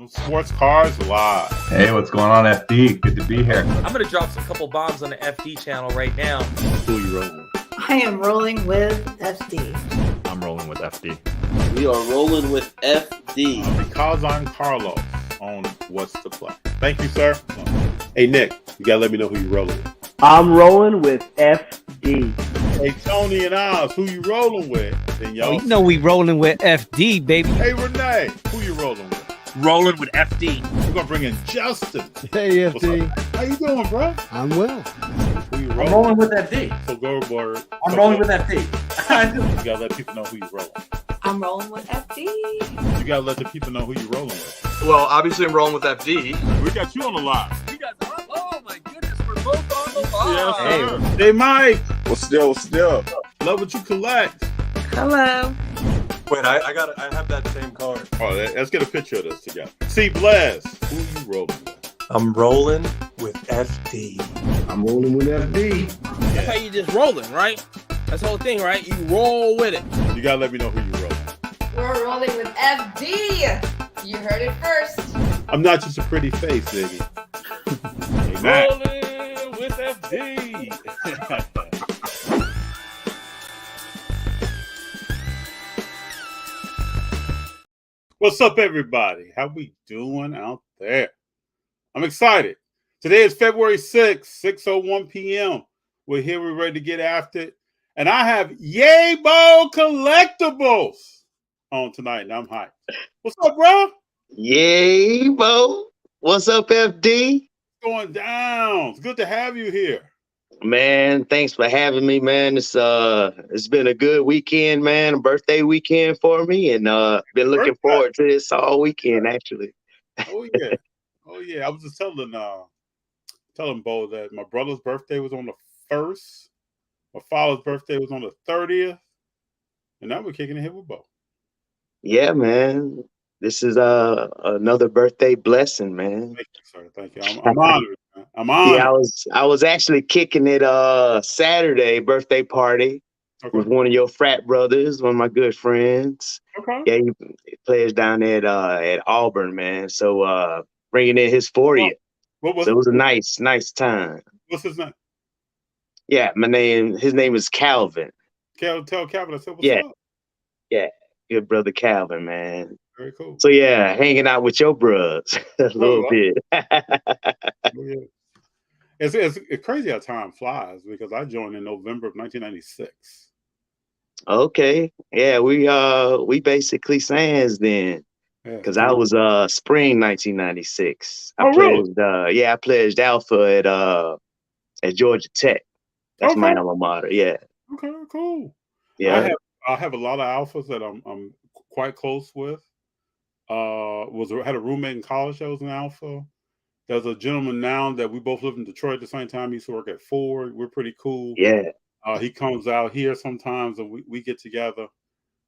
Sports Cars Live. Hey, what's going on, FD? Good to be here. I'm going to drop some couple bombs on the FD channel right now. Who are you rolling with? I am rolling with FD. I'm rolling with FD. We are rolling with FD. Because I'm Carlos on What's the Play. Thank you, sir. Hey, Nick, you got to let me know who you're rolling with. I'm rolling with FD. Hey, Tony and Oz, who you rolling with? Then y'all. Oh, you know we rolling with FD, baby. Hey, Renee, who you rolling with? Rolling with FD. We're going to bring in Justin. Hey, FD. How you doing, bro? I'm well. Who you I'm rolling rolling with FD. So go, Bird. I'm rolling with FD. You got to let people know who you're rolling with. I'm rolling with FD. You got to let the people know who you're rolling with. Well, obviously I'm rolling with FD. We got you on the line. You guys are, oh my goodness, we're both on the line. Yes, hey, Mike. What's still? Love what you collect. Hello. Wait, I have that same card. Oh, let's get a picture of this together. See, Blaz, who you rolling with? I'm rolling with FD. I'm rolling with FD. That's how you just rolling, right? That's the whole thing, right? You roll with it. You gotta let me know who you rolling. We're rolling with FD. You heard it first. I'm not just a pretty face, Ziggy. Hey, Rolling with FD. What's up, everybody? How we doing out there? I'm excited. Today is February 6th, 6:01 p.m. We're here. We're ready to get after it. And I have Yabo Collectibles on tonight, and I'm hyped. What's up, bro? Yabo. What's up, FD? Going down. It's good to have you here. Man, thanks for having me, man. It's been a good weekend, man. A birthday weekend for me, and been looking forward to this all weekend, actually. Oh yeah, oh yeah. I was just telling Bo that my brother's birthday was on the 1st, my father's birthday was on the 30th, and now we're kicking it here with Bo. Yeah, man. This is another birthday blessing, man. Thank you, sir. Thank you. I'm honored. Man. I'm honored. Yeah, I was actually kicking it Saturday birthday party with one of your frat brothers, one of my good friends. Okay. Yeah, he plays down at Auburn, man. So bringing in his 40th. So it was a nice time. What's his name? Yeah, his name is Calvin. Tell Calvin I said what's up. Yeah, good brother Calvin, man. Very cool. So yeah, hanging out with your bros a little bit. Yeah. It's crazy how time flies because I joined in November of 1996. Okay, yeah, we basically sans then, because I was spring 1996. I pledged Alpha at Georgia Tech. That's my alma mater. Yeah. Okay, cool. Yeah, I have a lot of alphas that I'm quite close with. Had a roommate in college that was an alpha. There's a gentleman now that we both live in Detroit at the same time. He used to work at Ford. We're pretty cool. Yeah. He comes out here sometimes and we get together.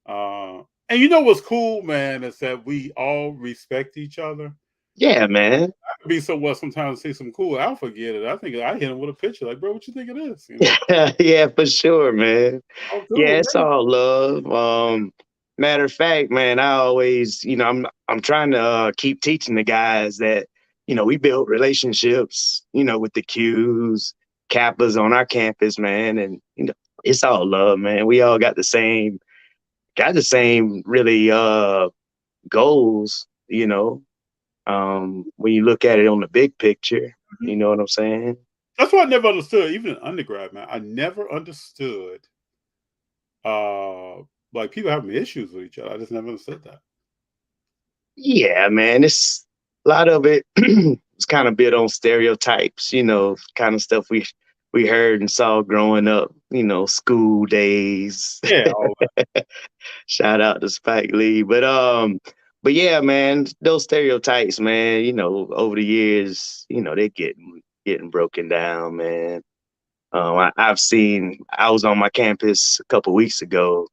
And you know what's cool, man, is that we all respect each other. Yeah, man. I could be sometimes see some cool alpha get it. I think I hit him with a picture like, bro, what you think it is? You know? Yeah, for sure, man. Oh, cool, yeah, it's all love. Matter of fact, man, I always, I'm trying to keep teaching the guys that, we build relationships, with the Qs, Kappas on our campus, man. And, it's all love, man. We all got the same really goals, when you look at it on the big picture, you know what I'm saying? That's what I never understood, even in undergrad, man. I never understood like people having issues with each other. I just never understood that. Yeah, man. It's a lot of it it's kind of built on stereotypes, kind of stuff we heard and saw growing up, school days. Yeah. Shout out to Spike Lee. But yeah, man, those stereotypes, man, over the years, they getting broken down, man. I was on my campus a couple weeks ago,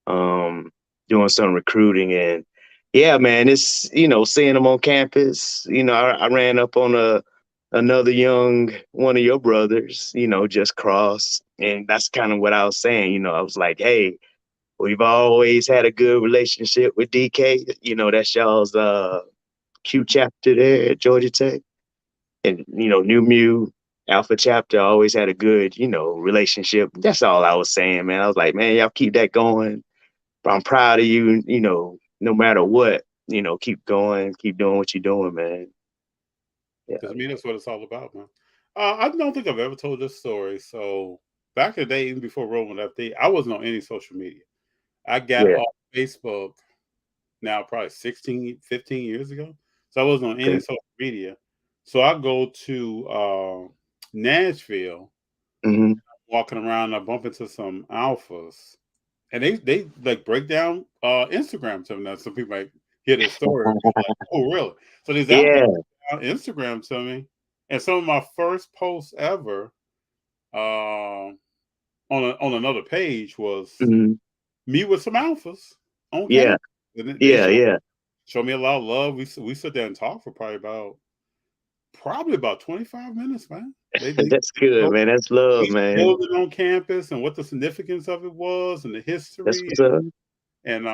doing some recruiting, and yeah, man, it's, seeing them on campus, I ran up on another one of your brothers, just crossed. And that's kind of what I was saying, I was like, hey, we've always had a good relationship with DK. That's y'all's Q chapter there at Georgia Tech. And, New Mu Alpha chapter always had a good, relationship. That's all I was saying, man. I was like, man, y'all keep that going. I'm proud of you, no matter what, keep going, keep doing what you're doing, man. Yeah. Because I mean, that's what it's all about, man. I don't think I've ever told this story. So back in the day, even before Rolling with FD, I wasn't on any social media. I got Yeah. off Facebook now probably 16, 15 years ago. So I wasn't on any Okay. social media. So I go to Nashville, Mm-hmm. walking around, I bump into some alphas. And they like break down Instagram to me. Now some people might hear this story and be like, oh really? So these alphas Yeah. on Instagram to me. And some of my first posts ever on another page was Mm-hmm. me with some alphas on Yeah. campus. And Yeah. Yeah. show me a lot of love. We sit there and talk for probably about 25 minutes, man. That's good, man. That's love, man. Building on campus and what the significance of it was and the That's history what's up. and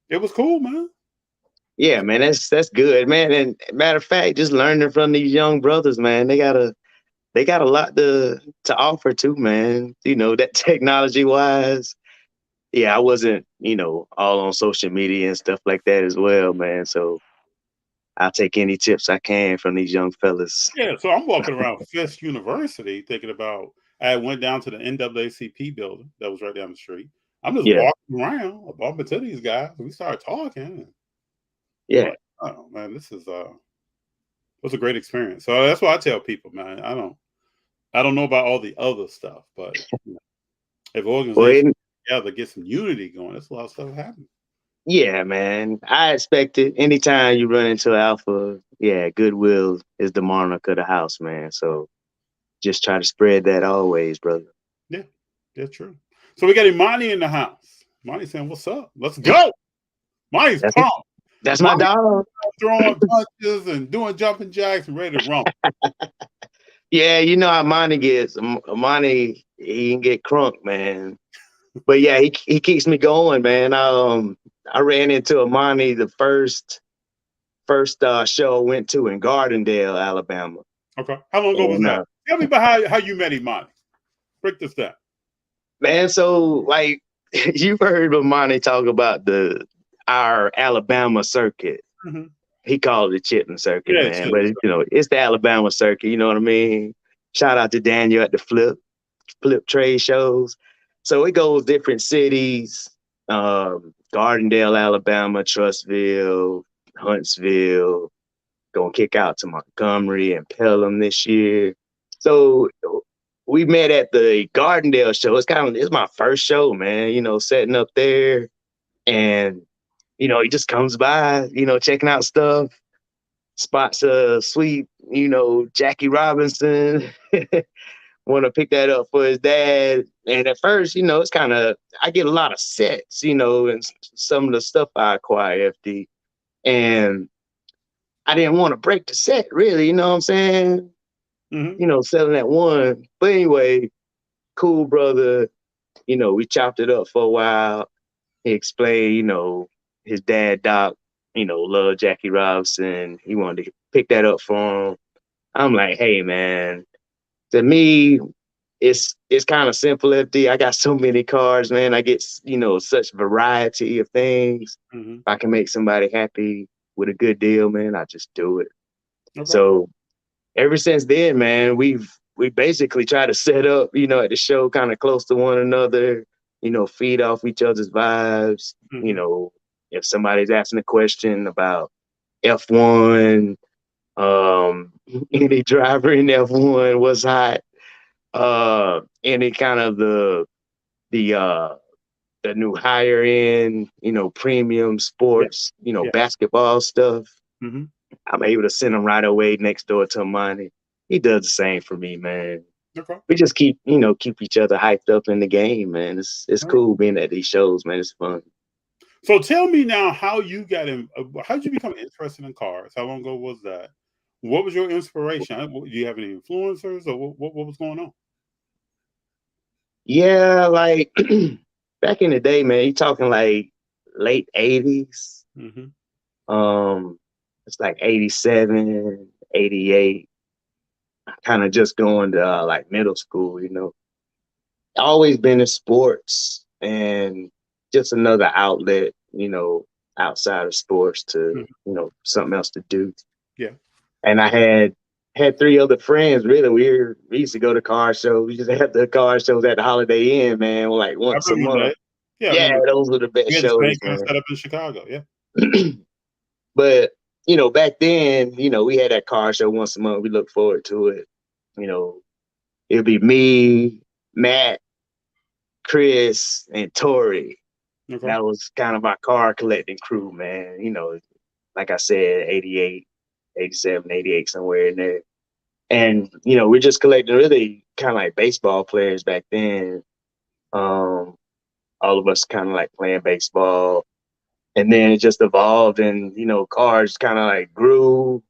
it was cool, man. Yeah, man. That's good, man. And matter of fact, just learning from these young brothers, man. They got a lot to offer too, man. That technology wise. Yeah, I wasn't, all on social media and stuff like that as well, man. So I'll take any tips I can from these young fellas. Yeah, so I'm walking around Fisk University thinking about I went down to the NAACP building that was right down the street. I'm just Yeah. walking around, bumping to these guys. We started talking. Yeah. Like, oh man, this is was a great experience. So that's why I tell people, man, I don't know about all the other stuff, but if organizations together get some unity going, there's a lot of stuff happening. Yeah, man. I expect it. Anytime you run into Alpha, yeah, goodwill is the monarch of the house, man. So just try to spread that always, brother. Yeah, that's true. So we got Imani in the house. Imani saying, "What's up? Let's go." Imani's pumped. That's my dog. Throwing punches and doing jumping jacks and ready to run. Yeah, you know how Monty gets. Monty, he can get crunk, man. But yeah, he keeps me going, man. I ran into Amani the first show I went to in Gardendale, Alabama. Okay. How long ago was that? Tell me about how you met Imani. Break this down. Man, so like you've heard Amani talk about our Alabama circuit. Mm-hmm. He called it the Chitlin circuit, man. But it's the Alabama circuit, you know what I mean? Shout out to Daniel at the flip trade shows. So it goes different cities, Gardendale, Alabama, Trussville, Huntsville, gonna kick out to Montgomery and Pelham this year. So we met at the Gardendale show. It's my first show, man, setting up there. And, he just comes by, checking out stuff, spots a sweet, Jackie Robinson. Want to pick that up for his dad. And at first, it's kind of, I get a lot of sets, and some of the stuff I acquire, FD. And I didn't want to break the set, really, you know what I'm saying? Mm-hmm. Selling that one. But anyway, cool brother, we chopped it up for a while. He explained, his dad, Doc, loved Jackie Robinson. He wanted to pick that up for him. I'm like, hey, man, to me, it's kind of simple, FD. I got so many cars, man. I get, such variety of things. Mm-hmm. If I can make somebody happy with a good deal, man, I just do it. Okay. So ever since then, man, we basically try to set up, at the show kind of close to one another, feed off each other's vibes. Mm-hmm. If somebody's asking a question about F1, any driver in F1 was hot, any kind of the new higher end, premium sports, basketball stuff. Mm-hmm. I'm able to send him right away next door to Money. He does the same for me, man. Okay. We just keep each other hyped up in the game, man. It's cool being at these shows, man. It's fun. So tell me now how you got in. How did you become interested in cars? How long ago was that? What was your inspiration? Do you have any influencers, or what was going on? Yeah, like back in the day, man. You talking like late '80s. Mm-hmm. It's like 87, 88. Kind of just going to like middle school, you know. Always been in sports and just another outlet, you know, outside of sports to, you know, something else to do. Yeah. And I had three other friends. Really, we used to go to car shows. We just had the car shows at the Holiday Inn, man, like I once a remember month. that. Yeah, I Yeah, remember. those were the best We had the same shows, kind of man. setup in Chicago. Yeah. But you know, back then, you know, we had that car show once a month. We look forward to it. You know, it'd be me, Matt, Chris, and Tori. Okay. That was kind of our car collecting crew, man. You know, like I said, 88, 87, 88, somewhere in there. And, you know, we're just collecting really kind of like baseball players back then. All of us kind of like playing baseball. And then it just evolved and, you know, cars kind of like grew.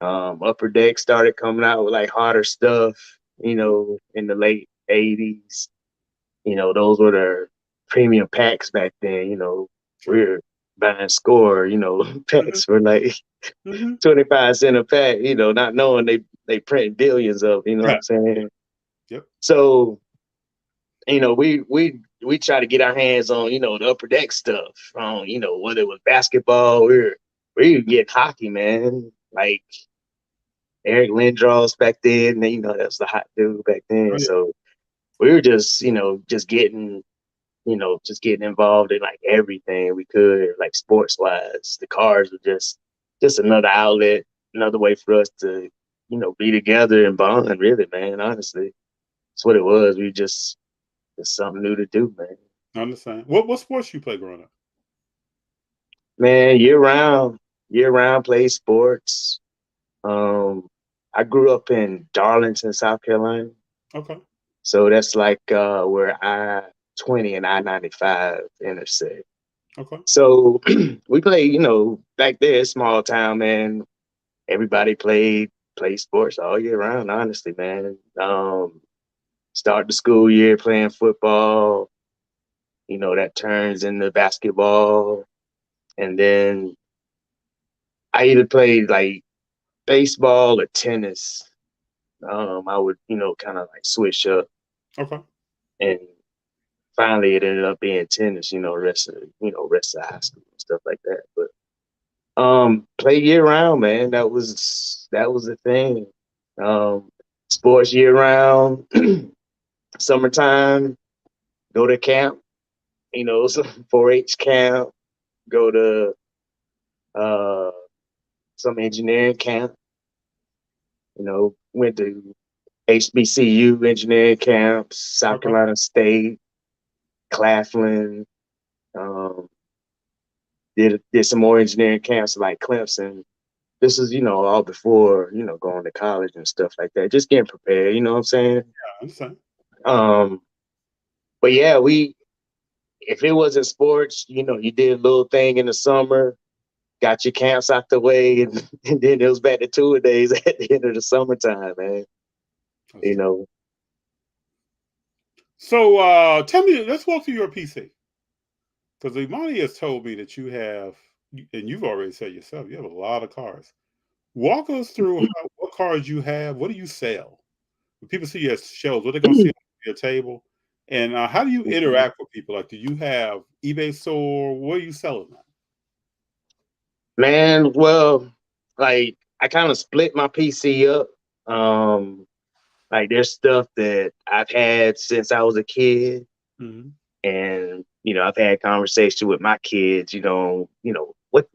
Upper Deck started coming out with like harder stuff, you know, in the late 80s. You know, those were the premium packs back then, you know. We were buying score, you know, packs for like 25 cents a pack, you know, not knowing they print billions of, you know what I'm saying? Yep. So, you know, we try to get our hands on, you know, the Upper Deck stuff. You know, whether it was basketball, we would get hockey, man. Like Eric Lindros back then, you know, that was the hot dude back then. Oh, yeah. So we were just, you know, just getting involved in like everything we could, like sports wise. The cars were just another outlet, another way for us to, you know, be together and bond, really, man. Honestly. That's what it was. We just something new to do, man. I understand. What sports you play growing up? Man, year round play sports. I grew up in Darlington, South Carolina. Okay. So that's like where I-20 and I-95 intersect. Okay. So we play, you know, back there, small town, man. Everybody played sports all year round, honestly, man. Start the school year playing football, you know, that turns into basketball. And then I either played like baseball or tennis. I would, you know, kind of like switch up. Okay. And finally it ended up being tennis, you know, rest of high school and stuff like that. But play year round, man. That was the thing. Sports year round, summertime, go to camp, you know, 4-H camp, go to some engineering camp, you know, went to HBCU engineering camps, South Carolina State, Claflin, did some more engineering camps like Clemson. This is, you know, all before, you know, going to college and stuff like that. Just getting prepared, you know what I'm saying? Yeah, I understand. But yeah, if it wasn't sports, you know, you did a little thing in the summer, got your camps out the way, and then it was back to tour days at the end of the summertime, man. You know. So tell me, let's walk through your PC. Because Imani has told me that you have, and you've already said yourself, you have a lot of cars. Walk us through what cars you have. What do you sell? When people see you at shows, what are they going to see on your table? And how do you interact with people? Like, do you have eBay store? What are you selling at? Man, well, like I kind of split my PC up. Like there's stuff that I've had since I was a kid, and you know I've had conversation with my kids. You know what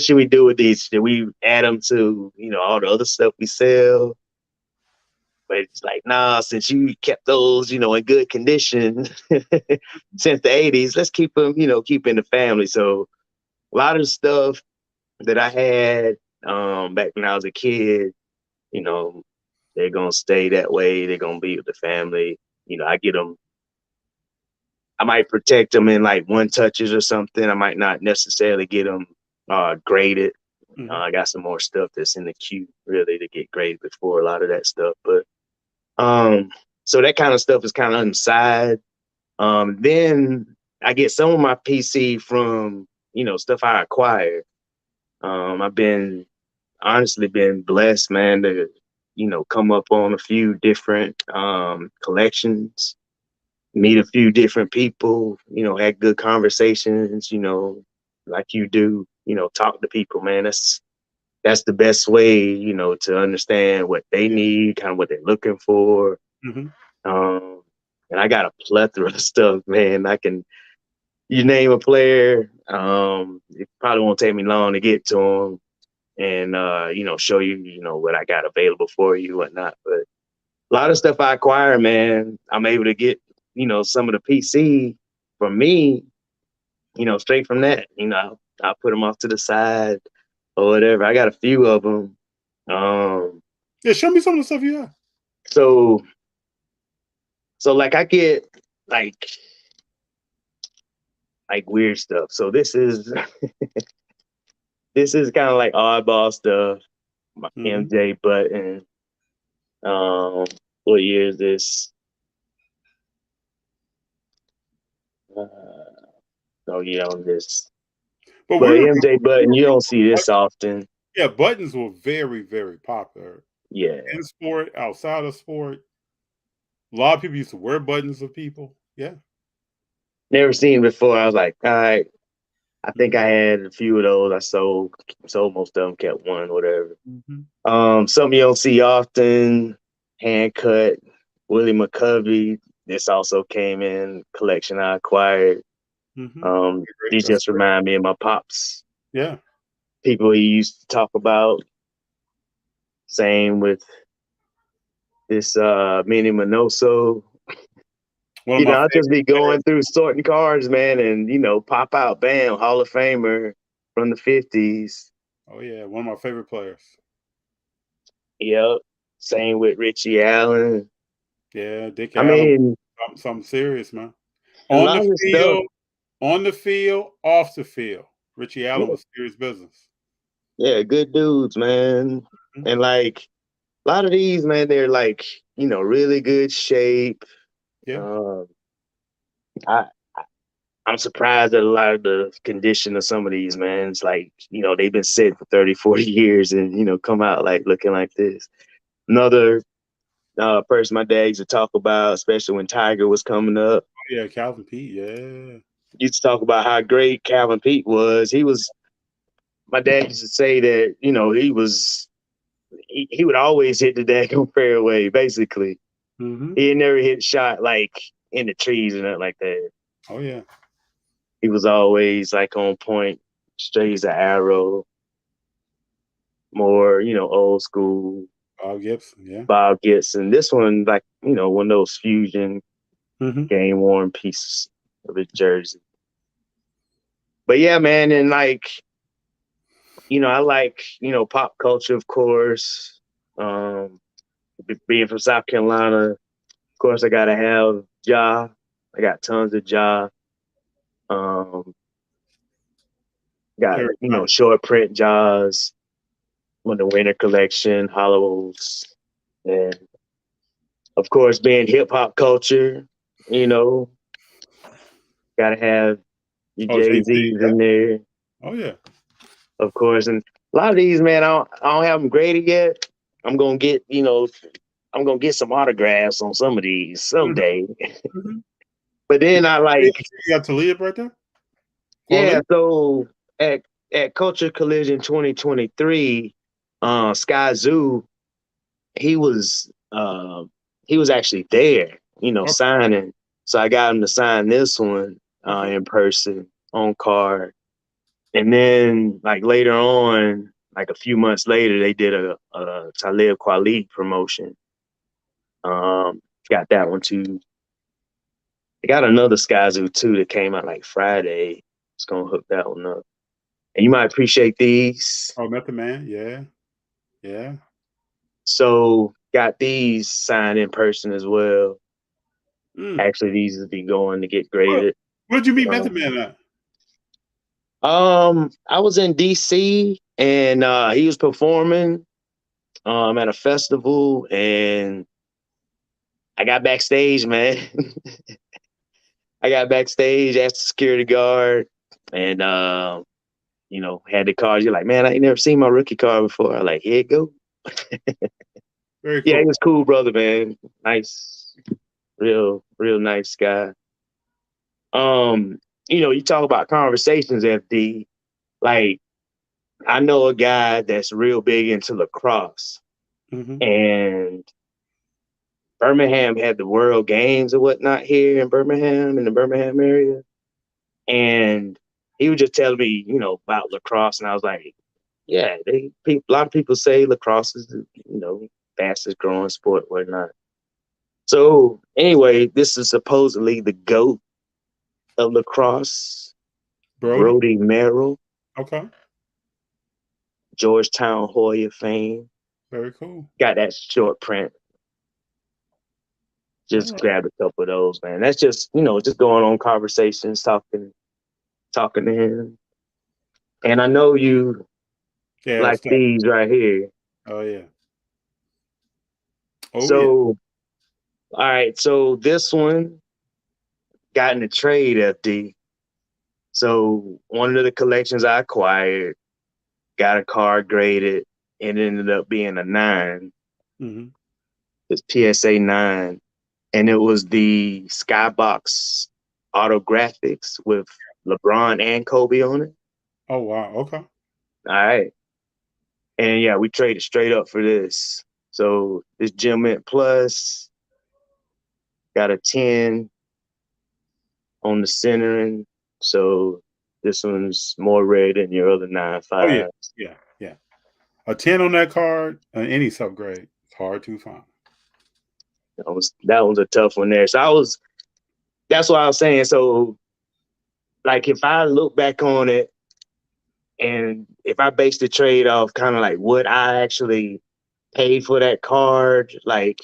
should we do with these? Should we add them to, you know, all the other stuff we sell? But it's like, nah, since you kept those, you know, in good condition since the 80s, let's keep them, you know, keep in the family. So a lot of stuff that I had back when I was a kid, you know, they're gonna stay that way. They're gonna be with the family. You know, I might protect them in like one touches or something. I might not necessarily get them graded. I got some more stuff that's in the queue really to get graded before a lot of that stuff. But so that kind of stuff is kind of on the side. Then I get some of my PC from, you know, stuff I acquired. I've been honestly been blessed, man, to come up on a few different collections, meet a few different people, had good conversations, like you do, talk to people, man. That's the best way, to understand what they need, kind of what they're looking for. Mm-hmm. And I got a plethora of stuff, man. You name a player, it probably won't take me long to get to them and, show you, what I got available for you, whatnot. But a lot of stuff I acquire, man, I'm able to get, some of the PC from me, straight from that. I'll put them off to the side or whatever. I got a few of them. Yeah, show me some of the stuff you have. So like I get like weird stuff. So this is this is kind of like oddball stuff. My MJ button. What year is this? Oh yeah, on this. But MJ button, you don't see this often. Yeah, buttons were very, very popular. Yeah. In sport, outside of sport. A lot of people used to wear buttons of people. Yeah. Never seen before. I was like, all right. I think I had a few of those. I sold most of them, kept one, whatever. Something you don't see often, hand cut, Willie McCovey. This also came in collection I acquired. These just remind me of my pops. Yeah. People he used to talk about. Same with this Mini Minoso. I'll just be going through sorting cards, man, and pop out, bam, Hall of Famer from the 50s. Oh yeah, one of my favorite players. Yep. Same with Richie Allen. Yeah, Dick I Allen. mean, something serious, man. A lot of stuff. On the field, off the field. Richie Allen was serious business. Yeah, good dudes, man. And like a lot of these, man, they're like, really good shape. Yeah. I'm surprised at a lot of the condition of some of these, man. It's like, they've been sitting for 30, 40 years and, come out like looking like this. Another person my dad used to talk about, especially when Tiger was coming up. Yeah, Calvin Pete, yeah. Used to talk about how great Calvin Pete was. My dad used to say that, he would always hit the daggone fairway, basically. He had never hit a shot like in the trees or nothing like that. Oh yeah. He was always like on point, straight as an arrow. More, old school. Bob Gibson, yeah. Bob Gibson. This one, like, one of those fusion game worn pieces of his jersey. But yeah, man, and like, I like, pop culture, of course. Being from South Carolina, of course, I gotta have Ja. I got tons of Ja. Got short print Jaws, when the winter collection, Hollows, and of course, being hip hop culture, gotta have your Jay-Z's in there. Oh yeah. Of course, and a lot of these, man, I don't have them graded yet. I'm gonna get, I'm gonna get some autographs on some of these someday. But then I like. You got Talib right there. Yeah. So at Culture Collision 2023, Sky Zoo, he was actually there, signing. So I got him to sign this one in person on card. And then like later on, like a few months later, they did a Talib Kweli promotion. Got that one too. They got another Sky Zoo too that came out like Friday. It's gonna hook that one up. And you might appreciate these. Oh, Method Man, yeah. Yeah. So got these signed in person as well. Actually, these will be going to get graded. Where'd you meet Method Man at? I was in DC and he was performing at a festival and I got backstage, man. I got backstage, asked the security guard, and had the cards. You're like, man, I ain't never seen my rookie card before. I'm like, here you go. Very Yeah, he cool. was cool, brother, man. Nice, real nice guy. You talk about conversations, FD. Like, I know a guy that's real big into lacrosse, Mm-hmm. and Birmingham had the World Games or whatnot here in Birmingham, in the Birmingham area. And he was just telling me, about lacrosse, and I was like, yeah, a lot of people say lacrosse is the, fastest growing sport, whatnot. So anyway, this is supposedly the GOAT of lacrosse, Brody Merrill, Okay. Georgetown Hoya fame. Very cool. Got that short print. Just All right. grabbed a couple of those, man. That's just, just going on conversations, talking to him. And I know you Yeah. like these right here. Oh yeah. Oh yeah. So, all right. So this one got in the trade, FD. So one of the collections I acquired got a card graded and it ended up being a 9. Mm-hmm. It's PSA 9. And it was the Skybox autographics with LeBron and Kobe on it. Oh wow. Okay. All right. And yeah, we traded straight up for this. So this Gem Mint Plus got a 10 on the centering. So this one's more rare than your other 9.5. Oh yeah. Yeah. Yeah. A 10 on that card, any subgrade, it's hard to find. That was a tough one there. So that's what I was saying. So like if I look back on it and if I base the trade off kind of like what I actually paid for that card, like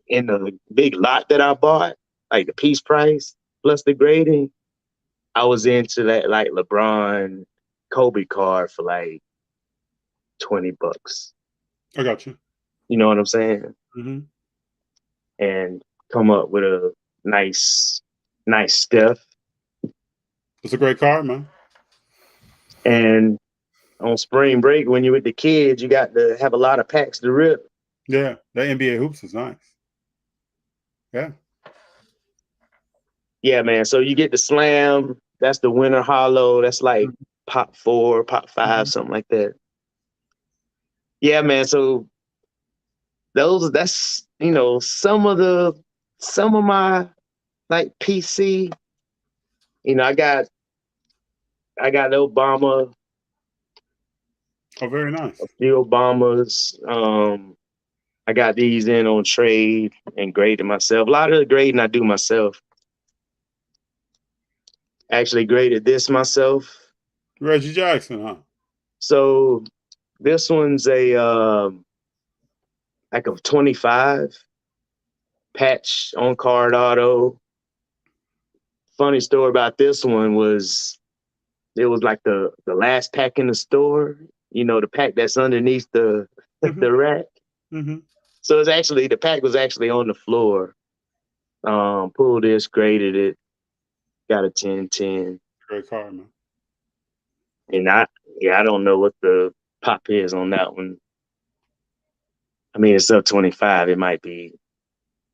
in the big lot that I bought, like the piece price plus the grading, I was into that like LeBron Kobe card for like $20. I got you. You know what I'm saying? Mm-hmm. And come up with a nice Steph. It's a great card, man. And on spring break, when you're with the kids, you got to have a lot of packs to rip. Yeah, that NBA hoops is nice. Yeah. Yeah, man. So you get the slam. That's the winter hollow. That's like pop 4, pop 5, something like that. Yeah, man. So that's some of my like PC. I got Obama. Oh, very nice. A few Obamas. I got these in on trade and graded myself. A lot of the grading I do myself. Actually graded this myself. Reggie Jackson, huh? So this one's a like a 25 patch on card auto. Funny story about this one was it was like the last pack in the store. The pack that's underneath the the rack. Mm-hmm. So it's actually the pack was actually on the floor. Pulled this, graded it, got a 10-10. Great card, man. And I don't know what the pop is on that one. I mean, it's up 25. It might be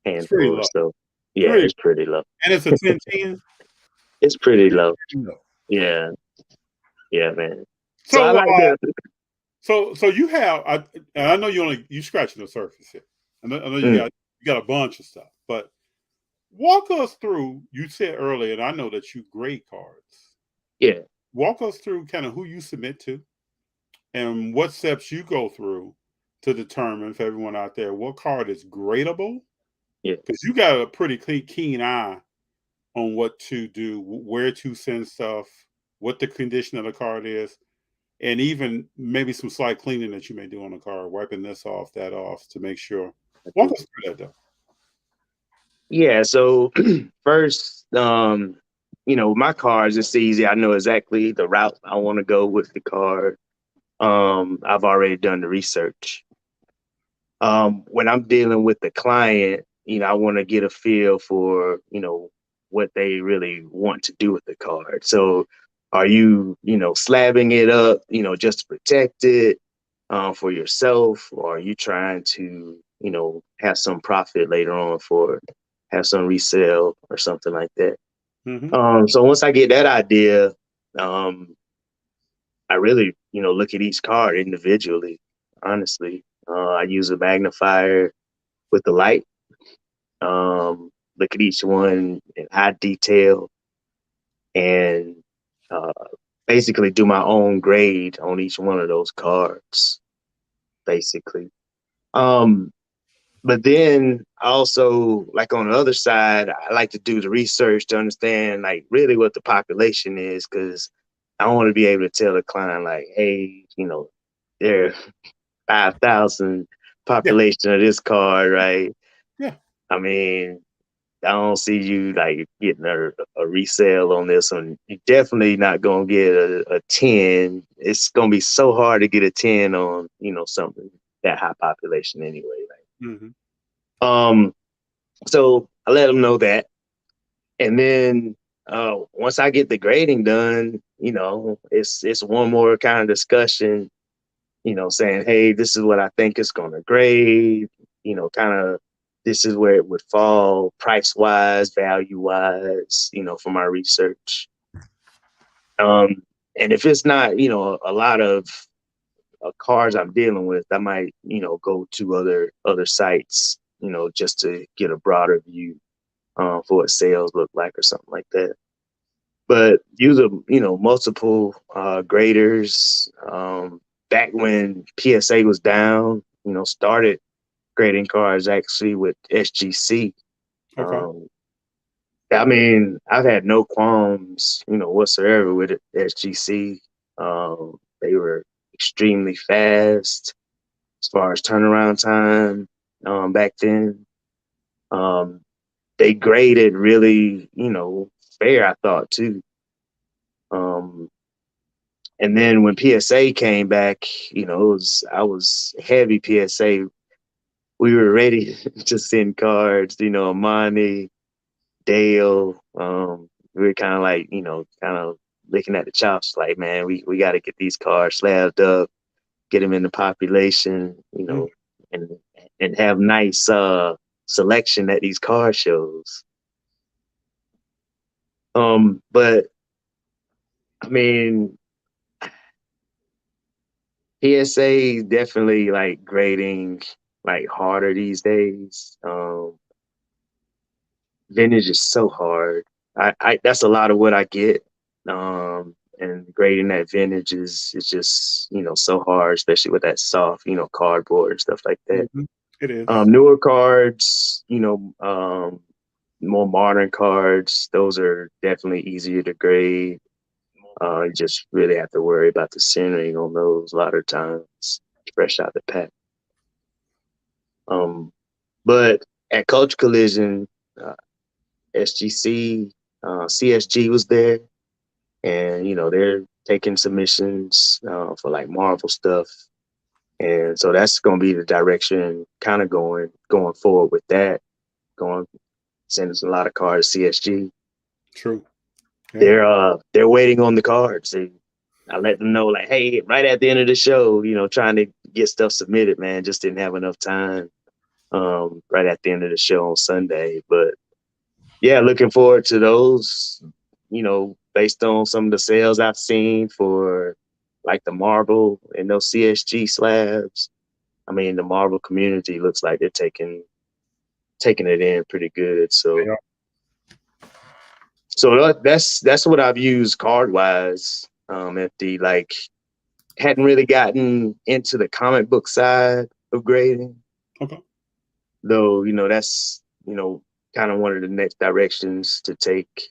handful. So yeah, it's pretty low. And it's a 10-10. It's pretty low. Yeah. Yeah, man. So I like that. So you have I know you scratching the surface here. I know you got a bunch of stuff, but walk us through. You said earlier, and I know that you grade cards. Yeah. Walk us through kind of who you submit to, and what steps you go through to determine for everyone out there what card is gradable. Yeah. Because you got a pretty keen eye on what to do, where to send stuff, what the condition of the card is, and even maybe some slight cleaning that you may do on the card, wiping this off, that off to make sure. Walk us through that, though. Yeah. So first, my cards, it's easy. I know exactly the route I want to go with the card. I've already done the research. When I'm dealing with the client, I want to get a feel for, what they really want to do with the card. So Are you, slabbing it up, just to protect it for yourself, or are you trying to, have some profit later on have some resale or something like that? So once I get that idea, I really, look at each card individually. Honestly, I use a magnifier with the light. Look at each one in high detail, and uh, basically do my own grade on each one of those cards, basically. But then also, like on the other side, I like to do the research to understand like really what the population is, because I want to be able to tell the client like, hey, there are 5,000 population of this card, right? Yeah. I mean, I don't see you like getting a resale on this one. You're definitely not gonna get a 10. It's gonna be so hard to get a 10 on, something that high population anyway. Like, so I let them know that. And then once I get the grading done, it's one more kind of discussion, saying, hey, this is what I think it's gonna grade, kind of this is where it would fall price wise, value wise, for my research. And if it's not, a lot of cars I'm dealing with, I might, go to other sites, just to get a broader view for what sales look like or something like that. But use a, multiple graders. Back when PSA was down, started grading cars actually with SGC. Okay. I mean, I've had no qualms, whatsoever with it, SGC. They were extremely fast as far as turnaround time back then. They graded really, fair, I thought, too. And then when PSA came back, I was heavy PSA. We were ready to send cards, Amani, Dale. We were kind of like, kind of licking at the chops, like, man, we got to get these cards slabbed up, get them in the population, and have nice selection at these car shows. But I mean, PSA definitely like grading like harder these days. Vintage is so hard. I that's a lot of what I get. And grading that vintage is just, so hard, especially with that soft, cardboard and stuff like that. It is. Newer cards, more modern cards, those are definitely easier to grade. You just really have to worry about the centering on those a lot of times, fresh out the pack. But at Culture Collision, SGC, CSG was there, and they're taking submissions for like Marvel stuff, and so that's going to be the direction kind of going forward with that. Sending a lot of cards to CSG. True. Yeah. They're waiting on the cards. I let them know like, hey, right at the end of the show, trying to get stuff submitted, man, just didn't have enough time. Right at the end of the show on Sunday, but yeah, looking forward to those, based on some of the sales I've seen for like the marble and those CSG slabs. I mean, the marble community looks like they're taking it in pretty good. So, that's what I've used card wise. FD, like, hadn't really gotten into the comic book side of grading. Okay. Though, that's, kind of one of the next directions to take,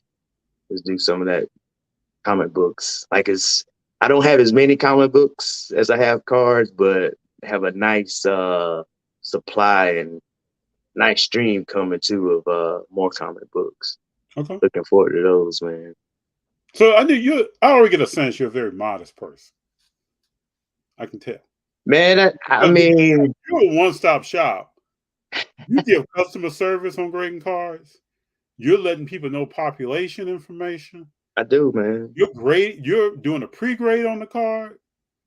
is do some of that comic books. Like, I don't have as many comic books as I have cards, but have a nice supply and nice stream coming too of more comic books. Okay. Looking forward to those, man. So I already get a sense you're a very modest person. I can tell. Man, I mean, you're a one-stop shop. You give customer service on grading cards. You're letting people know population information. I do, man. You're doing a pre-grade on the card.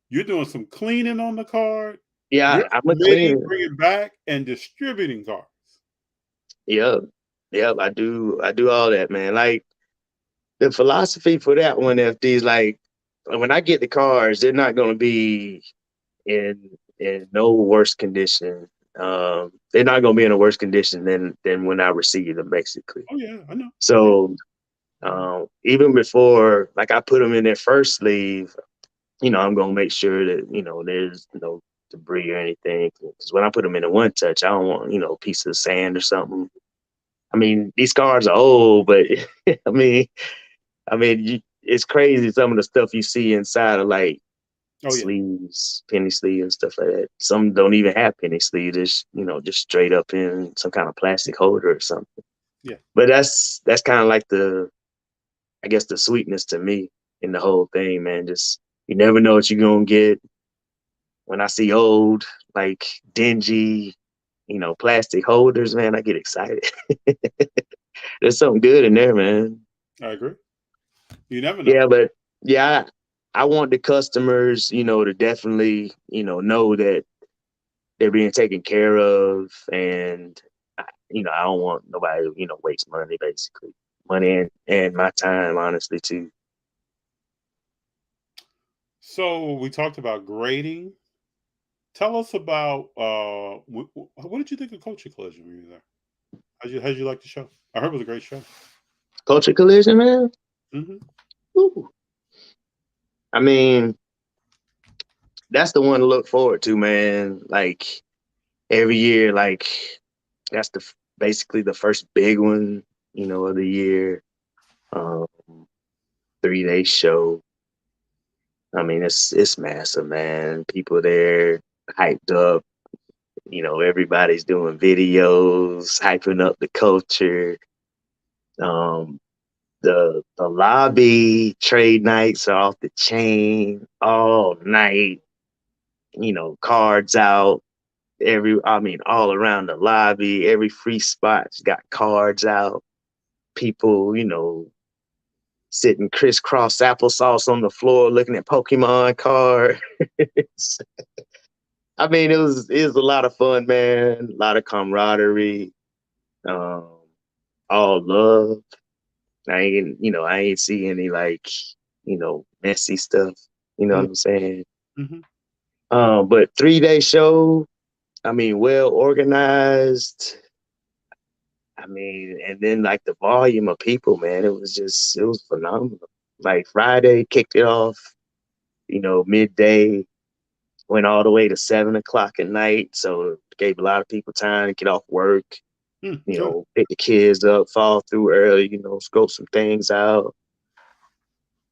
You're doing some cleaning on the card. Yeah, You're I'm a submitting, cleaner. bringing back, and distributing cards. Yep. Yep. I do all that, man. Like the philosophy for that one, FD, is like when I get the cars, they're not gonna be in no worse condition. They're not gonna be in a worse condition than when I receive them, basically. Oh yeah, I know. So even before, like I put them in their first sleeve, I'm gonna make sure that there's no debris or anything. Because when I put them in a one touch, I don't want a piece of sand or something. I mean, these cars are old, but it's crazy some of the stuff you see inside of like sleeves, penny sleeves and stuff like that. Some don't even have penny sleeves, just straight up in some kind of plastic holder or something. Yeah. But that's kind of like I guess the sweetness to me in the whole thing, man. Just you never know what you're gonna get. When I see old, like dingy, plastic holders, man, I get excited. There's something good in there, man. I agree. You never know. Yeah, but yeah, I want the customers, to definitely, know that they're being taken care of, and I don't want nobody, waste money, basically, money and my time, honestly, too. So we talked about grading. Tell us about what did you think of Culture Collision when you were there? How'd you like the show? I heard it was a great show. Culture Collision, man. Mm-hmm. Ooh. I mean, that's the one to look forward to, man. Like every year, like that's basically the first big one, of the year. 3-day show. I mean, it's massive, man. People there hyped up. Everybody's doing videos, hyping up the culture. The lobby trade nights are off the chain all night. Cards out all around the lobby. Every free spot's got cards out. People, sitting crisscross applesauce on the floor looking at Pokemon cards. I mean, it was a lot of fun, man. A lot of camaraderie. All love. I ain't see any like, messy stuff. You know what I'm saying? Mm-hmm. But 3-day show, I mean, well organized. I mean, and then like the volume of people, man, it was phenomenal. Like Friday kicked it off, midday, went all the way to 7 o'clock at night. So it gave a lot of people time to get off work, Sure. pick the kids up, fall through early, scope some things out.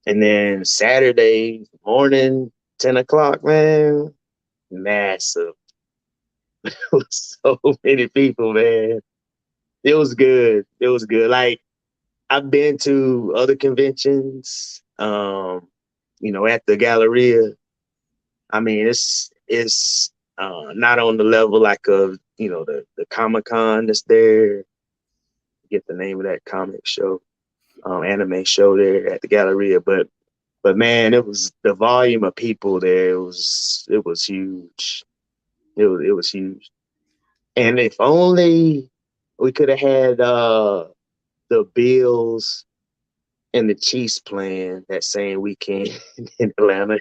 And then Saturday morning, 10 o'clock, man, massive. So many people, man. It was good. It was good. Like I've been to other conventions, at the Galleria. I mean, it's not on the level like of the Comic-Con that's there. Get the name of that comic show, anime show there at the Galleria, but man, it was the volume of people there. It was huge. It was huge. And if only we could have had the Bills and the Chiefs playing that same weekend in Atlanta,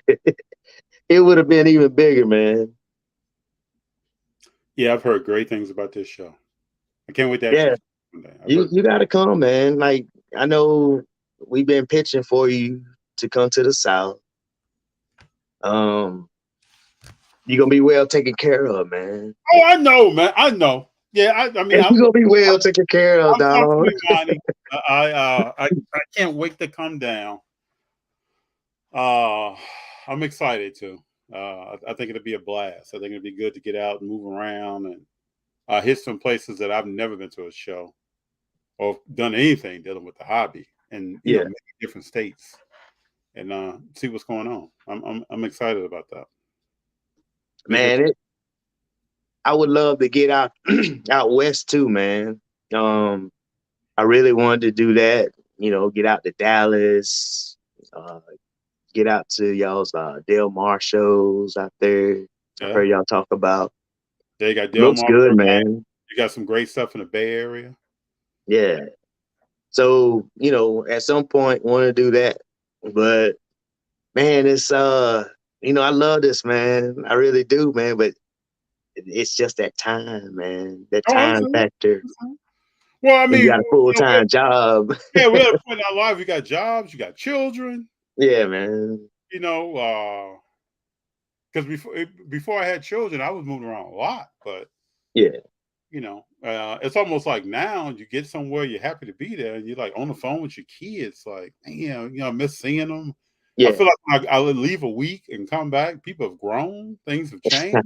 it would have been even bigger, man. Yeah, I've heard great things about this show. I can't wait to Yeah, you got to come, man. Like I know we've been pitching for you to come to the South. You're gonna be well taken care of, man. Oh, I know, man. I know. Yeah, I mean, you're gonna be well taken care of, dog. I can't wait to come down. I'm excited too. I think it'll be a blast. I think it'll be good to get out and move around and hit some places that I've never been to a show or done anything dealing with the hobby, and you know, maybe different states and see what's going on. I'm excited about that. Man, I would love to get out out west too, man. I really wanted to do that. get out to Dallas, get out to y'all's Del Mar shows out there. I Yeah. heard y'all talk about. They got Del Looks Mar. good, man. You got some great stuff in the Bay Area. Yeah. So, at some point want to do that. But man, it's I love this, man. I really do, man. But it's just that time, man. That Oh, I'm time saying. factor. Well, I When mean, you got a full-time job. yeah, we have a point in our life. You got jobs, you got children. Yeah, man. Because before I had children, I was moving around a lot. But Yeah. It's almost like now you get somewhere, you're happy to be there, and you're like on the phone with your kids. Like, man, I miss seeing them. Yeah. I feel like I would leave a week and come back. People have grown, things have changed.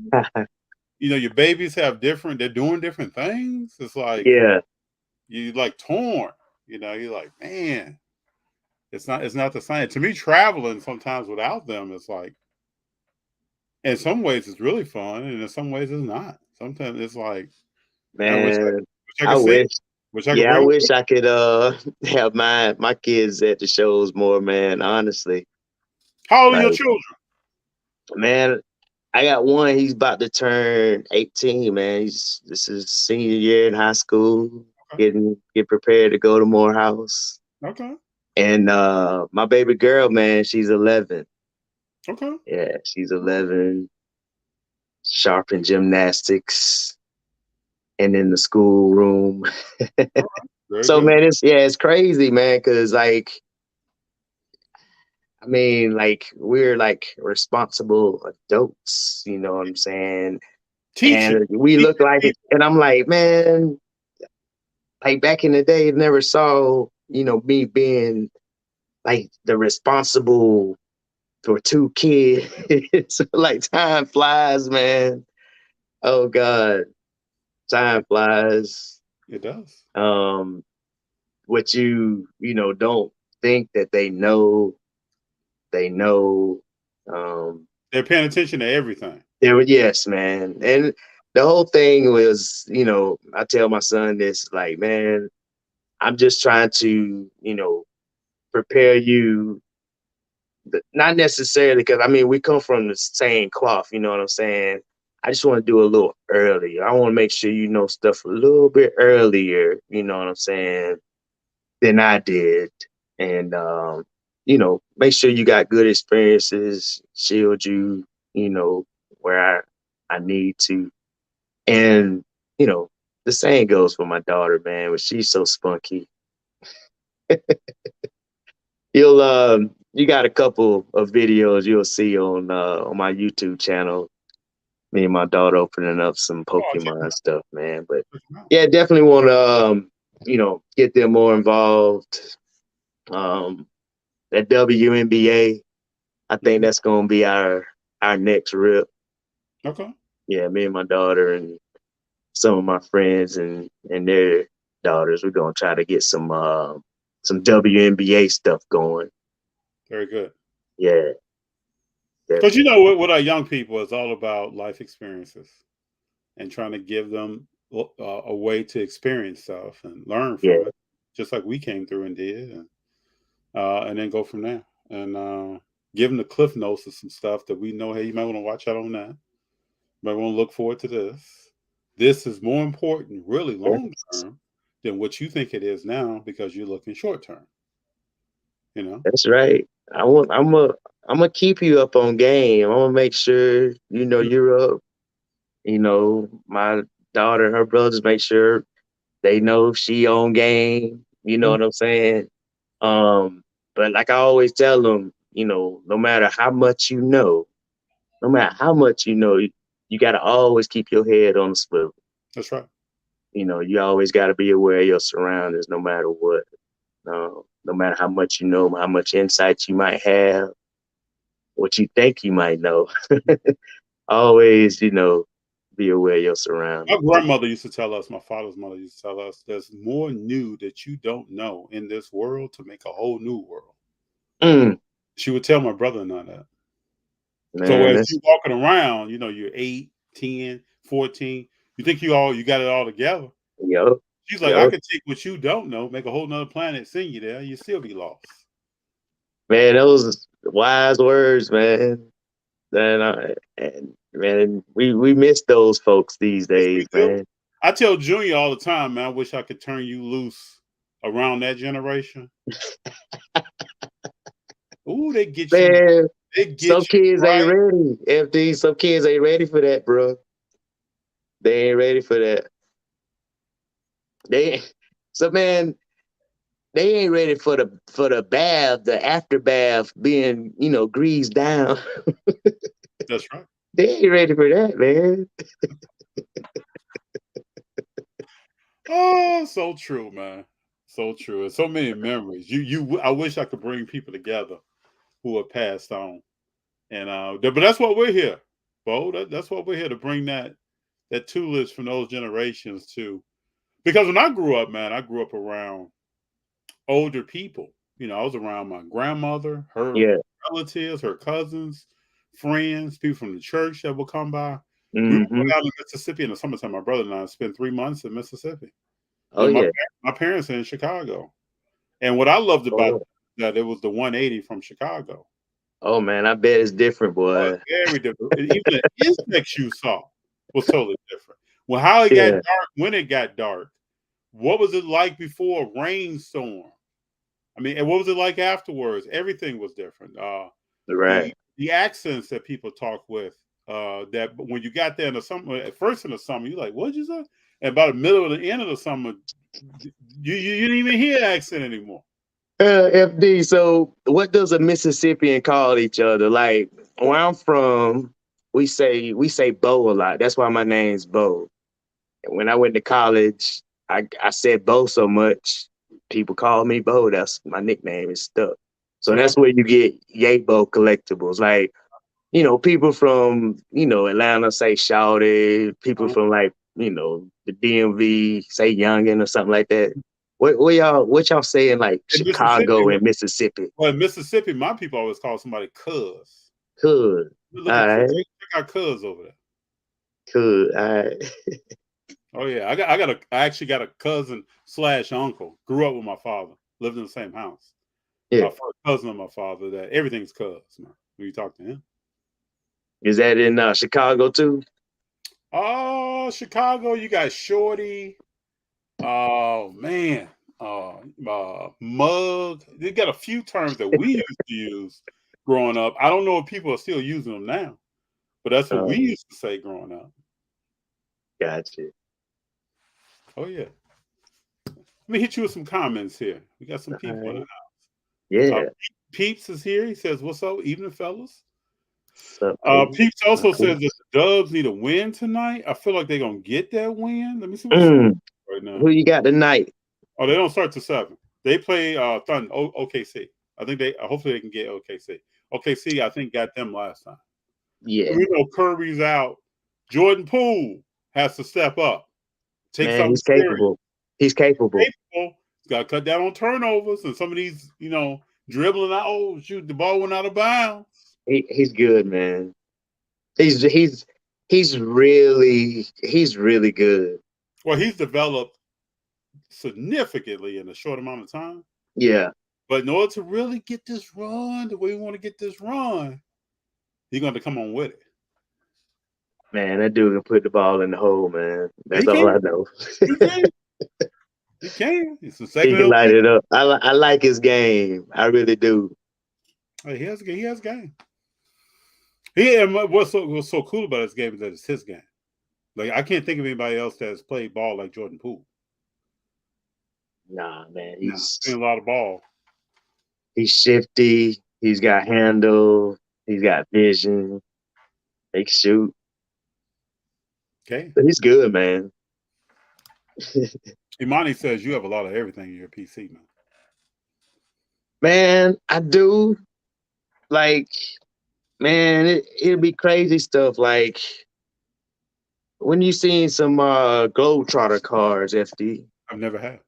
Your babies they're doing different things. It's like you like torn. You're like, man, it's not the same. To me, traveling sometimes without them, it's like, in some ways it's really fun, and in some ways it's not. Sometimes it's like, Man, I wish I could I bring. wish I could have my kids at the shows more, man, honestly. How old are your children? Man, I got one, he's about to turn 18, man. This is senior year in high school, get prepared to go to Morehouse. Okay. And my baby girl, man, she's 11. Okay. Yeah, she's 11, sharp in gymnastics and in the schoolroom. So, good. man, it's crazy, man, because we're like responsible adults, you know what I'm saying? And we look like it, and I'm like, man, like back in the day, never saw, me being like the responsible for 2 kids. Like time flies, man. Oh God, time flies. It does. What don't think that they know. They're paying attention to everything. Yes, man. And the whole thing was, I tell my son this, like, man, I'm just trying to, prepare you, not necessarily because we come from the same cloth, you know what I'm saying? I just want to do a little earlier. I want to make sure you know stuff a little bit earlier, you know what I'm saying, than I did. And make sure you got good experiences, shield you, where I need to. And, the same goes for my daughter, man, but she's so spunky. You got a couple of videos you'll see on my YouTube channel. Me and my daughter opening up some Pokemon stuff, man. But yeah, definitely want to get them more involved. That WNBA, I think that's gonna be our next rip. Okay. Yeah, me and my daughter and some of my friends and their daughters, we're gonna try to get some WNBA stuff going. Very good. Yeah. Because with our young people, it's all about life experiences and trying to give them a way to experience stuff and learn from it, just like we came through and did, and then go from there. And give them the cliff notes of some stuff that we know, hey, you might want to watch out on that. You might want to look forward to this. This is more important, really long term, than what you think it is now because you're looking short term. That's right. I'm gonna keep you up on game. I'm gonna make sure you're up. My daughter and her brothers make sure they know she on game. You know what I'm saying? But like I always tell them, no matter how much you know, you gotta always keep your head on the swivel. That's right. You always gotta be aware of your surroundings, no matter what. No matter how much you know, how much insight you might have, what you think you might know. Always, be aware of your surroundings. My grandmother used to tell us, my father's mother used to tell us, there's more new that you don't know in this world to make a whole new world. She would tell my brother and I that. Man, so as you're walking around, you're 8, 10, 14, you think you got it all together. Yep. She's like, I could take what you don't know, make a whole nother planet, send you there, you still be lost. Man, those wise words, man. And man, we miss those folks these days, man. I tell Junior all the time, man, I wish I could turn you loose around that generation. Ooh, they get man, you. They get some you kids right. ain't ready. FD, some kids ain't ready for that, bro. They ain't ready for that. Man, they ain't ready for the bath, the after bath being, greased down. That's right. They ain't ready for that, man. Oh, so true, man. So true. And so many memories. I wish I could bring people together who have passed on. And but that's what we're here, Bo. That's what we're here to bring that tutelage from those generations to. Because when I grew up, man, I grew up around older people. I was around my grandmother, her relatives, her cousins, friends, people from the church that would come by. We would go down to Mississippi in the summertime. My brother and I spent 3 months in Mississippi. My parents are in Chicago. And what I loved about that, it was the 180 from Chicago. Oh, man, I bet it's different, boy. Very different. Even the insects you saw was totally different. Well, how it got dark, when it got dark, what was it like before a rainstorm? I mean, and what was it like afterwards? Everything was different. Right. The accents that people talk with, that when you got there in the summer, at first in the summer, you're like, what'd you say? And by the middle of the end of the summer, you didn't even hear accent anymore. FD, so what does a Mississippian call each other? Like, where I'm from, we say Bo a lot. That's why my name's Bo. And when I went to college, I said Bo so much, people call me Bo. That's my nickname is stuck. So that's where you get Bo Collectibles. Like, people from, Atlanta say Shawty, people from like, the DMV say Youngin or something like that. What y'all say in like Chicago and Mississippi? Well, in Mississippi, my people always call somebody cuz. Cuz. All right. Check out cuz over there. Cuz. All right. Oh yeah, I actually got a cousin / uncle. Grew up with my father. Lived in the same house. Yeah. First cousin of my father. That everything's cuz, man. When you talk to him. Is that in Chicago too? Oh, Chicago, you got Shorty. Oh man. Mug. They got a few terms that we used to use growing up. I don't know if people are still using them now, but that's what we used to say growing up. Gotcha. Oh yeah. Let me hit you with some comments here. We got some people in the house. Yeah. Peeps is here. He says, "What's up, evening, fellas?" Peeps also says that the Dubs need a win tonight. I feel like they're gonna get that win. Let me see what's right now. Who you got tonight? Oh, they don't start till 7. They play Thunder OKC. I think they hopefully they can get OKC. OKC, I think, got them last time. Yeah. We know Curry's out. Jordan Poole has to step up. Man, he's capable. He's capable. He's got to cut down on turnovers and some of these, dribbling out. Oh, shoot, the ball went out of bounds. He's good, man. He's really good. Well, he's developed significantly in a short amount of time. Yeah. But in order to really get this run the way we want to get this run, he's going to come on with it. Man, that dude can put the ball in the hole, man. That's all I know. He can. He can. He can light it up. I like his game. I really do. He has game. And what's so cool about his game is that it's his game. Like, I can't think of anybody else that has played ball like Jordan Poole. Nah, man. He's playing a lot of ball. He's shifty. He's got handle. He's got vision. He can shoot. Okay. But he's good, man. Imani says you have a lot of everything in your PC, man. Man, I do. Like, man, it'll be crazy stuff. Like, when you seen some Globetrotter cars, FD? I've never had.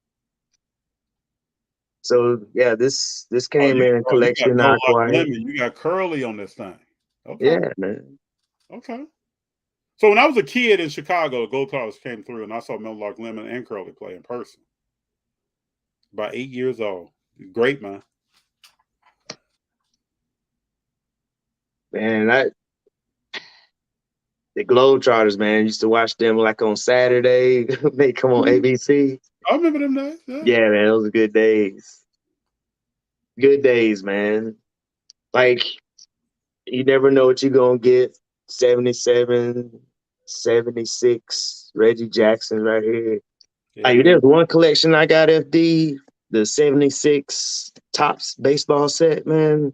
So yeah, this came in collection aqua. You got Curly on this thing. Okay. Yeah, man. Okay. So when I was a kid in Chicago, the Gold Cars came through, and I saw Mel Lark Lemon and Curly play in person. About 8 years old. Great, man. Man, the Globetrotters, man, used to watch them like on Saturday. They come on ABC. I remember them days. Yeah, man, those were good days. Good days, man. Like, you never know what you're going to get. 77, 76, Reggie Jackson right here. Yeah, Like, there's one collection I got, FD, the 76 Topps baseball set, man.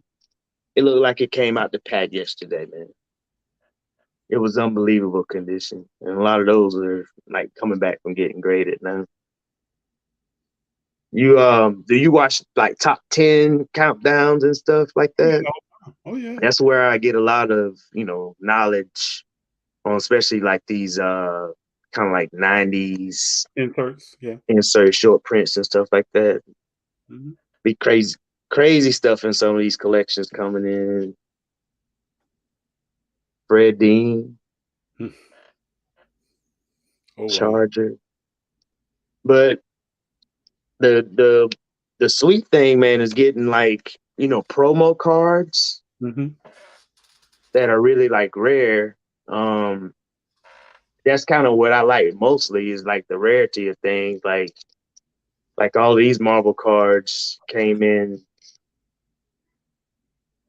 It looked like it came out the pack yesterday, man. It was unbelievable condition. And a lot of those are like coming back from getting graded now. You do you watch like top 10 countdowns and stuff like that? Oh yeah. That's where I get a lot of, knowledge on especially like these kind of like 90s inserts, yeah. Insert short prints and stuff like that. Mm-hmm. Be crazy stuff in some of these collections coming in. Fred Dean. Oh, Charger. Wow. But the sweet thing, man, is getting like, promo cards that are really like rare. That's kind of what I like mostly is like the rarity of things. Like all these Marvel cards came in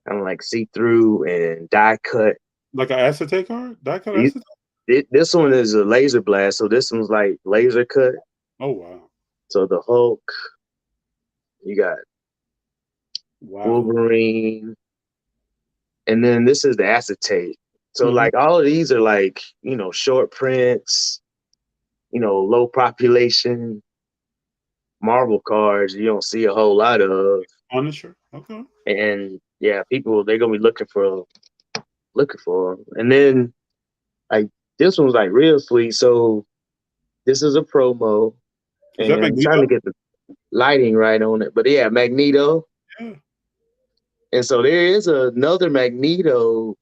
kind of like see-through and die cut. Like an acetate card? Die cut acetate? This one is a laser blast, so this one's like laser cut. Oh wow. So the Hulk, you got Wolverine, and then this is the acetate. So like all of these are like, short prints, low population Marvel cards you don't see a whole lot of. Punisher, okay. And yeah, people, they're gonna be looking for them. And then like this one's like real sweet. So this is a promo, and I'm trying to get the lighting right on it. But yeah, Magneto. Yeah. And so there is another Magneto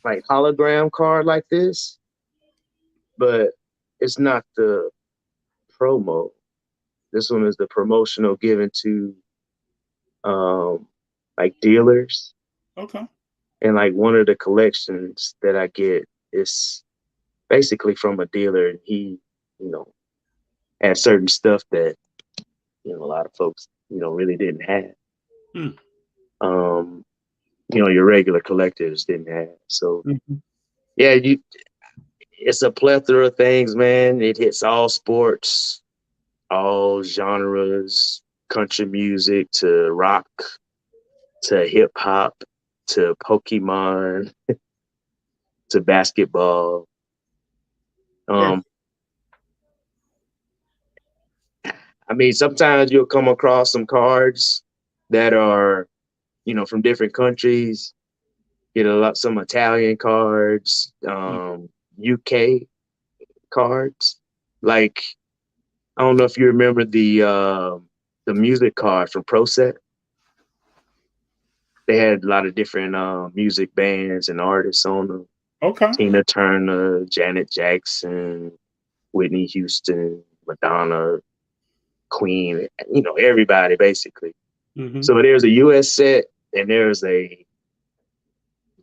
like hologram card like this, but it's not the promo. This one is the promotional given to like dealers. Okay. And like one of the collections that I get is basically from a dealer, and he, had certain stuff that, a lot of folks, really didn't have. Your regular collectors didn't have. So yeah, it's a plethora of things, man. It hits all sports, all genres, country music to rock, to hip hop, to Pokemon, to basketball. I mean, sometimes you'll come across some cards that are, from different countries. Get some Italian cards, UK cards. Like, I don't know if you remember the music card from Pro Set. They had a lot of different music bands and artists on them. Okay. Tina Turner, Janet Jackson, Whitney Houston, Madonna, Queen, everybody basically. So there's a US set and there's a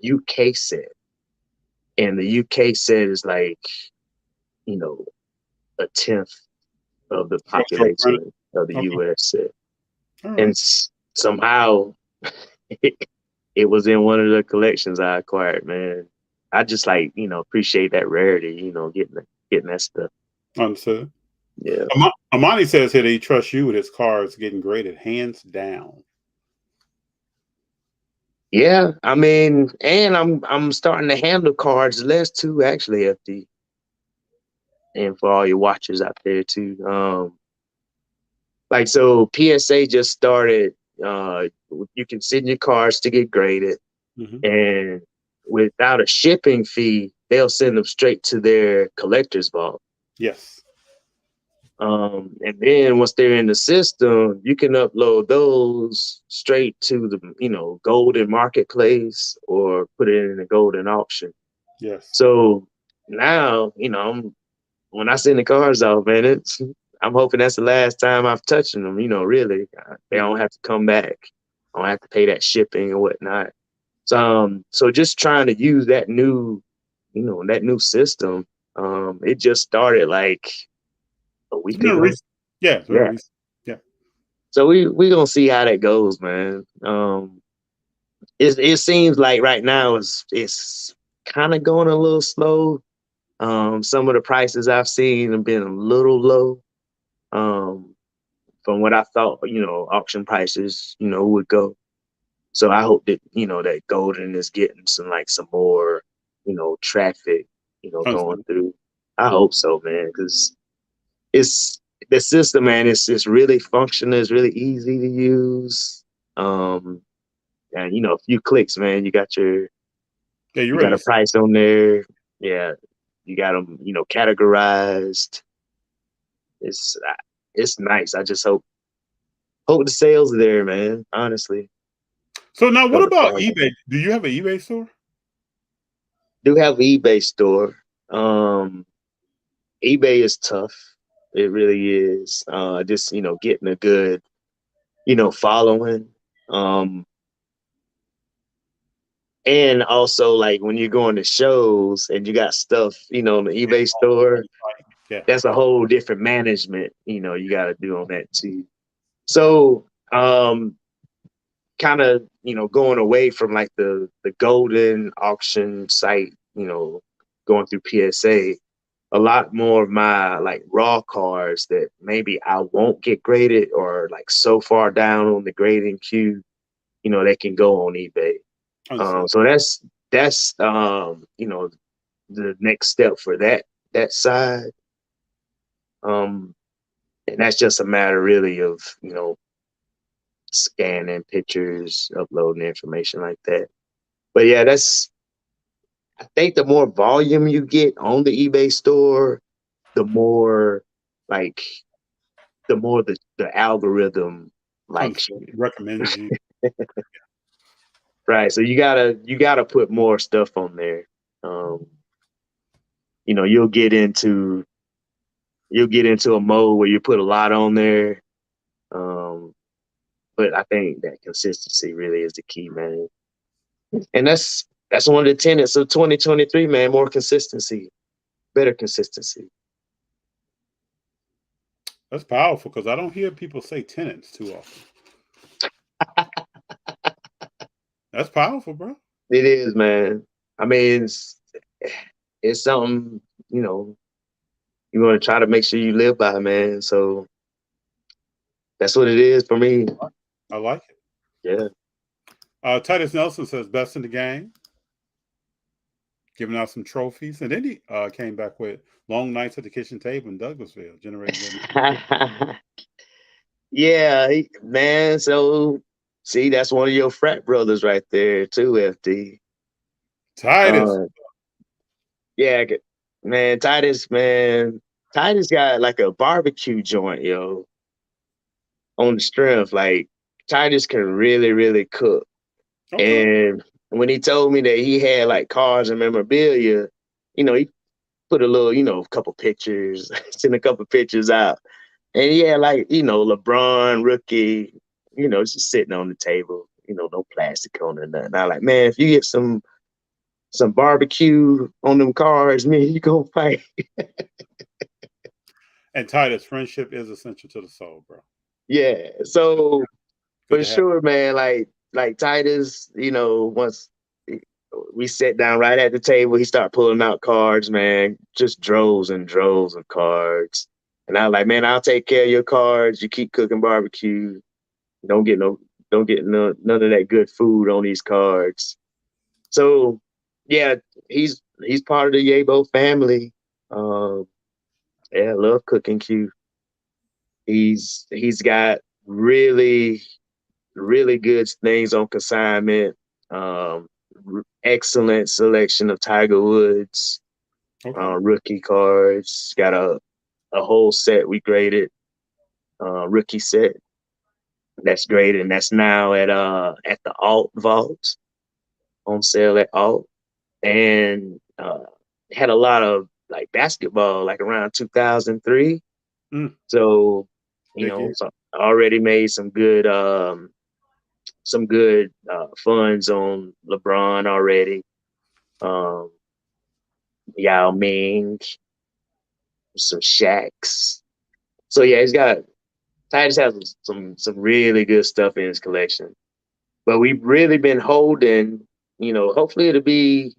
UK set. And the UK set is like, a 10th of the population of the US set. And somehow it was in one of the collections I acquired, man. I just like, appreciate that rarity, getting that stuff. Understood. Yeah. Amani says here that he trusts you with his cards getting graded hands down. Yeah, I mean, and I'm starting to handle cards less too, actually, FD. And for all your watchers out there too. Like so PSA just started, you can send your cards to get graded. And without a shipping fee, they'll send them straight to their collector's vault. Yes. And then once they're in the system, you can upload those straight to the, golden marketplace or put it in a golden auction. Yes. So now, when I send the cars off, man, I'm hoping that's the last time I've touched them. Really, they don't have to come back. I don't have to pay that shipping and whatnot. So just trying to use that new system. It just started like a week No, ago. yeah, it's very Yeah. recent. Yeah. So we gonna see how that goes, man. It seems like right now it's kind of going a little slow. Some of the prices I've seen have been a little low. From what I thought, auction prices, would go. So I hope that, that Golden is getting some more, traffic, going through. I hope so, man, because it's the system, man. It's really functional. It's really easy to use. And a few clicks, man. Yeah, you're You got ready. a price on there. Yeah, you got them, categorized. It's it's nice. I just hope the sales are there, man. Honestly. So now, what So the about price. eBay? Do you have an eBay store? Do have an eBay store. eBay is tough. It really is. Just getting a good following. And also like when you're going to shows and you got stuff, in the eBay store, Yeah. that's a whole different management, you got to do on that too. So, kind of, going away from like the golden auction site, going through PSA, a lot more of my like raw cars that maybe I won't get graded or like so far down on the grading queue, they can go on eBay. So that's the next step for that side. And that's just a matter really of, scanning pictures, uploading information like that. But yeah, I think the more volume you get on the eBay store, the more like the algorithm likes you. Recommends you. Right. So you gotta put more stuff on there. You'll get into a mode where you put a lot on there. But I think that consistency really is the key, man. And that's one of the tenets of 2023, man. More consistency, better consistency. That's powerful because I don't hear people say tenants too often. That's powerful, bro. It is, man. I mean, it's something, you want to try to make sure you live by, man. So that's what it is for me. I like it. Yeah. Titus Nelson says best in the game, giving out some trophies, and then he came back with long nights at the kitchen table in Douglasville, generating. Yeah, man. So see, that's one of your frat brothers right there too, FD. Titus. Yeah, man. Titus got like a barbecue joint, yo, on the strength. Like Titus can really, really cook. Okay. And when he told me that he had like cars and memorabilia, he put a little, a couple pictures, sent a couple pictures out. And he had like, LeBron rookie, just sitting on the table, no plastic on it, nothing. I like, man, if you get some barbecue on them cars, man, you gonna fight. And Titus, friendship is essential to the soul, bro. Yeah. So for sure, man, like Titus, once we sat down right at the table, he started pulling out cards, man, just droves and droves of cards. And I was like, man, I'll take care of your cards. You keep cooking barbecue. Don't get none of that good food on these cards. So yeah, he's part of the Yabo family. Yeah, I love cooking Q. He's got really, really good things on consignment. Excellent selection of Tiger Woods rookie cards. Got a whole set we graded, rookie set. That's graded, and that's now at the Alt Vault, on sale at Alt. And had a lot of like basketball, like around 2003. Mm. So, Big year. so I already made some good funds on LeBron already. Yao Ming, some Shaqs. So yeah, Titus has some really good stuff in his collection. But we've really been holding, hopefully it'll be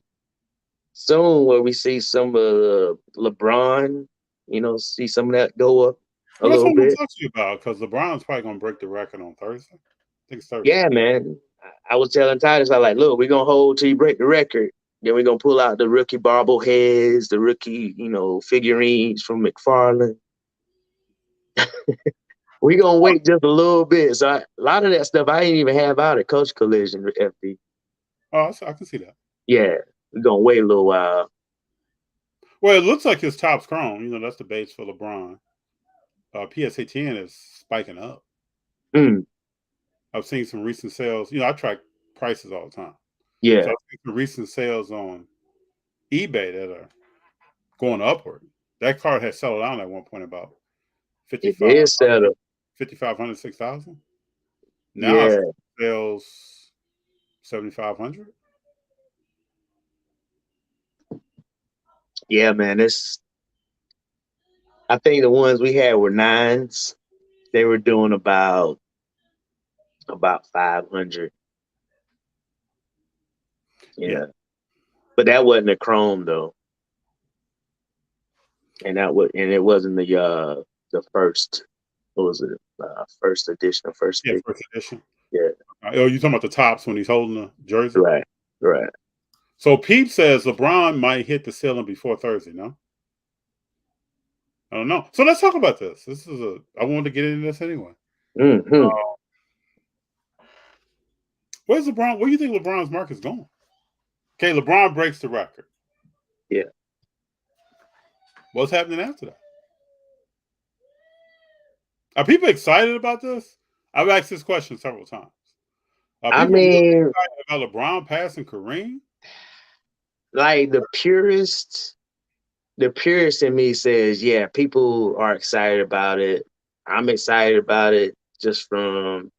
soon where we see some of LeBron, see some of that go up a Well, that's little what I'm bit. talking to you about because LeBron's probably gonna break the record on Thursday. I think it's Thursday. Yeah, man. I was telling Titus, I like, look, we're gonna hold till you break the record. Then we're gonna pull out the rookie bobbleheads, the rookie, figurines from McFarlane. We're gonna wait just a little bit. So a lot of that stuff I ain't even have out at Coach Collision with FD. Oh, I can see that. Yeah, we're gonna wait a little while. Well, it looks like his top's chrome. That's the base for LeBron. PSA 10 is spiking up. Mm. I've seen some recent sales. I track prices all the time. Yeah. So I've seen some recent sales on eBay that are going upward. That card had settled down at one point about 5,500, 5,500, 6,000. Now Yeah. it sells 7,500. Yeah, man. I think the ones we had were 9s. They were doing about 500. Yeah. But that wasn't a chrome though. And it wasn't the first, what was it? First edition or first Yeah, pick. first edition. Yeah. Oh, you talking about the tops when he's holding the jersey? Right. So Peep says LeBron might hit the ceiling before Thursday, no? I don't know. So let's talk about this. I wanted to get into this anyway. Mm-hmm. Where's LeBron? Where do you think LeBron's market's going? Okay, LeBron breaks the record. Yeah. What's happening after that? Are people excited about this? I've asked this question several times. Are people really excited about LeBron passing Kareem? Like the purist in me says, yeah, people are excited about it. I'm excited about it just from,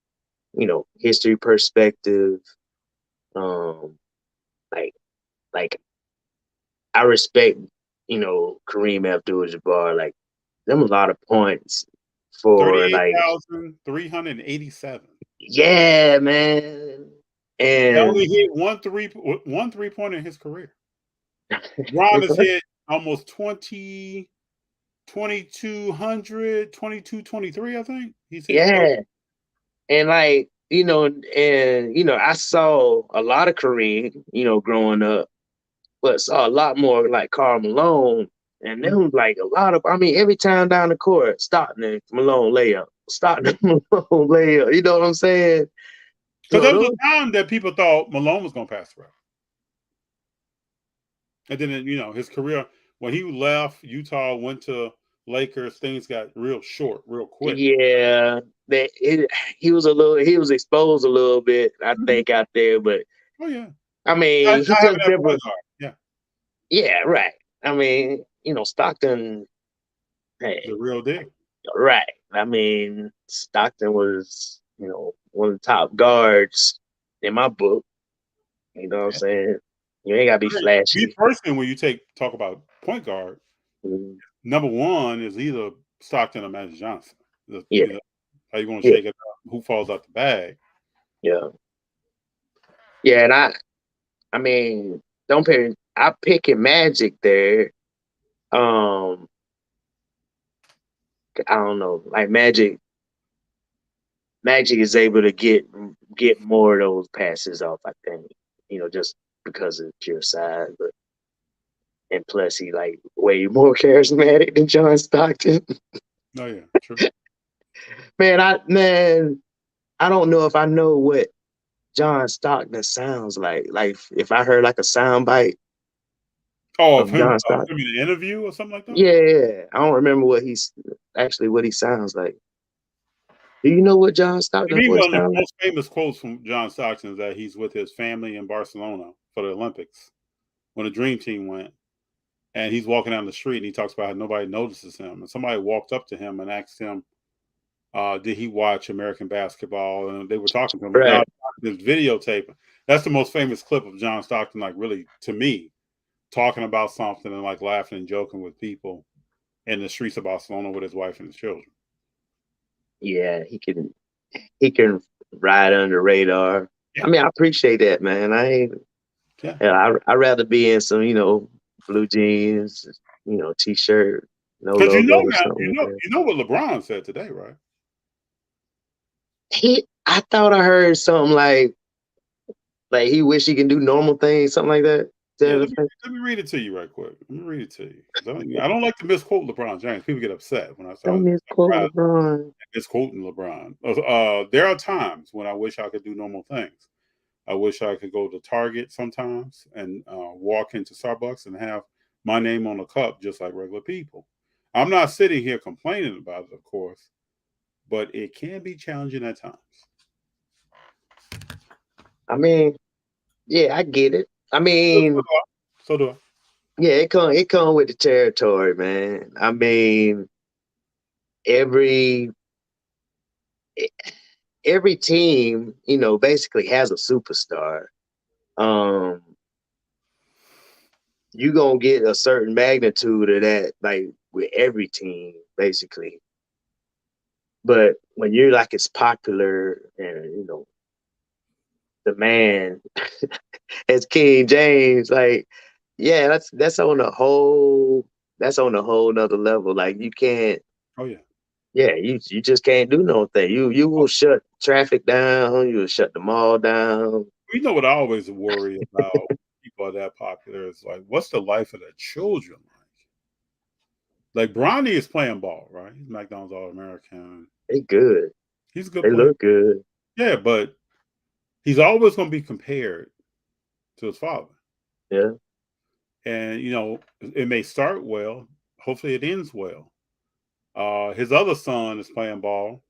history perspective. Like I respect, Kareem Abdul-Jabbar. Like, them a lot of points for 38,387. Yeah, man. And he only hit one three-pointer in his career. Ron has hit almost 2,200, 2223, I think. He's hit 30. And I saw a lot of Kareem, growing up, but saw a lot more like Karl Malone. And then was like a lot of, every time down the court, Stockton and Malone layup. Stockton and Malone layup. You know what I'm saying? Because there was a time that people thought Malone was going to pass the record. And then, his career, when he left Utah, went to Lakers, things got real short, real quick. Yeah. He was exposed a little bit, I think, out there. But, oh, yeah. He just never. Yeah. Yeah, right. Stockton. Hey, the real deal. Right. Stockton was, one of the top guards in my book. You know what I'm saying? You ain't gotta be flashy. Me personally, when you talk about point guard, number one is either Stockton or Magic Johnson. How you gonna shake it up? Who falls out the bag? Yeah. Yeah, and I picking Magic there. I don't know. Like Magic is able to get more of those passes off, I think. Just because of pure size, and plus he like way more charismatic than John Stockton. Oh yeah, true. I don't know if I know what John Stockton sounds like. Like if I heard like a sound bite. Oh, of him in an interview or something like that? Yeah. I don't remember what he sounds like. Do you know what John Stockton one of the sounds like? most famous quotes from John Stockton is that he's with his family in Barcelona for the Olympics when the Dream Team went. and he's walking down the street, and he talks about how nobody notices him. And somebody walked up to him and asked him, did he watch American basketball? And they were talking to him. Right. John Stockton is videotaping. That's the most famous clip of John Stockton, like really, to me, talking about something and like laughing and joking with people in the streets of Barcelona with his wife and his children. Yeah, he can ride under the radar. Yeah. I mean, I appreciate that, man. I'd rather be in some, blue jeans, t-shirt, no Because logo or something. you know what LeBron said today, right? I thought I heard something like he wish he can do normal things, something like that. Yeah, let me read it to you right quick. Let me read it to you. I don't like to misquote LeBron James. People get upset when I start misquoting LeBron. There are times when I wish I could do normal things. I wish I could go to Target sometimes and walk into Starbucks and have my name on a cup just like regular people. I'm not sitting here complaining about it, of course, but it can be challenging at times. I mean, yeah, I get it. I mean, so do I. Yeah, it come with the territory, man. I mean, every team, basically has a superstar. You gonna get a certain magnitude of that, like with every team, basically. But when you're like as popular and the man as King James, like, yeah, that's on a whole nother level. Like you can't. Oh yeah. Yeah, you just can't do no thing. You will shut traffic down. You will shut the mall down. You know what I always worry about people are that popular is like, what's the life of their children like? Like Bronny is playing ball, right? He's McDonald's All-American. They good. He's a good They player. look good. Yeah, but he's always going to be compared to his father. Yeah. And, it may start well. Hopefully it ends well. His other son is playing ball,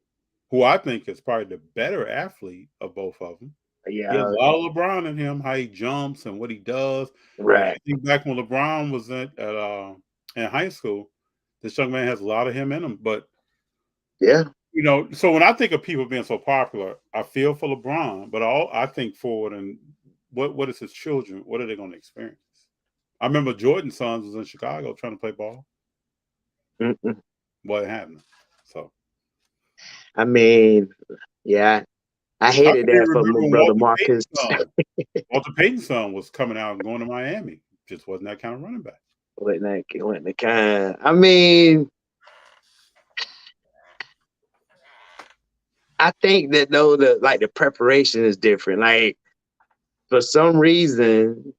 who I think is probably the better athlete of both of them. Yeah. He has a lot of LeBron in him, how he jumps and what he does. Right. I think back when LeBron was in high school, this young man has a lot of him in him. But yeah, so when I think of people being so popular, I feel for LeBron, but I think forward and what is his children? What are they going to experience? I remember Jordan's sons was in Chicago trying to play ball. What happened? So, I mean, yeah, I hated that for my brother Marcus. Walter Payton's son was coming out and going to Miami. Just wasn't that kind of running back. Wasn't the kind. I mean, I think that though the preparation is different. Like for some reason,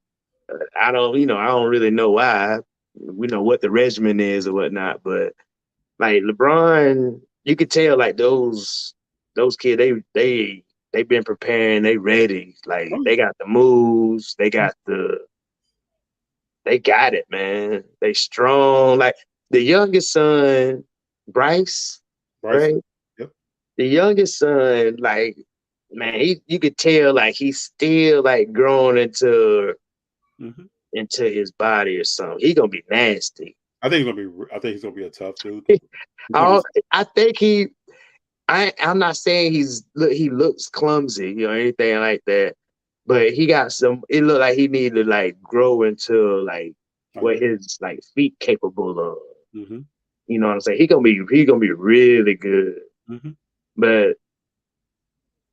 I don't really know why. We know what the regimen is or whatnot, but like LeBron, you could tell like those kids, they've been preparing, they ready. Like they got the moves, they got it, man. They strong. Like the youngest son, Bryce. Right? Yep. The youngest son, like, man, you could tell like he's still like growing into his body or something. He's gonna be nasty. I think he's gonna be a tough dude. I think I'm not saying he looks clumsy or anything like that, but he got it looked like he needed to like grow into like what his like feet capable of. You know what I'm saying? He's gonna be really good. But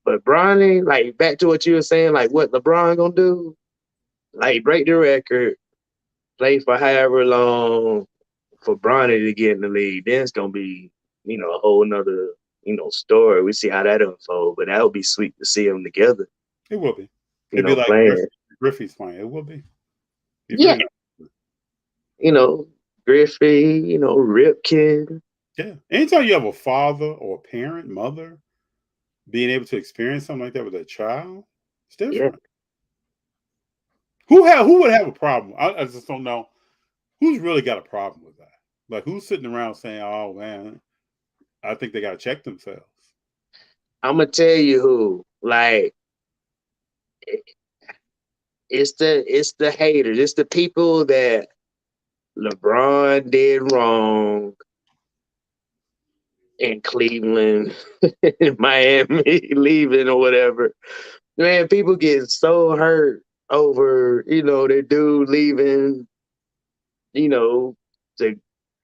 Bronny, like back to what you were saying, like what LeBron gonna do? Like break the record, play for however long for Bronny to get in the league. Then it's gonna be, a whole nother, story. We see how that unfolds, but that would be sweet to see them together. It will be. It'd be like Griffey's playing. It will be. Yeah. Griffey, Ripken. Yeah. Anytime you have a father or a parent, mother, being able to experience something like that with a child, it's different. Yeah. Who would have a problem? I just don't know. Who's really got a problem with that? Like, who's sitting around saying, "Oh man, I think they got to check themselves"? I'm gonna tell you who. Like, it's the haters. It's the people that LeBron did wrong in Cleveland, in Miami, leaving or whatever. Man, people get so hurt over, their dude leaving, to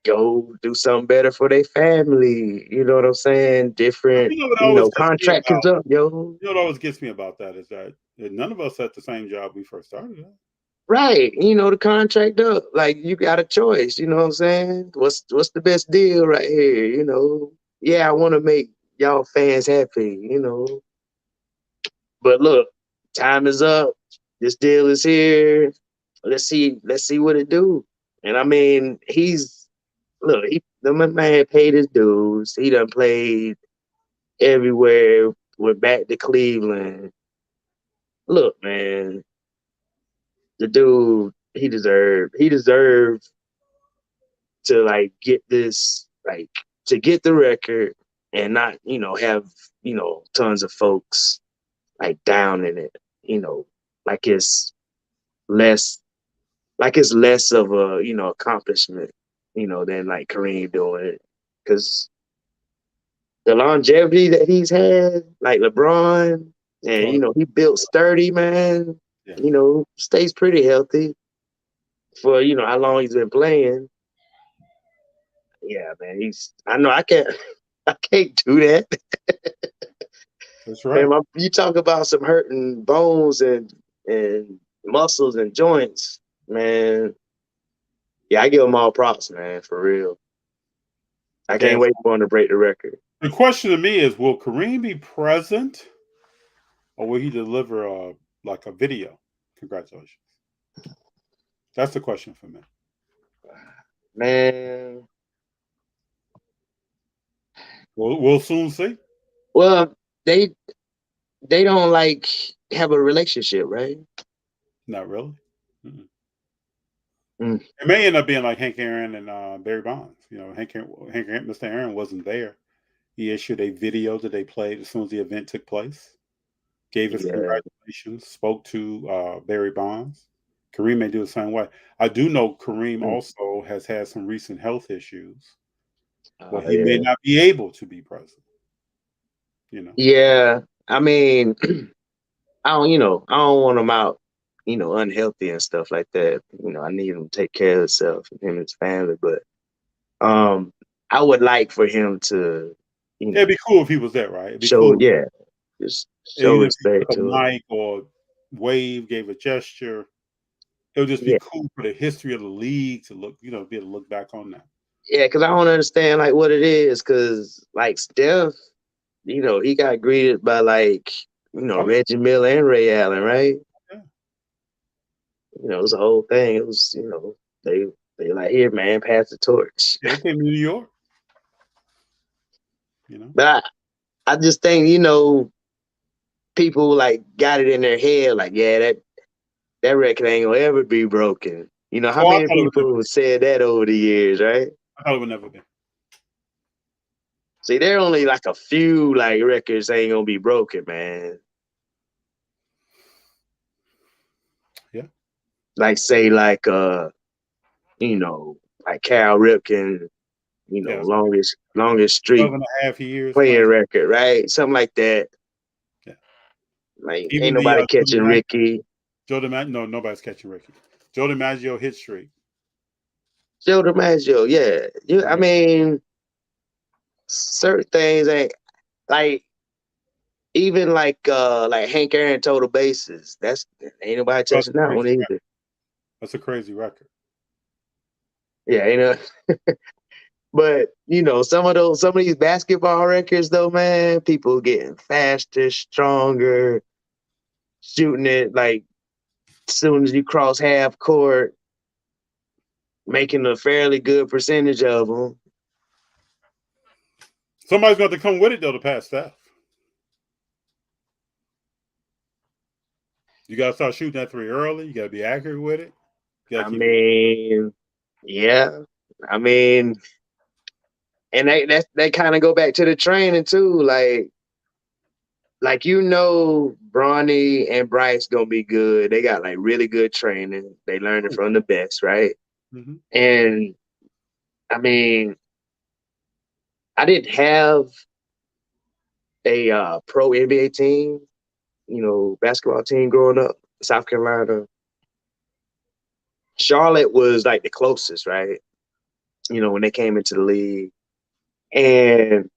go do something better for their family. You know what I'm saying? Different, You know what always gets me contract is about up, yo. you know what always gets me about that is that none of us had the same job we first started at. Right. The contract up. Like you got a choice, you know what I'm saying? What's the best deal right here? Yeah, I want to make y'all fans happy. But look, time is up. This deal is here. Let's see what it do. And I mean, the man paid his dues. He done played everywhere. Went back to Cleveland. Look, man, the dude, he deserved to like get this, like to get the record and not, have, tons of folks like down in it, like it's less less of a, accomplishment, than like Kareem doing it. Cause the longevity that he's had, like LeBron, and he built sturdy, man, Yeah. stays pretty healthy for, how long he's been playing. Yeah, man, I know I can't I can't do that. That's right. Man, you talk about some hurting bones and muscles and joints, man. Yeah, I give them all props, man, for real. I can't Yes. wait for him to break the record. The question to me is, will Kareem be present or will he deliver like a video? Congratulations. That's the question for me. Man, We'll soon see. well, they don't like have a relationship, right? Not really. Mm-mm. Mm. It may end up being like Hank Aaron and Barry Bonds. Mr. Aaron wasn't there. He issued a video that they played as soon as the event took place. Gave his Yeah. congratulations. Spoke to Barry Bonds. Kareem may do the same way. I do know Kareem also has had some recent health issues, but he may Yeah. not be able to be present. Yeah. I mean, I don't want him out, unhealthy and stuff like that. I need him to take care of himself and him and his family. But I would like for him to, It'd be cool if he was there, right? It'd be show, cool. yeah, just show Even if he respect took a to him. mic or wave, gave a gesture, it would just be Yeah. cool for the history of the league to look, be able to look back on that. Yeah, because I don't understand like what it is. Because like Steph, he got greeted by like, Reggie Miller and Ray Allen, right? Yeah. It was a whole thing. It was, they like, here, man, pass the torch. They came to New York. But I just think, people like got it in their head, like, yeah, that record ain't gonna ever be broken. How Oh, I many thought it would people never have said that over the years, right? I thought it would never be. See, there are only like a few like records ain't gonna be broken, man. Yeah. Like say like like Cal Ripken, Yes. longest streak 12.5 years playing playing. record, right? Something like that. Yeah. Like Even ain't nobody Joe catching Ricky. No, nobody's catching Ricky. Joe DiMaggio hit streak. Joe DiMaggio, yeah. I mean, certain things ain't like even like Hank Aaron total bases. That's ain't nobody touching that one either. That's a crazy record. Yeah, But some of these basketball records though, man, people getting faster, stronger, shooting it like as soon as you cross half court, making a fairly good percentage of them. Somebody's got to come with it though to pass that. You got to start shooting that three early. You got to be accurate with it. I mean, yeah. I mean, and that kind of go back to the training too. Like Bronny and Bryce gonna be good. They got like really good training. They learned it from the best, right? Mm-hmm. And I mean, I didn't have a pro NBA team, basketball team growing up. South Carolina, Charlotte was like the closest, right? When they came into the league, and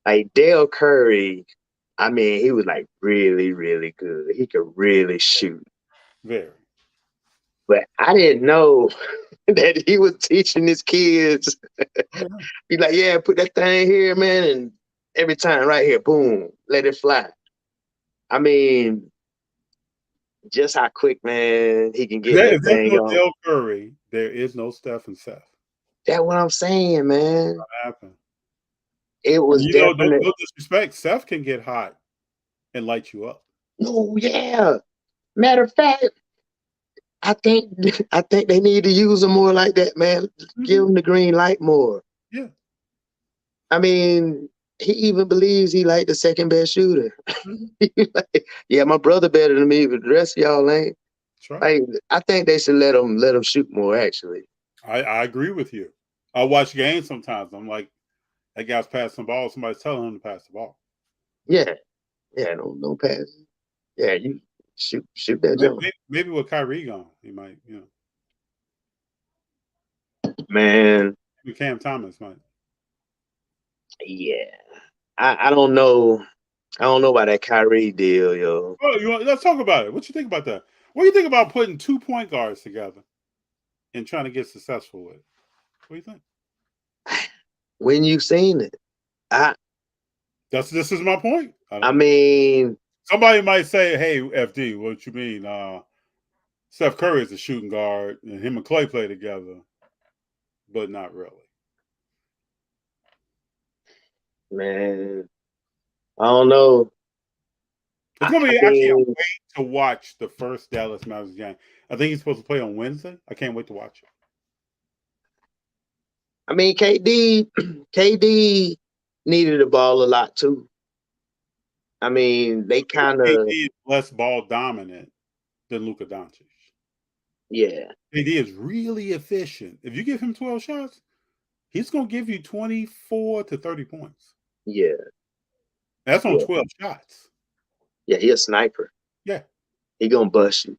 like Dale Curry, I mean, he was like really, really good. He could really shoot. Very. But I didn't know that he was teaching his kids. He's like, yeah, put that thing here, man, and every time right here, boom, let it fly. I mean, just how quick, man, he can get that If there's thing no on. Dale Curry, there is no Steph and Seth. That's what I'm saying, man. What happened? It was definite. No disrespect. Seth can get hot and light you up. Oh yeah. Matter of fact, I think they need to use him more like that, man. Give him the green light more. Yeah. I mean, he even believes he like the second best shooter. Like, yeah, my brother better than me, but the rest of y'all ain't. That's right. Like, I think they should let him shoot more. Actually, I agree with you. I watch games sometimes. I'm like, that guy's passing the ball. Somebody's telling him to pass the ball. yeah, no pass. Yeah, you shoot that jump. Maybe with Kyrie gone, he might, Man, maybe Cam Thomas might. yeah, I don't know. I don't know about that Kyrie deal, yo. Let's talk about it. What you think about that? What do you think about putting 2 point guards together and trying to get successful with it? What do you think? When you seen it, This is my point. I mean, somebody might say, "Hey, FD, what you mean? Steph Curry is a shooting guard, and him and Clay play together," but not really. Man, I don't know. It's gonna be. I can't wait to watch the first Dallas Mavericks game. I think he's supposed to play on Wednesday. I can't wait to watch it. I mean, KD needed the ball a lot too. I mean, they kind of KD is less ball dominant than Luka Doncic. Yeah. KD is really efficient. If you give him 12 shots, he's gonna give you 24 to 30 points. Yeah. That's on 12 shots. Yeah, he a sniper. Yeah. He gonna bust you.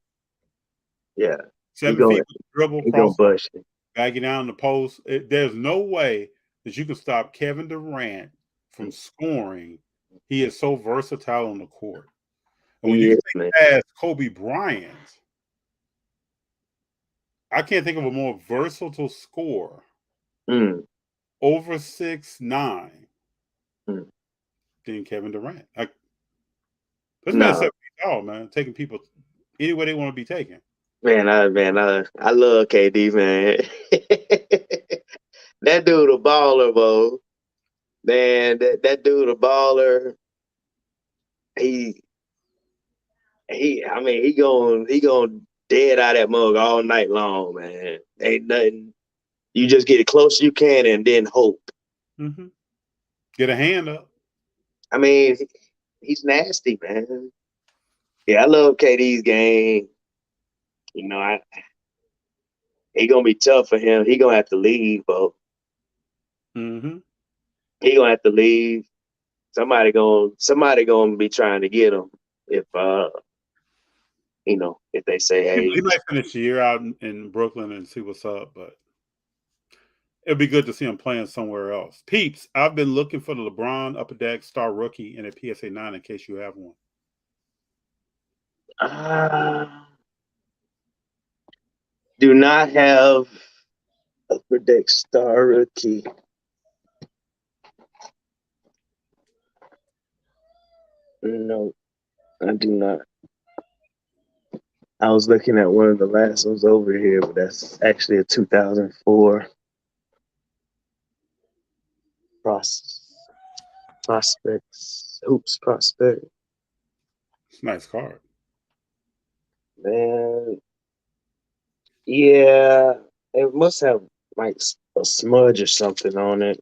Yeah. 7 feet with the dribble, he gonna bust you. Bagging down the post. There's no way that you can stop Kevin Durant from scoring. He is so versatile on the court. And when you think past Kobe Bryant, I can't think of a more versatile scorer over 6'9" than Kevin Durant. This man's 7 feet tall, man. Taking people anywhere they want to be taken. Man, I love KD, man. That dude a baller, bro. Man, that dude a baller. He going dead out that mug all night long, man. Ain't nothing. You just get as close as you can and then hope. Mm-hmm. Get a hand up. I mean, he's nasty, man. Yeah, I love KD's game. He gonna be tough for him. He gonna have to leave, bro. Mm-hmm. He gonna have to leave. Somebody gonna be trying to get him if if they say, hey, he might finish the year out in Brooklyn and see what's up, but it'd be good to see him playing somewhere else. Peeps, I've been looking for the LeBron Upper Deck Star Rookie in a PSA 9 in case you have one. Do not have Upper Deck Star Rookie. No, I do not. I was looking at one of the last ones over here, but that's actually a 2004 prospects. Hoops prospect. It's a nice card. Man. Yeah, it must have like a smudge or something on it.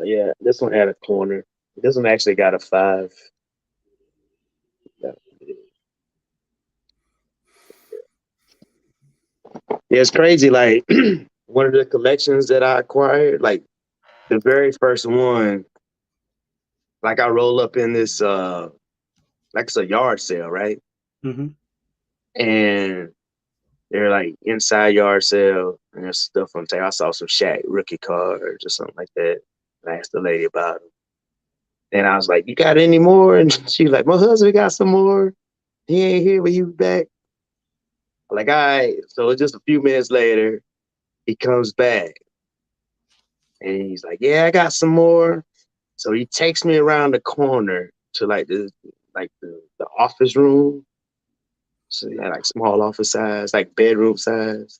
Yeah, this one had a corner. This one actually got a 5. Yeah, it's crazy. Like one of the collections that I acquired, like the very first one, like I roll up in this like it's a yard sale, right? Mm-hmm. And they're like inside yard sale and there's stuff on table. I saw some Shaq rookie cards or something like that. And I asked the lady about them. And I was like, "You got any more?" And she was like, "My husband got some more. He ain't here, but he be back." I'm like, all right. So just a few minutes later, he comes back and he's like, "Yeah, I got some more." So he takes me around the corner to like the office room. So yeah, like small office size, like bedroom size.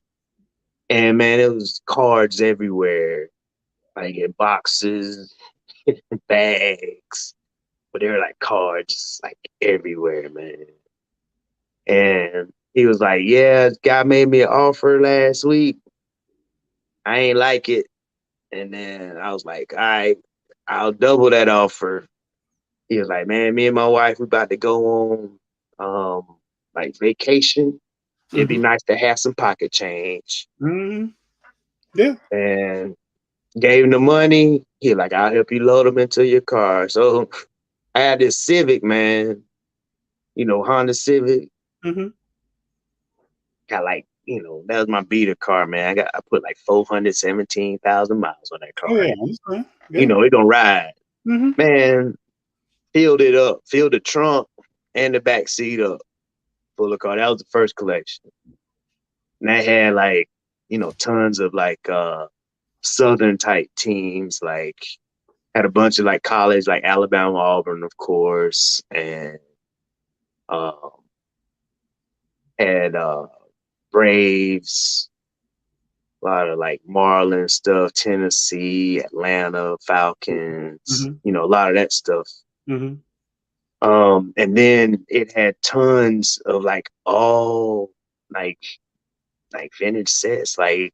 And man, it was cards everywhere, like in boxes, bags, but they were like cards like everywhere, man. And he was like, "Yeah, this guy made me an offer last week. I ain't like it." And then I was like, "All right, I'll double that offer." He was like, "Man, me and my wife, we about to go on like vacation. It'd be Mm-hmm. nice to have some pocket change." Mm-hmm. Yeah. And gave him the money. He like, "I'll help you load them into your car." So I had this Civic, man, Honda Civic. Mm-hmm. Got like, that was my beater car, man. I put like 417,000 miles on that Oh car. yeah, I understand. Yeah. It gonna ride. Mm-hmm. Man, filled it up, filled the trunk and the back seat up full of car. That was the first collection. And that had like, tons of like southern type teams, like had a bunch of like college, like Alabama, Auburn, of course, and um had Braves, a lot of like Marlins stuff, Tennessee, Atlanta, Falcons, Mm-hmm. a lot of that stuff. Mm-hmm. And then it had tons of like all like vintage sets, like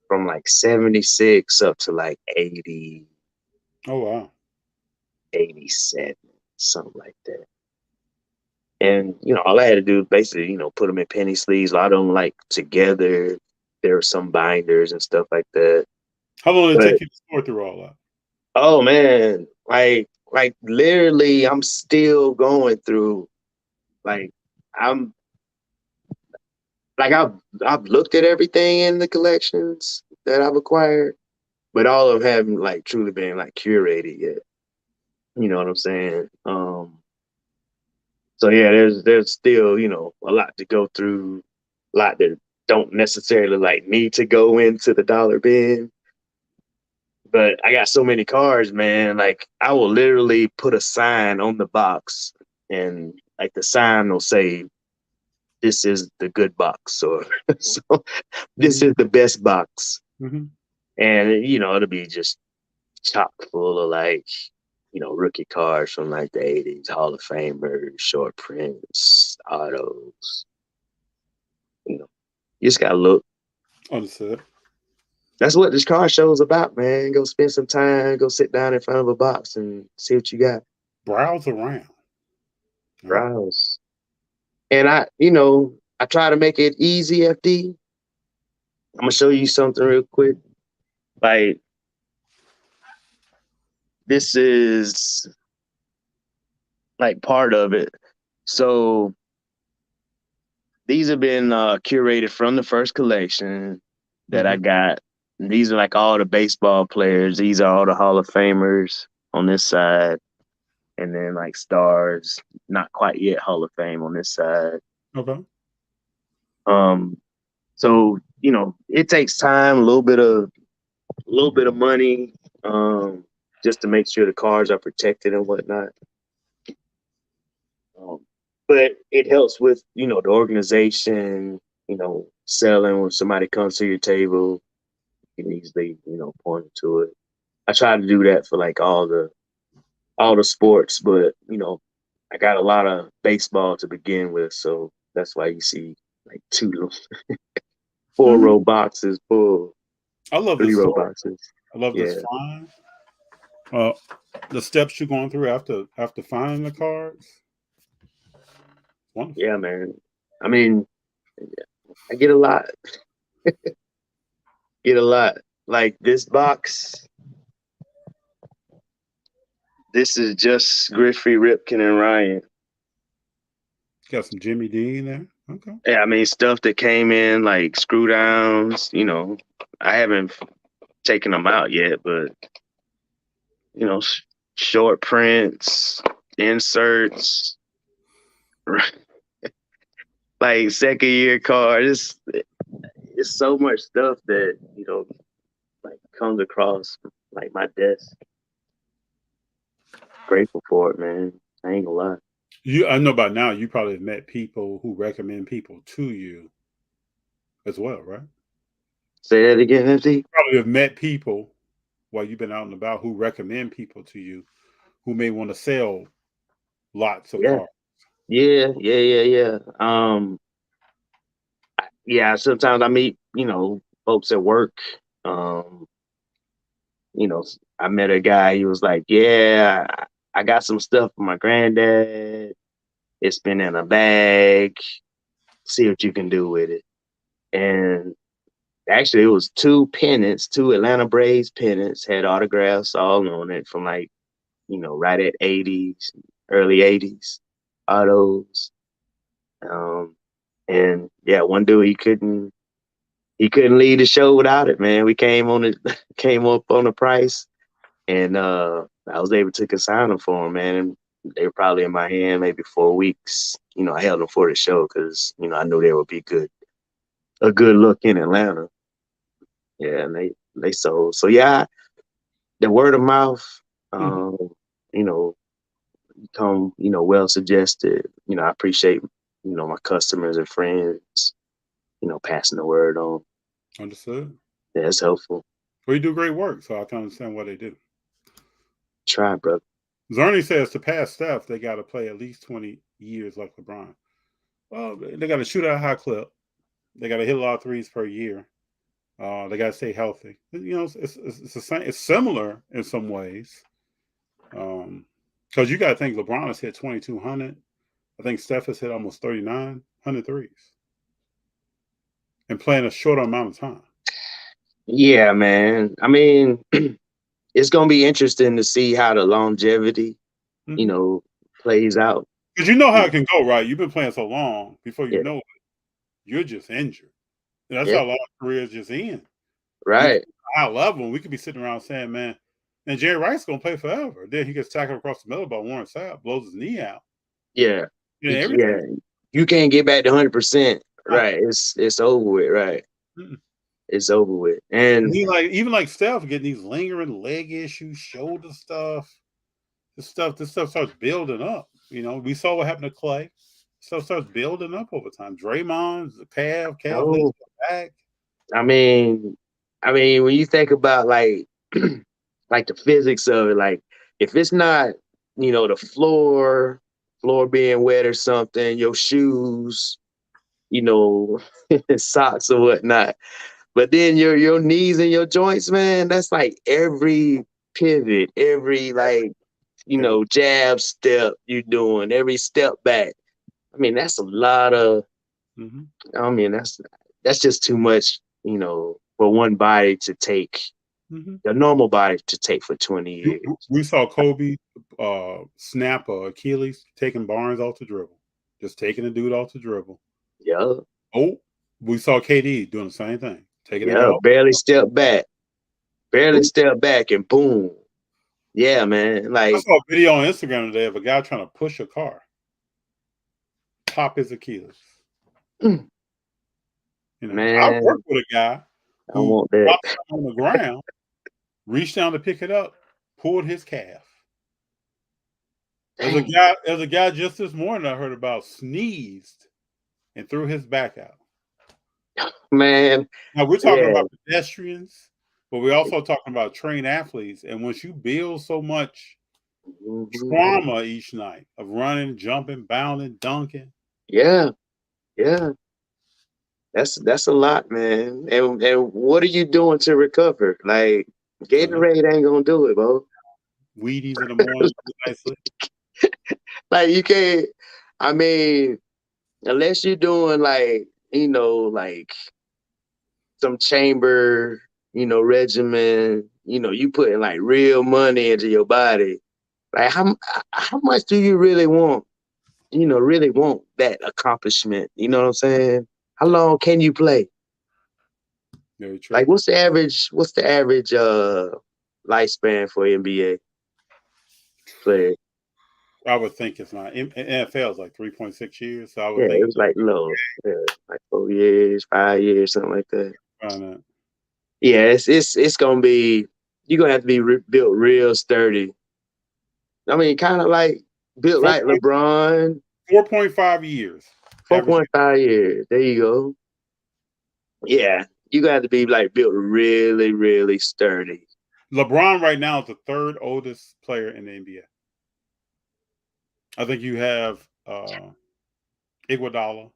from like 76 up to like 80, Oh wow. 87, something like that. And all I had to do was basically, put them in penny sleeves. A lot of them like together. There were some binders and stuff like that. How long did it But take you to sort through all that? oh man, like literally, I'm still going through. Like I'm I've looked at everything in the collections that I've acquired, but all of them haven't like truly been like curated yet. You know what I'm saying? So yeah, there's still, a lot to go through, a lot that don't necessarily like need to go into the dollar bin. But I got so many cards, man. Like I will literally put a sign on the box and like the sign will say, "This is the good box," or so, "This is the best box." Mm-hmm. And it'll be just chock full of like, rookie cards from like the 80s, Hall of Famers, short prints, autos. You just gotta look. Understood. That's what this car show is about, man. Go spend some time, go sit down in front of a box and see what you got. Browse around. Yeah. Browse. And I try to make it easy, FD. I'm gonna show you something real quick. Like this is like part of it. So these have been curated from the first collection that I Mm-hmm. got. And these are like all the baseball players. These are all the Hall of Famers on this side. And then like stars, not quite yet Hall of Fame on this side. Okay. So it takes time, a little bit of money, just to make sure the cars are protected and whatnot. But it helps with the organization. Selling when somebody comes to your table, you can easily point to it. I try to do that for like all the sports, but I got a lot of baseball to begin with, so that's why you see like two, 4 row boxes full, I love this 3 row story. boxes. I love this Yeah, find. The steps you're going through after finding the cards. Wonderful. yeah, man. I mean, I get a lot. Get a lot. Like this box. This is just Griffey, Ripken, and Ryan. Got some Jimmy Dean there. Okay. Yeah, I mean stuff that came in like screw downs. You know, I haven't taken them out yet, but you know, short prints, inserts, like second year cards. It's so much stuff that like comes across like my desk. Grateful for it, man. I ain't gonna lie. I know by now you probably have met people who recommend people to you as well, right? Say that again, FD. You probably have met people while you've been out and about who recommend people to you who may want to sell lots of cars. Yeah. Yeah, sometimes I meet, folks at work. I met a guy, he was like, yeah, I got some stuff for my granddad. It's been in a bag. See what you can do with it. And actually it was two Atlanta Braves pennants, had autographs all on it from like, right at 80s, early 80s autos. And yeah, one dude he couldn't leave the show without it, man. We came up on the price, and I was able to consign them for him, man. And they were probably in my hand maybe 4 weeks. I held them for the show because I knew they would be a good look in Atlanta. Yeah, and they sold. So yeah, the word of mouth, become well suggested. I appreciate my customers and friends, passing the word on. Understood. Yeah, it's helpful. Well, you do great work, so I can understand what they do. Try, brother. Zerny says to pass Steph, they got to play at least 20 years like LeBron. Well, they got to shoot at a high clip. They got to hit a lot of threes per year. They got to stay healthy. It's the same. It's similar in some ways. Because you got to think LeBron has hit 2,200. I think Steph has hit almost 3,900 threes. And playing a shorter amount of time. Yeah, man. I mean, it's going to be interesting to see how the longevity, plays out. Because you know how it can go, right? You've been playing so long, before you know it, you're just injured. And that's how a lot of careers just end. Right. High level, we could be sitting around saying, man, and Jerry Rice going to play forever. Then he gets tackled across the middle by Warren Sapp, blows his knee out. Yeah. You can't get back to 100%. Right. It's over with. Right. Mm-mm. It's over with. And even like Steph getting these lingering leg issues, shoulder stuff. This stuff starts building up. We saw what happened to Clay. Stuff starts building up over time. Draymond's calf back. I mean, when you think about like like the physics of it, like if it's not, the floor being wet or something, your shoes, socks or whatnot. But then your knees and your joints, man, that's like every pivot, every jab step you're doing, every step back. I mean, that's a lot of I mean, that's just too much, for one body to take, the normal body to take for 20 years. We saw Kobe snap Achilles, taking Barnes off the dribble. Just taking the dude off the dribble. Yeah. Oh, we saw KD doing the same thing. Taking it off. Barely step back. Step back and boom. Yeah, man. Like I saw a video on Instagram today of a guy trying to push a car. Pop his Achilles. Man, I worked with a guy who dropped something on the ground, reached down to pick it up, pulled his calf. There's a guy just this morning I heard about sneezed and threw his back out. Man. Now we're talking about pedestrians, but we're also talking about trained athletes. And once you build so much trauma each night of running, jumping, bounding, dunking. Yeah. That's a lot, man. And what are you doing to recover? Like Gatorade ain't gonna do it, bro. Wheaties in the morning, nicely. Like you can't. I mean, unless you're doing like like some chamber, regimen, you putting like real money into your body. Like how much do you really want? Really want that accomplishment. You know what I'm saying? How long can you play? Very true. Like what's the average lifespan for NBA player? I would think it's not. NFL is like 3.6 years, so I would Yeah, think it was like low. Yeah, like 4 years, 5 years, something like that. around that. Yeah, it's gonna be you're gonna have to be built real sturdy. I mean, kind of like built like LeBron. 4.5 years. 4.5 years. There you go. Yeah, you got to be like built really, really sturdy. LeBron right now is the third oldest player in the NBA. I think you have Iguodala.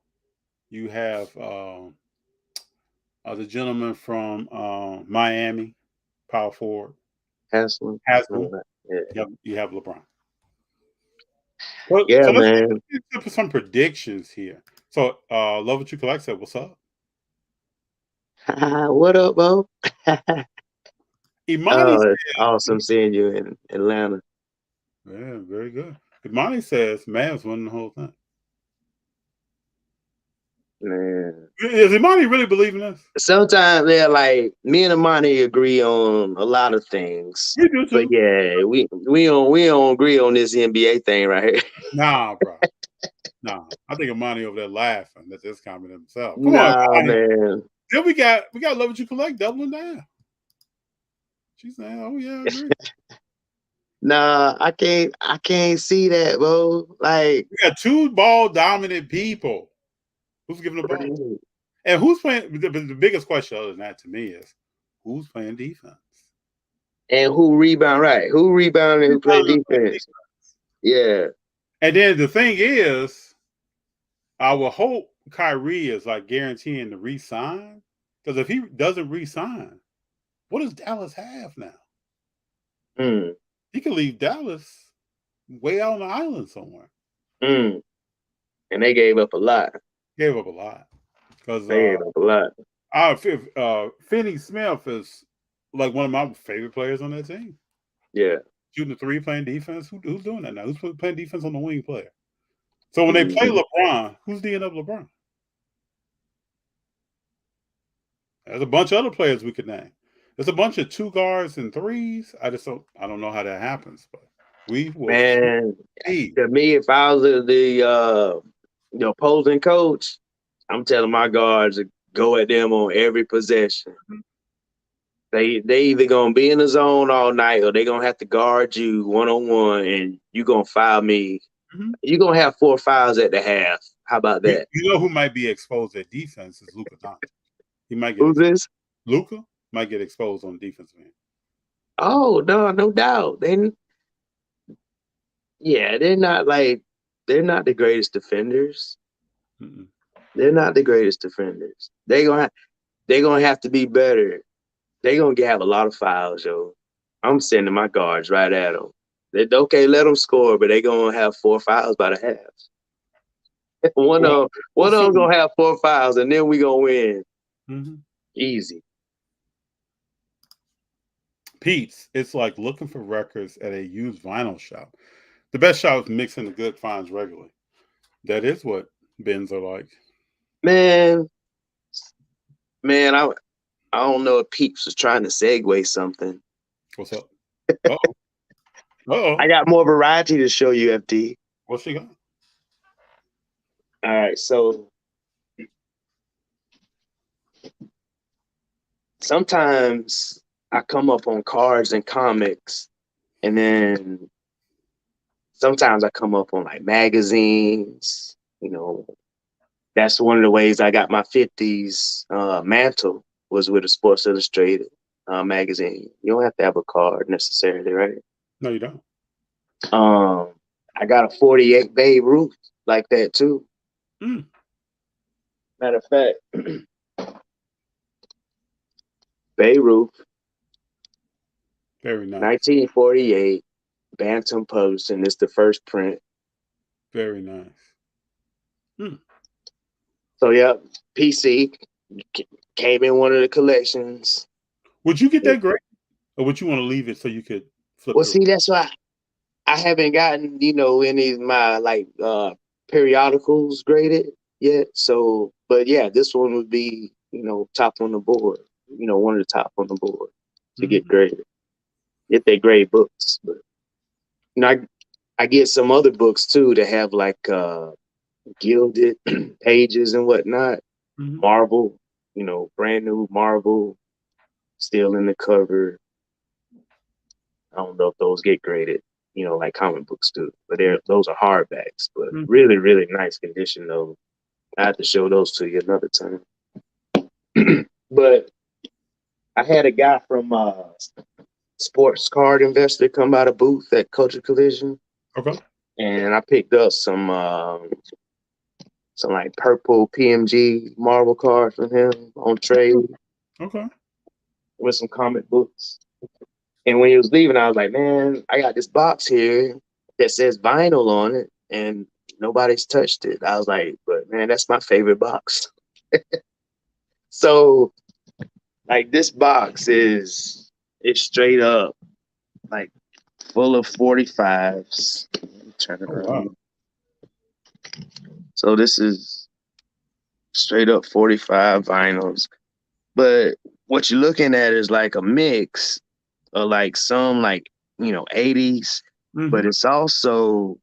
You have the gentleman from Miami, power forward. Haslam. Haslam. Yeah. Yep, you have LeBron. Well, Yeah, so man. let's get for some predictions here. So, Love What You Collect said, what's up? What up, Bo? Imani Oh, says, it's awesome seeing you in Atlanta. yeah, very good. Imani says, Mavs winning the whole thing. Man. Is Imani really believing this? Sometimes they're like me and Amani agree on a lot of things. We do too. But yeah, we don't agree on this NBA thing right here. Nah, bro. Nah. I think Imani over there laughing at this comment himself. Come Nah, on, Imani. man. Then we got Love What You Collect doubling down. She's saying, oh yeah, I agree. Nah, I can't see that, bro. Like We got two ball dominant people. Who's giving the ball? And who's playing? The biggest question other than that to me is who's playing defense? And who rebound right? Who rebound and who play defense? Yeah. And then the thing is, I will hope Kyrie is like guaranteeing to re-sign. Because if he doesn't re-sign, what does Dallas have now? He could leave Dallas way out on the island somewhere. And they gave up a lot. Gave up a lot. Because they gave up a lot. Finney Smith is like one of my favorite players on that team. Yeah. Shooting the three, playing defense. Who's doing that now? Who's playing defense on the wing player? So when they play LeBron, who's D'ing up LeBron? There's a bunch of other players we could name. There's a bunch of 2 guards and 3s. I don't know how that happens, but we will. Man, to me, if I was the opposing coach, I'm telling my guards to go at them on every possession. They either gonna be in the zone all night or they gonna have to guard you 1-on-1, and you gonna foul me. You're gonna have 4 fouls at the half. How about that? You know who might be exposed at defense is Luka Doncic. He might get Who's this? Luka might get exposed on defense, man. Oh no doubt. They're not the greatest defenders. They're not the greatest defenders. They're gonna have to be better. They're gonna have a lot of fouls, yo. I'm sending my guards right at them. Okay, let them score, but they're gonna have 4 fouls by the half. One of them gonna have 4 fouls, and then we gonna win. Easy. Pete's, it's like looking for records at a used vinyl shop. The best shop is mixing the good finds regularly. That is what bins are like. Man, I don't know if Peeps was trying to segue something. What's up? Uh-oh. I got more variety to show you, FD. What's she got? All right, so sometimes I come up on cards and comics, and then sometimes I come up on like magazines. That's one of the ways I got my 50s mantle was with a Sports Illustrated magazine. You don't have to have a card necessarily, right? No, you don't. I got a 48 Babe Ruth like that too. Matter of fact, Babe Ruth, very nice. 1948, Bantam Publishing. It's the first print. Very nice. So yeah, PC came in one of the collections. Would you get that grade, or would you want to leave it so you could flip Well, it? see, that's why I haven't gotten, any of my periodicals graded yet. So, but yeah, this one would be, top on the board. One of the top on the board to get graded. If they grade books, but I get some other books too that have gilded pages and whatnot. Marvel, brand new Marvel, still in the cover. I don't know if those get graded, like comic books do, but those are hardbacks, but really, really nice condition though. I have to show those to you another time. But I had a guy from Sports Card Investor come by the booth at Culture Collision. Okay. And I picked up some like purple PMG Marvel cards from him on trade. Okay. With some comic books. And when he was leaving, I was like, man, I got this box here that says vinyl on it, and nobody's touched it. I was like, but man, that's my favorite box. So, this box is straight up like full of 45s. Let me turn it around. Wow. So this is straight up 45 vinyls. But what you're looking at is like a mix of some 80s, but it's also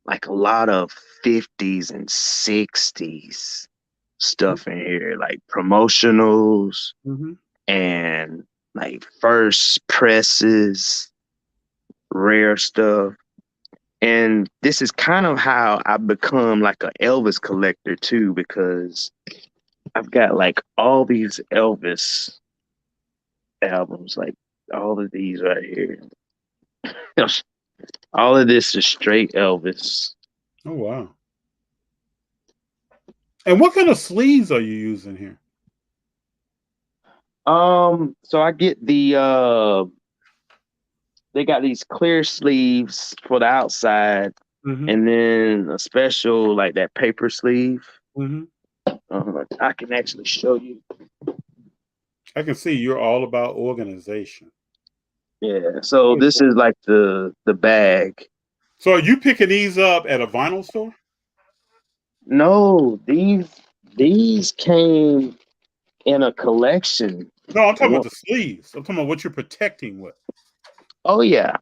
like a lot of 50s and 60s stuff in here, like promotionals and like first presses, rare stuff. And this is kind of how I become like an Elvis collector too, because I've got all these Elvis albums, like all of these right here. All of this is straight Elvis. Oh wow. And what kind of sleeves are you using here? So I get they got these clear sleeves for the outside, and then a special like that paper sleeve. I can actually show you. I can see you're all about organization. Yeah. So this is like the bag. So are you picking these up at a vinyl store? No, these came in a collection. No, I'm talking about the sleeves. I'm talking about what you're protecting with. Oh yeah,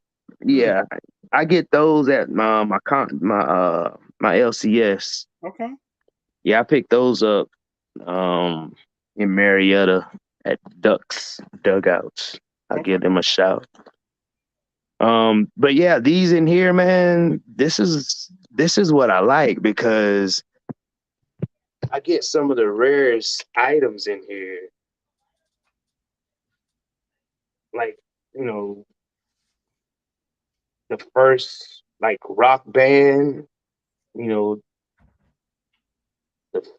yeah. I get those at my LCS. Okay. Yeah, I picked those up in Marietta at Ducks Dugouts. I'll give them a shout. But yeah, these in here, man, this is what I like because I get some of the rarest items in here. Like, the first rock band, the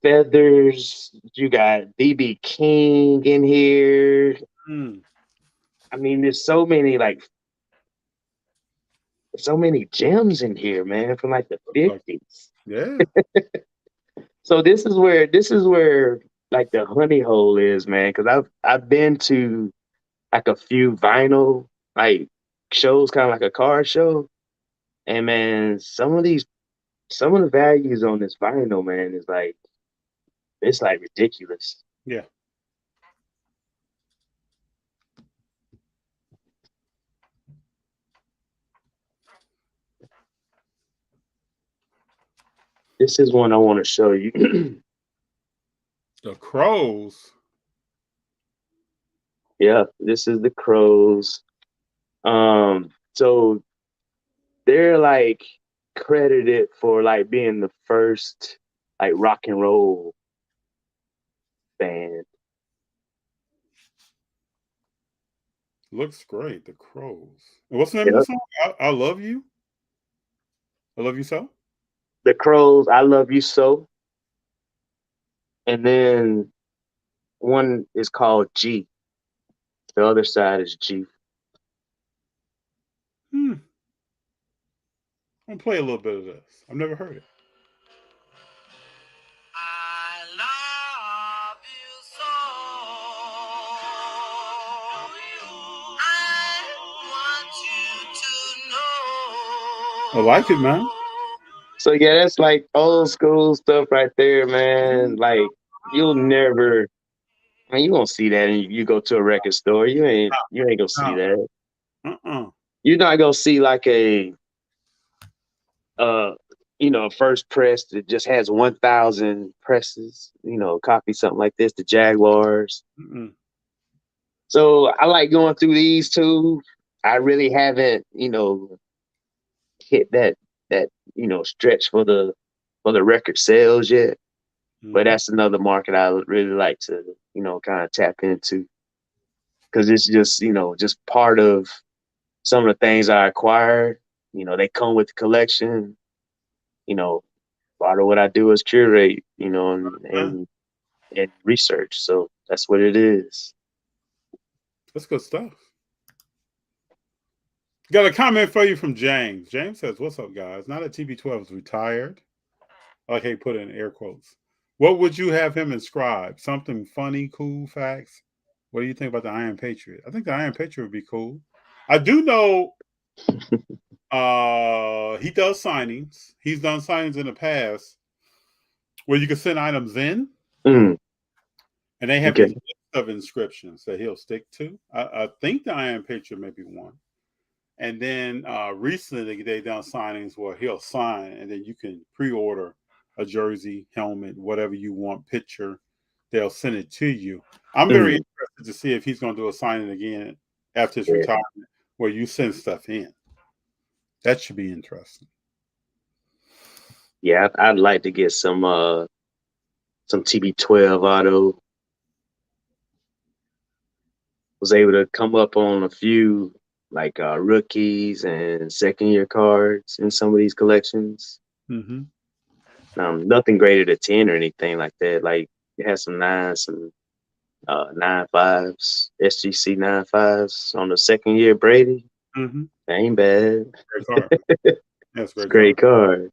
Feathers, you got BB King in here. I mean, there's so many gems in here, man, from the 50s. Yeah. So this is where the honey hole is, man, because I've been to a few vinyl shows, kind of like a car show, and man, some of the values on this vinyl, man, is it's ridiculous. Yeah. This is one I want to show you. The Crows. Yeah, this is the Crows. So they're credited for being the first rock and roll band. Looks great. The Crows. And what's the name of the song? I Love You. I Love You So. The Crows, I Love You So. And then one is called G. The other side is G. I'm gonna play a little bit of this. I've never heard it. I like it, man. So yeah, that's like old school stuff right there, man. Like you'll never, I mean, you won't see that, and you go to a record store. You ain't gonna see that. Uh-uh. You're not gonna see like a uh first press that just has 1,000 presses. Copy something like this, the Jaguars. Mm-mm. So I like going through these too. I really haven't, hit that stretch for the record sales yet. But that's another market I would really like to, kind of tap into because it's just, just part of some of the things I acquired. They come with the collection. Part of what I do is curate, and research. So that's what it is. That's good stuff. Got a comment for you from James. James says, "What's up, guys? Now that TB12 is retired, I like how you put it in air quotes. What would you have him inscribe? Something funny, cool facts? What do you think about the Iron Patriot? I think the Iron Patriot would be cool. I do know he does signings. He's done signings in the past where you can send items in, and they have a list of inscriptions that he'll stick to. I think the Iron Patriot may be one. And then recently they done signings where he'll sign, and then you can pre-order a jersey, helmet, whatever you want, picture. They'll send it to you. I'm very interested to see if he's going to do a signing again after his retirement, where you send stuff in. That should be interesting. Yeah, I'd like to get some TB12 auto. Was able to come up on a few like rookies and second-year cards in some of these collections. Mm-hmm. Nothing graded at 10 or anything like that. Like it has some 9s, some 9.5s, SGC 9.5s on the second-year Brady. Mm-hmm. That ain't bad. Great card. That's a great card.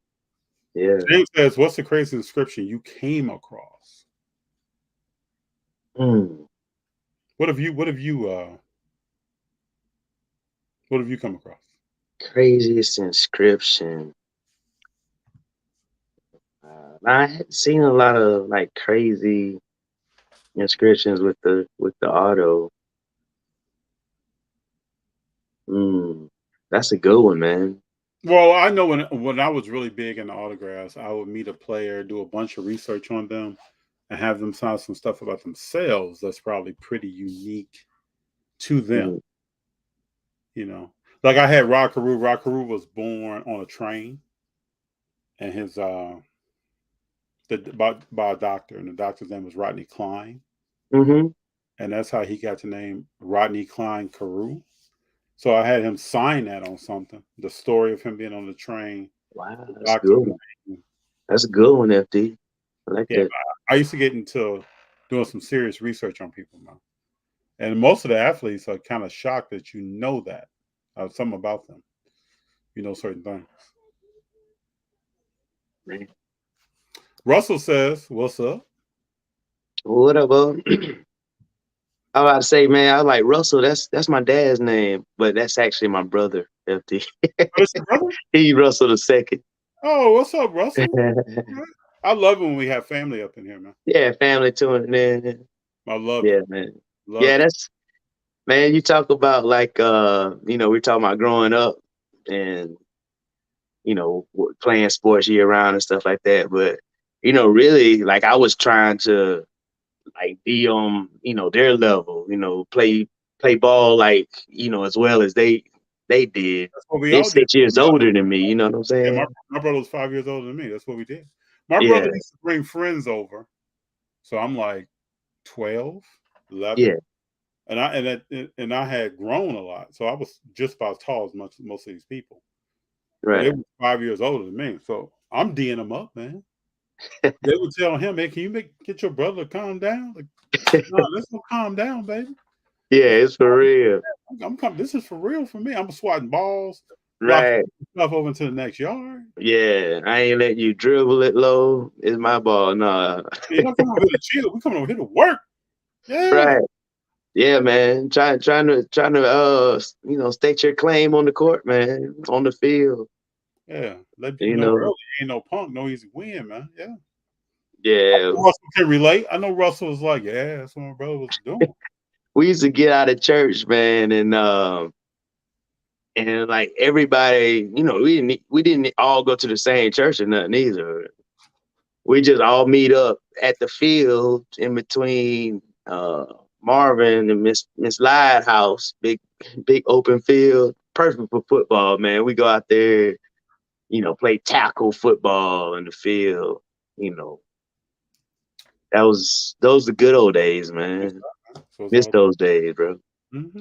Yeah. James says, "What's the craziest inscription you came across?" What have you come across? Craziest inscription. I had seen a lot of like crazy inscriptions with the auto. That's a good one, man. Well, I know when I was really big into autographs, I would meet a player, do a bunch of research on them, and have them sign some stuff about themselves that's probably pretty unique to them. Like I had Rod Carew. Rod Carew was born on a train, and his by a doctor, and the doctor's name was Rodney Cline, and that's how he got the name Rodney Cline Carew. So I had him sign that on something. The story of him being on the train. Wow, that's good. That's a good one, FD. I like that. I used to get into doing some serious research on people now. And most of the athletes are kind of shocked that you know that. Something about them. You know certain things. Man. Russell says, "What's up?" What up, bro? I was about to say, man, I was like, Russell, that's my dad's name, but that's actually my brother, FD. That's your brother? He's Russell the second. Oh, what's up, Russell? I love it when we have family up in here, man. Yeah, family tuning in. I love it. Yeah, man. That's, man, you talk about like, we're talking about growing up and, playing sports year round and stuff like that. But, really, like I was trying to like be on, their level, play ball like, as well as they did. They're 6 years older than me, you know what I'm saying? Yeah, my brother was 5 years older than me. That's what we did. My brother used to bring friends over. So I'm like 12, 11. Yeah. And I had grown a lot. So I was just about as tall as most of these people. Right. But they were 5 years older than me. So I'm D'ing them up, man. They would tell him, "Man, can you get your brother to calm down?" Like, no, let's go calm down, baby. Yeah, it's for real. This is for real for me. I'm swatting balls, right? Stuff over into the next yard. Yeah, I ain't letting you dribble it low. It's my ball, no. You don't come over here to chill. We coming over here to work. Yeah. Right. Yeah, man. Trying to state your claim on the court, man, on the field. Yeah, let You people know know, early. Ain't no punk, no easy win, man. Yeah. yeah. Russell can relate. I know Russell was like, yeah, that's what my brother was doing. We used to get out of church, man, and like everybody, you know, we didn't all go to the same church or nothing either. We just all meet up at the field in between Marvin and Miss Lyde house, big open field, perfect for football, man. We go out there, you know, play tackle football in the field. You know, those the good old days, man. So it's Miss all those days, bro. mm-hmm.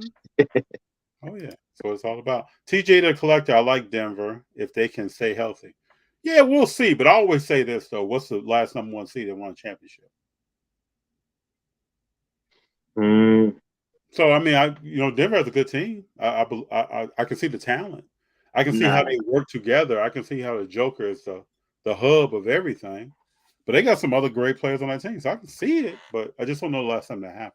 Oh yeah. So it's all about TJ the Collector. I like Denver if they can stay healthy. Yeah, we'll see. But I always say this though: what's the last number one seed that won a championship? Mm, So I mean, Denver has a good team. I can see the talent. I can see how nah, they work together. I can see how the Joker is the hub of everything. But they got some other great players on that team, so I can see it. But I just don't know the last time that happened.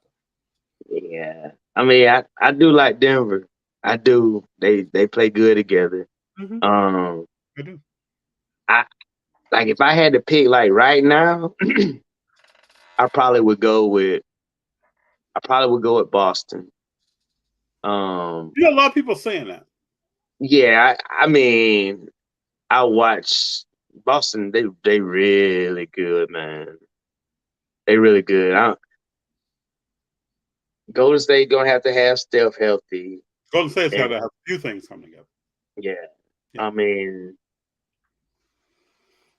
yeah. I mean, I do like Denver. I do. They play good together. Mm-hmm. Um, I do. I like if I had to pick like right now, I probably would go with Boston. You got a lot of people saying that. Yeah, I mean, I watch Boston. They really good, man. They really good. Golden State gonna have to have Steph healthy. Golden State's got And to have a few things come together. yeah, Yeah. I mean,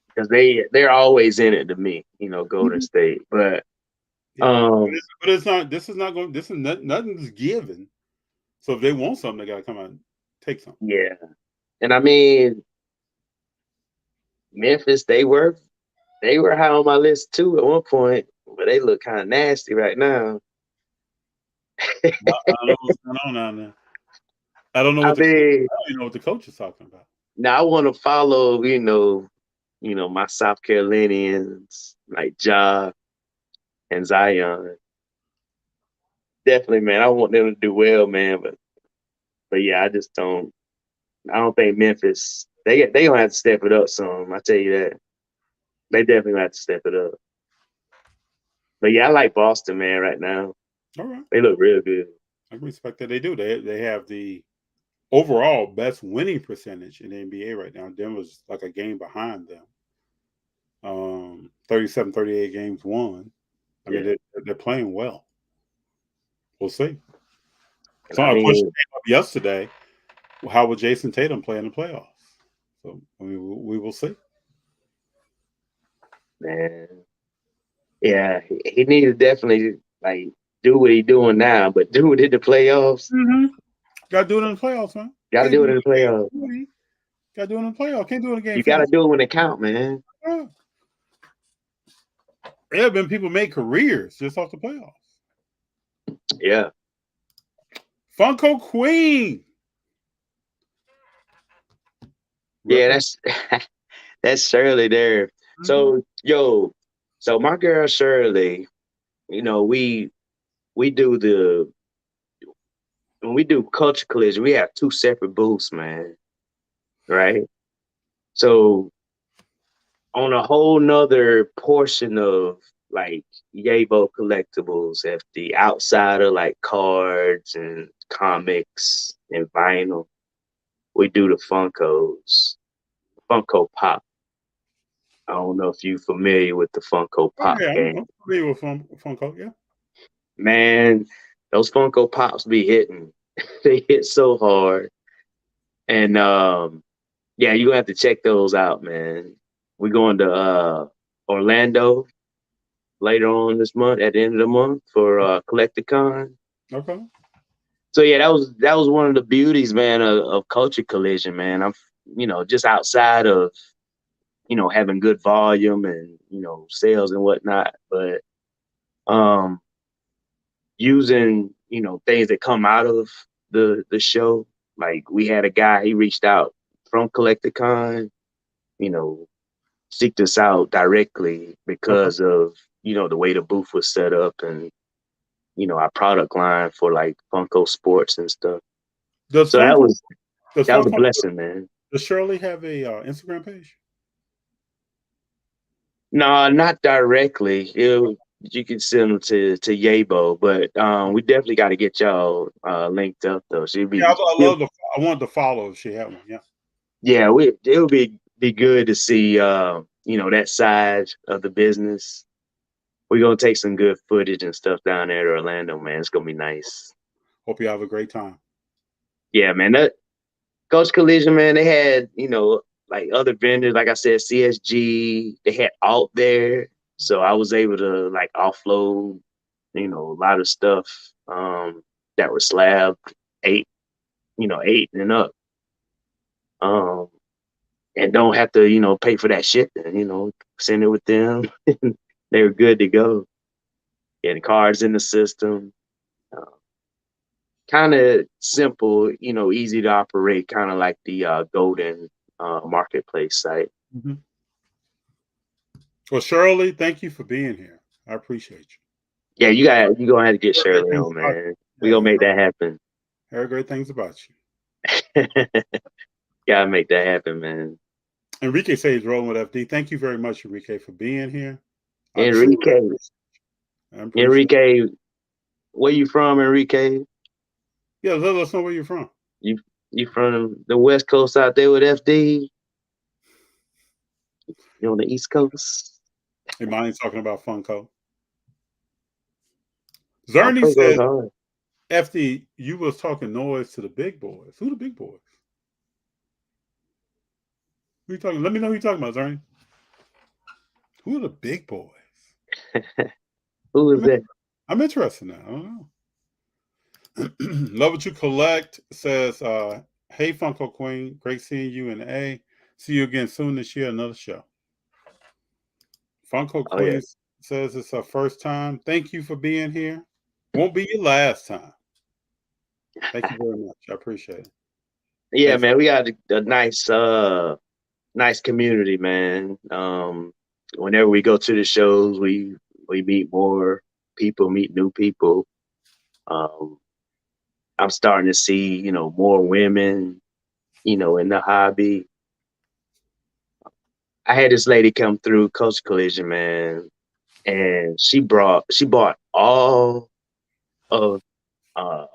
because they're always in it to me, you know, Golden State. But Yeah. But it's not. This is not going. This is nothing's given. So if they want something, they got to come out and take something. yeah, and I mean, Memphis, they were high on my list too at one point, but they look kind of nasty right now. I don't know what's going on down there. I don't know I what mean, I don't even know what the coach is talking about. now I want to follow, my South Carolinians like Ja and Zion. Definitely, man. I want them to do well, man. But yeah, I just don't. I don't think Memphis. They gonna have to step it up some. I tell you that. They definitely gonna have to step it up. But yeah, I like Boston, man. Right now, All right. they look real good. I respect that they do. They have the overall best winning percentage in the NBA right now. Denver's like a game behind them. 37, 38 games won. I mean, they're playing well. We'll see. And So I a question mean, came up yesterday. How will Jason Tatum play in the playoffs? So we will see. man, yeah, he need to definitely like do what he's doing now, but do it in the playoffs. Mm-hmm. Got to do it in the playoffs, man. Got to Can't do do it in the playoffs. it. Got to do it in the playoffs. Can't do it in game You got to 50. do it when it count, man. Yeah. There have been people make careers just off the playoffs. Yeah. Funko Queen. Yeah, that's Shirley there. Mm-hmm. So my girl Shirley, we do when we do Culture Collision, we have two separate booths, man. Right? So on a whole nother portion of like Yabo Collectibles, FD, outside of like cards and comics and vinyl, we do the Funko Pop. I don't know if you're familiar with the Funko Pop Yeah, game. I'm familiar with Funko. Yeah. Man, those Funko Pops be hitting. They hit so hard. And yeah, you're gonna have to check those out, man. We're going to Orlando later on this month, at the end of the month, for Collecticon. Okay. So yeah, that was one of the beauties, man, of Culture Collision, man. I'm just outside of having good volume and sales and whatnot, but using things that come out of the show. Like we had a guy, he reached out from Collecticon, seeked us out directly because of the way the booth was set up and our product line for like Funko Sports and stuff. Does So Funko that was a Funko blessing, man. Does Shirley have a Instagram page? No, not directly. You can send them to Yabo, but we definitely got to get y'all linked up though. Yeah, I love the. I wanted to follow if she had one. Yeah. Yeah, it would be good to see that side of the business. We're gonna take some good footage and stuff down there to Orlando, man. It's gonna be nice. Hope you have a great time. Yeah, man. That Coach Collision, man, they had, like other vendors, like I said, CSG, they had Alt there. So I was able to like offload, a lot of stuff that were slab 8 and up. And don't have to, pay for that shit and, send it with them. They were good to go. And cards in the system. Kind of simple, easy to operate, kind of like the Golden marketplace site. Mm-hmm. Well, Shirley, thank you for being here. I appreciate you. Yeah, you gonna have to get Shirley on, man. We gonna make that happen. I heard great things about you. Gotta make that happen, man. Enrique says he's rolling with FD. Thank you very much, Enrique, for being here. Enrique, where you from, Enrique? Yeah, let us know where you're from. You from the West Coast out there with FD? You on the East Coast? Hey, mine's talking about Funko. Zerny said, FD, you was talking noise to the big boys. Who the big boys? Who you talking? Let me know who you're talking about, Zerny. Who are the big boys? Who is that? I'm interested now. I don't know. Love What You Collect says, hey, Funko Queen. Great seeing you in A. See you again soon this year. Another show. Funko Queen says it's her first time. Thank you for being here. Won't be your last time. Thank you very much. I appreciate it. Yeah, thanks. Man, we got a nice community, man. Whenever we go to the shows, we meet more people, meet new people. I'm starting to see, more women, in the hobby. I had this lady come through Coach Collision, man, and she bought all of my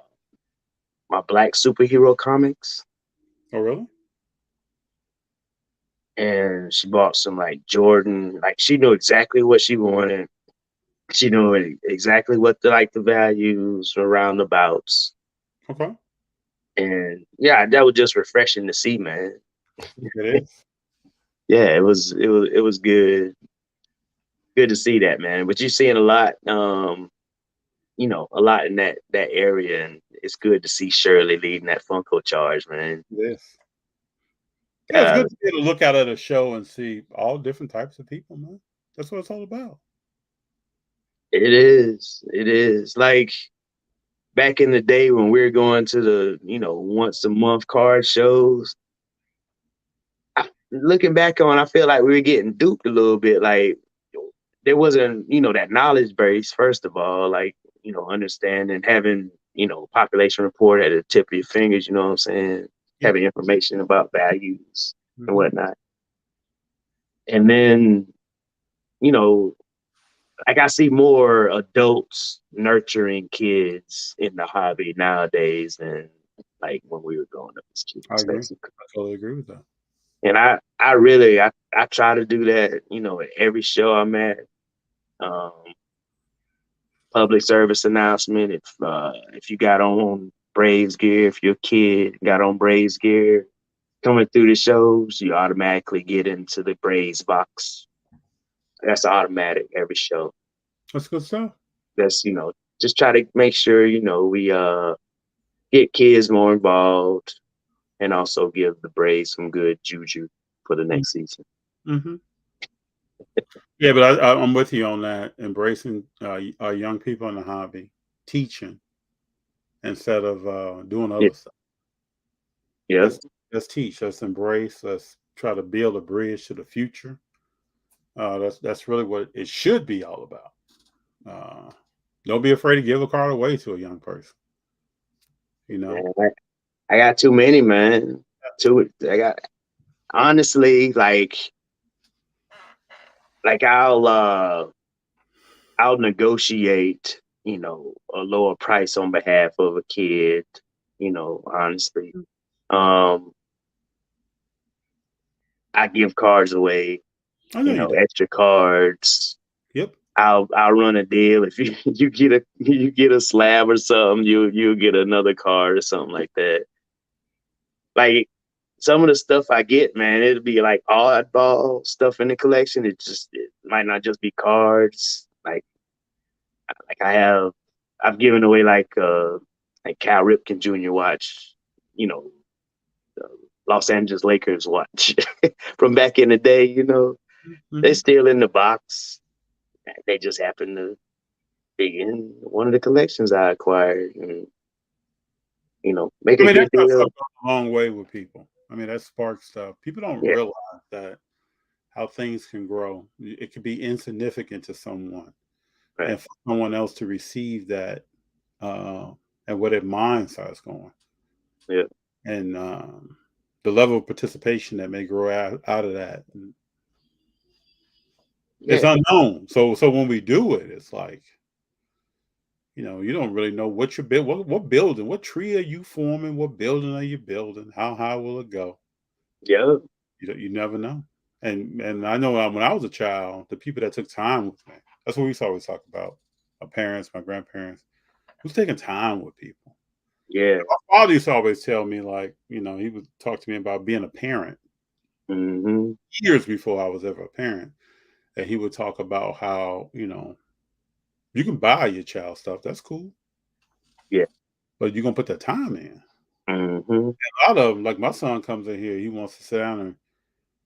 Black superhero comics. Oh, really? And she bought some like Jordan, like she knew exactly what she wanted. She knew exactly what the values or roundabouts. Okay. And yeah, that was just refreshing to see, man. It is. Yeah, it was good. Good to see that, man. But you're seeing a lot, a lot in that area, and it's good to see Shirley leading that Funko charge, man. Yes. Yeah, it's good to be able to look out at a show and see all different types of people, man. That's what it's all about. It is. It is. Like back in the day when we were going to the, once a month card shows, looking back on, I feel like we were getting duped a little bit. Like there wasn't, that knowledge base, first of all, like, understanding, having, population report at the tip of your fingers, you know what I'm saying? Yeah. Having information about values and whatnot. And then, like I see more adults nurturing kids in the hobby nowadays than like when we were growing up as kids. I agree. I totally agree with that. And I really try to do that, at every show I'm at. Public service announcement. If you got on Braves gear, if you're a kid got on Braves gear, coming through the shows, you automatically get into the Braves box. That's automatic every show. That's good stuff. That's, just try to make sure, we get kids more involved and also give the Braves some good juju for the next season. Mm-hmm. Yeah, but I'm with you on that. Embracing our young people in the hobby, teaching instead of doing other stuff. Yeah. Let's teach. Let's embrace. Let's try to build a bridge to the future. That's really what it should be all about. Don't be afraid to give a card away to a young person. Man, I got too many, man. I got honestly, like I'll negotiate, a lower price on behalf of a kid, honestly. Um, I give cards away, I know you do. extra cards. Yep. I'll run a deal. If you you get a slab or something, you'll get another card or something like that. Like some of the stuff I get, man, it'll be like oddball stuff in the collection. It might not just be cards. Like I've given away like Cal Ripken Jr. watch, the Los Angeles Lakers watch from back in the day. They're still in the box. They just happen to be in one of the collections I acquired, and make I a mean, good that kind of deal. stuff goes a long way with people. I mean, that sparks stuff. People don't Yeah, realize that how things can grow. It can be insignificant to someone, right. and for someone else to receive that, uh, and what their mind starts going, Yeah, and the level of participation that may grow out of that is yeah, unknown. So when we do it, it's like, you don't really know what you're building, what building, what tree are you forming, what building are you building, how high will it go? yeah. You never know. And I know when I was a child, the people that took time with me, that's what we used to always talk about. My parents, my grandparents, who's taking time with people. Yeah. My father used to always tell me, like, he would talk to me about being a parent Hmm. years before I was ever a parent. And he would talk about how, you can buy your child stuff. That's cool. Yeah. But you're going to put that time in. Hmm. A lot of them, like my son comes in here, he wants to sit down, and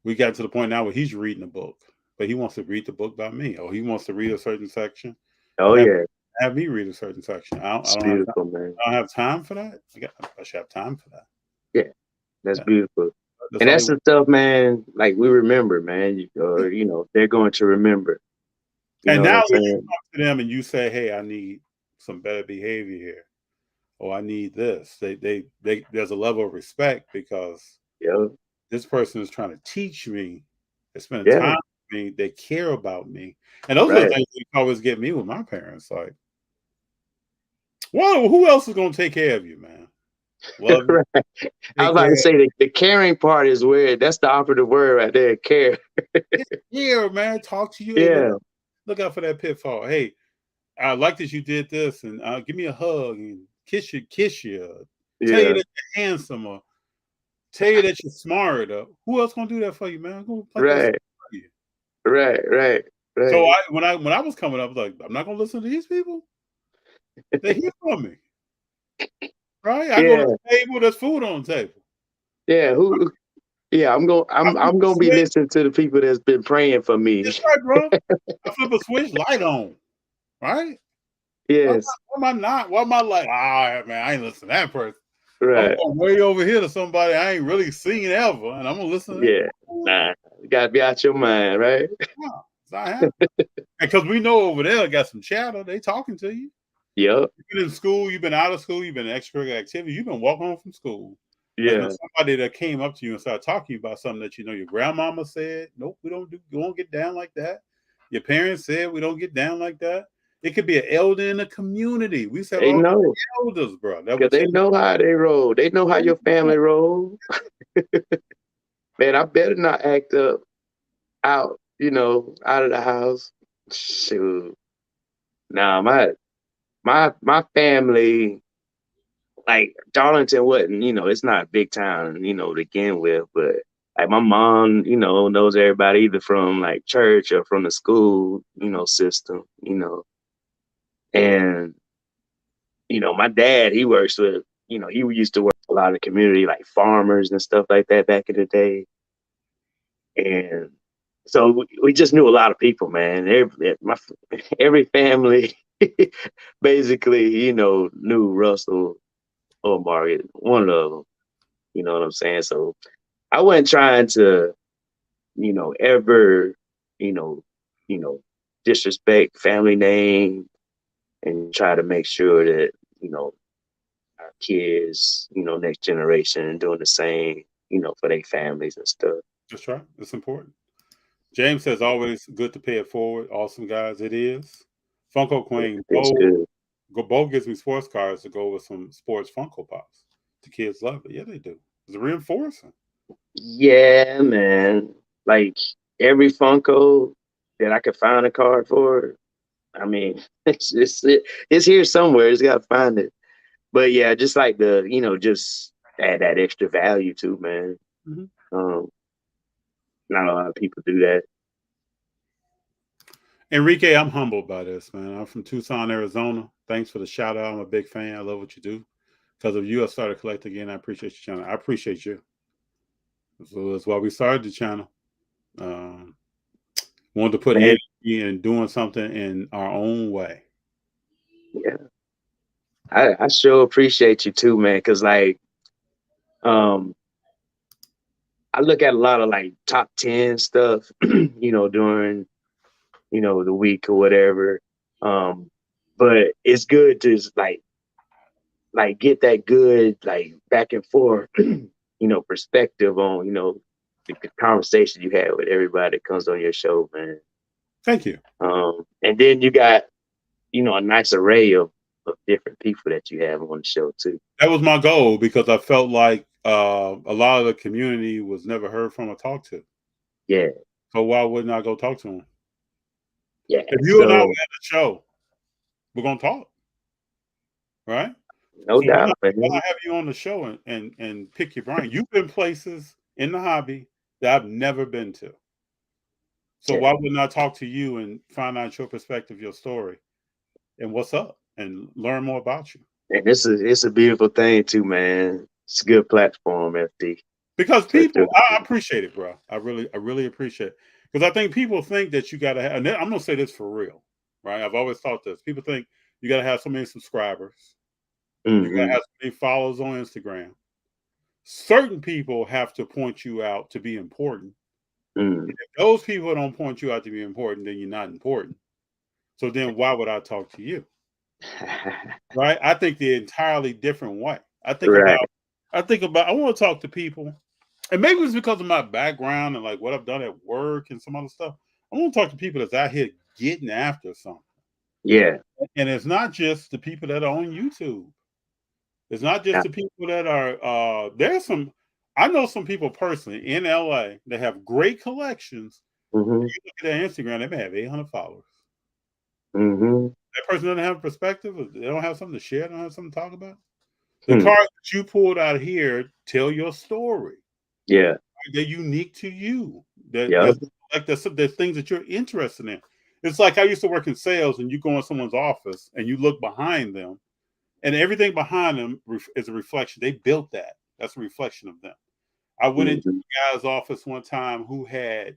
we got to the point now where he's reading a book, but he wants to read the book by me, or he wants to read a certain section Oh and yeah, have me read a certain section. I it's don't have time. beautiful, man. I don't have time for that. I should have time for that. Yeah, that's Yeah, beautiful. that's And all that's he. the stuff, man. Like we remember, man. Or they're going to remember. You And know what now I'm when you saying? talk to them and you say, "Hey, I need some better behavior here," or "I need this," they there's a level of respect because Yeah, this person is trying to teach me. They're spending yeah, time with me. They care about me, and those are the right, things that always get me with my parents. Like, well, who else is going to take care of you, man? Love you, right. I was take about care. to say the caring part is where that's the operative word right there. Care. Yeah, man. Talk to you. Hey, Yeah, look out for that pitfall. Hey, I like that you did this, and give me a hug and kiss you, tell you yeah, that you're handsome, or tell you that you're smart. Or who else gonna do that for you, man? Go plant those right, seeds for you. right, right, So right. when I was coming up, I was like, I'm not gonna listen to these people. They hear from me, right? I go to Yeah, the table. There's food on the table. yeah. Who? Yeah, I flip I'm a gonna be switch. listening to the people that's been praying for me. That's right, bro. I flip a switch, light on, right? Yes, Why am I not? Why am I like, man, I ain't listen to that person. I'm right. going way over here to somebody I ain't really seen ever, and I'm gonna listen to Yeah. them. Nah, you gotta be out your mind, right? No, it's not happening. Because we know over there got some chatter. They talking to you. Yep. You've been in school. You've been out of school. You've been in extracurricular activity. You've been walking home from school. And Yeah. there's somebody that came up to you and started talking to you about something that your grandmama said. Nope, we don't get down like that. Your parents said we don't get down like that. It could be an elder in the community. We used to have They all know. elders, bro, that Because would they tell know how they roll. They know how your you. family roll. Man, I better not act up out, out of the house. Shoot. Nah, my family, like Darlington wasn't, it's not a big town, to begin with, but like my mom, knows everybody either from like church or from the school, system, and my dad, he works with, he used to work with a lot of community, like farmers and stuff like that back in the day. And so we just knew a lot of people, man. Every family basically, knew Russell or Margaret, one of them. You know what I'm saying? So I wasn't trying to, ever, you know, you know, disrespect family name and try to make sure that, our kids, next generation doing the same, for their families and stuff. That's right. It's important. James says always good to pay it forward. Awesome guys, it is. Funko Queen, It's good. Bo gives me sports cards to go with some sports Funko Pops. The kids love it. Yeah, they do. It's reinforcing. Yeah, man. Like every Funko that I could find a card for, I mean, it's here somewhere. It's got to find it. But yeah, just like just add that extra value too, man. Mm-hmm. Not a lot of people do that. Enrique, I'm humbled by this, man. I'm from Tucson, Arizona. Thanks for the shout out. I'm a big fan. I love what you do. Because of you, I started collecting again. I appreciate your channel. I appreciate you. So that's why we started the channel. Wanted to put energy in doing something in our own way. Yeah. I sure appreciate you too, man. Cause like, I look at a lot of like top 10 stuff, during, the week or whatever. But it's good to just like get that good, like back and forth, perspective on, the conversation you had with everybody that comes on your show, man. Thank you. And then you got, a nice array of different people that you have on the show too. That was my goal because I felt like a lot of the community was never heard from or talked to. Yeah. So why wouldn't I go talk to them? Yeah. If you and I were at the show, we're gonna talk, right? No doubt, man. Why have you on the show and pick your brain? You've been places in the hobby that I've never been to. So why wouldn't I talk to you and find out your perspective, your story, and what's up, and learn more about you? And it's a beautiful thing too, man. It's a good platform, FD. Because people, I appreciate it, bro. I really appreciate it. Because I think people think that you got to have, and I'm going to say this for real, right? I've always thought this. People think you got to have so many subscribers. Mm-hmm. You got to have so many followers on Instagram. Certain people have to point you out to be important. Mm-hmm. If those people don't point you out to be important, then you're not important. So then why would I talk to you? Right? I think the entirely different way. I think about, I want to talk to people. And maybe it's because of my background and like what I've done at work and some other stuff. I want to talk to people that's out here getting after something. Yeah. And it's not just the people that are on YouTube. It's not just the people that are I know some people personally in LA that have great collections. Mm-hmm. You look at their Instagram, they may have 800 followers. Mm-hmm. That person doesn't have a perspective. They don't have something to share. They don't have something to talk about. The cards that you pulled out here tell your story. Yeah. They're unique to you. There's things that you're interested in. It's like I used to work in sales, and you go in someone's office and you look behind them, and everything behind them is a reflection. They built that. That's a reflection of them. I went into a guy's office one time who had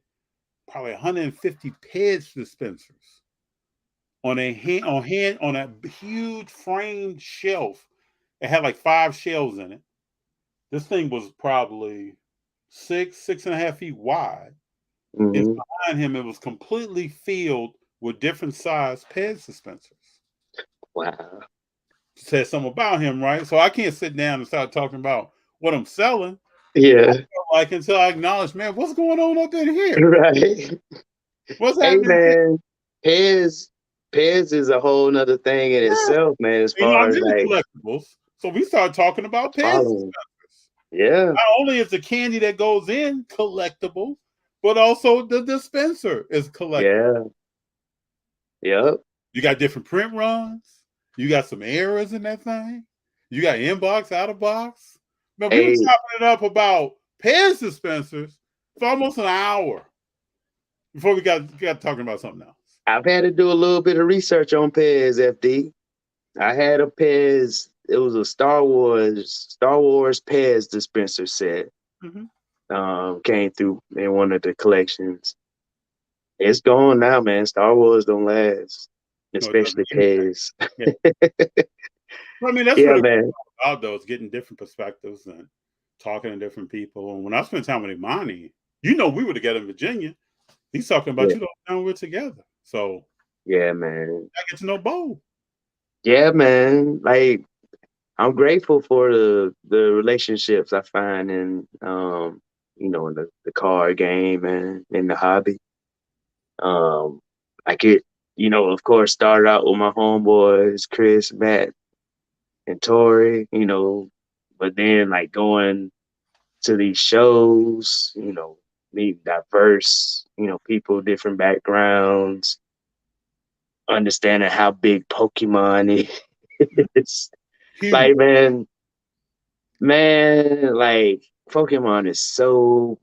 probably 150 Pez dispensers on a huge framed shelf. It had like 5 shelves in it. This thing was probably 6.5 feet wide. Mm-hmm. And behind him, it was completely filled with different size Pez dispensers. Wow. Said something about him, right? So I can't sit down and start talking about what I'm selling. Yeah. Like until I acknowledge, man, what's going on up in here? Right. What's happening? Man, Pez is a whole nother thing in itself, man. As far as like collectibles. So we start talking about Pez dispensers. Yeah. Not only is the candy that goes in collectible, but also the dispenser is collectible. Yeah. Yep. You got different print runs. You got some errors in that thing. You got inbox, out of box. But we were chopping it up about Pez dispensers for almost an hour before we got talking about something else. I've had to do a little bit of research on Pez, FD. I had a Pez. It was a Star Wars Pez dispenser set. Mm-hmm. Came through in one of the collections. It's gone now, man. Star Wars don't last, especially Pez. Yeah. I mean, that's what it's about, though, is getting different perspectives and talking to different people. And when I spent time with Imani, we were together in Virginia. He's talking about you the whole time we're together. So yeah, man. I get to know Bo. Yeah, man. Like I'm grateful for the relationships I find in you know, in the card game, man, in the hobby. I get, you know, of course, started out with my homeboys, Chris, Matt, and Tori, you know, but then like going to these shows, you know, meet diverse, you know, people, different backgrounds, understanding how big Pokemon is. Huge. Like, man, like Pokemon is so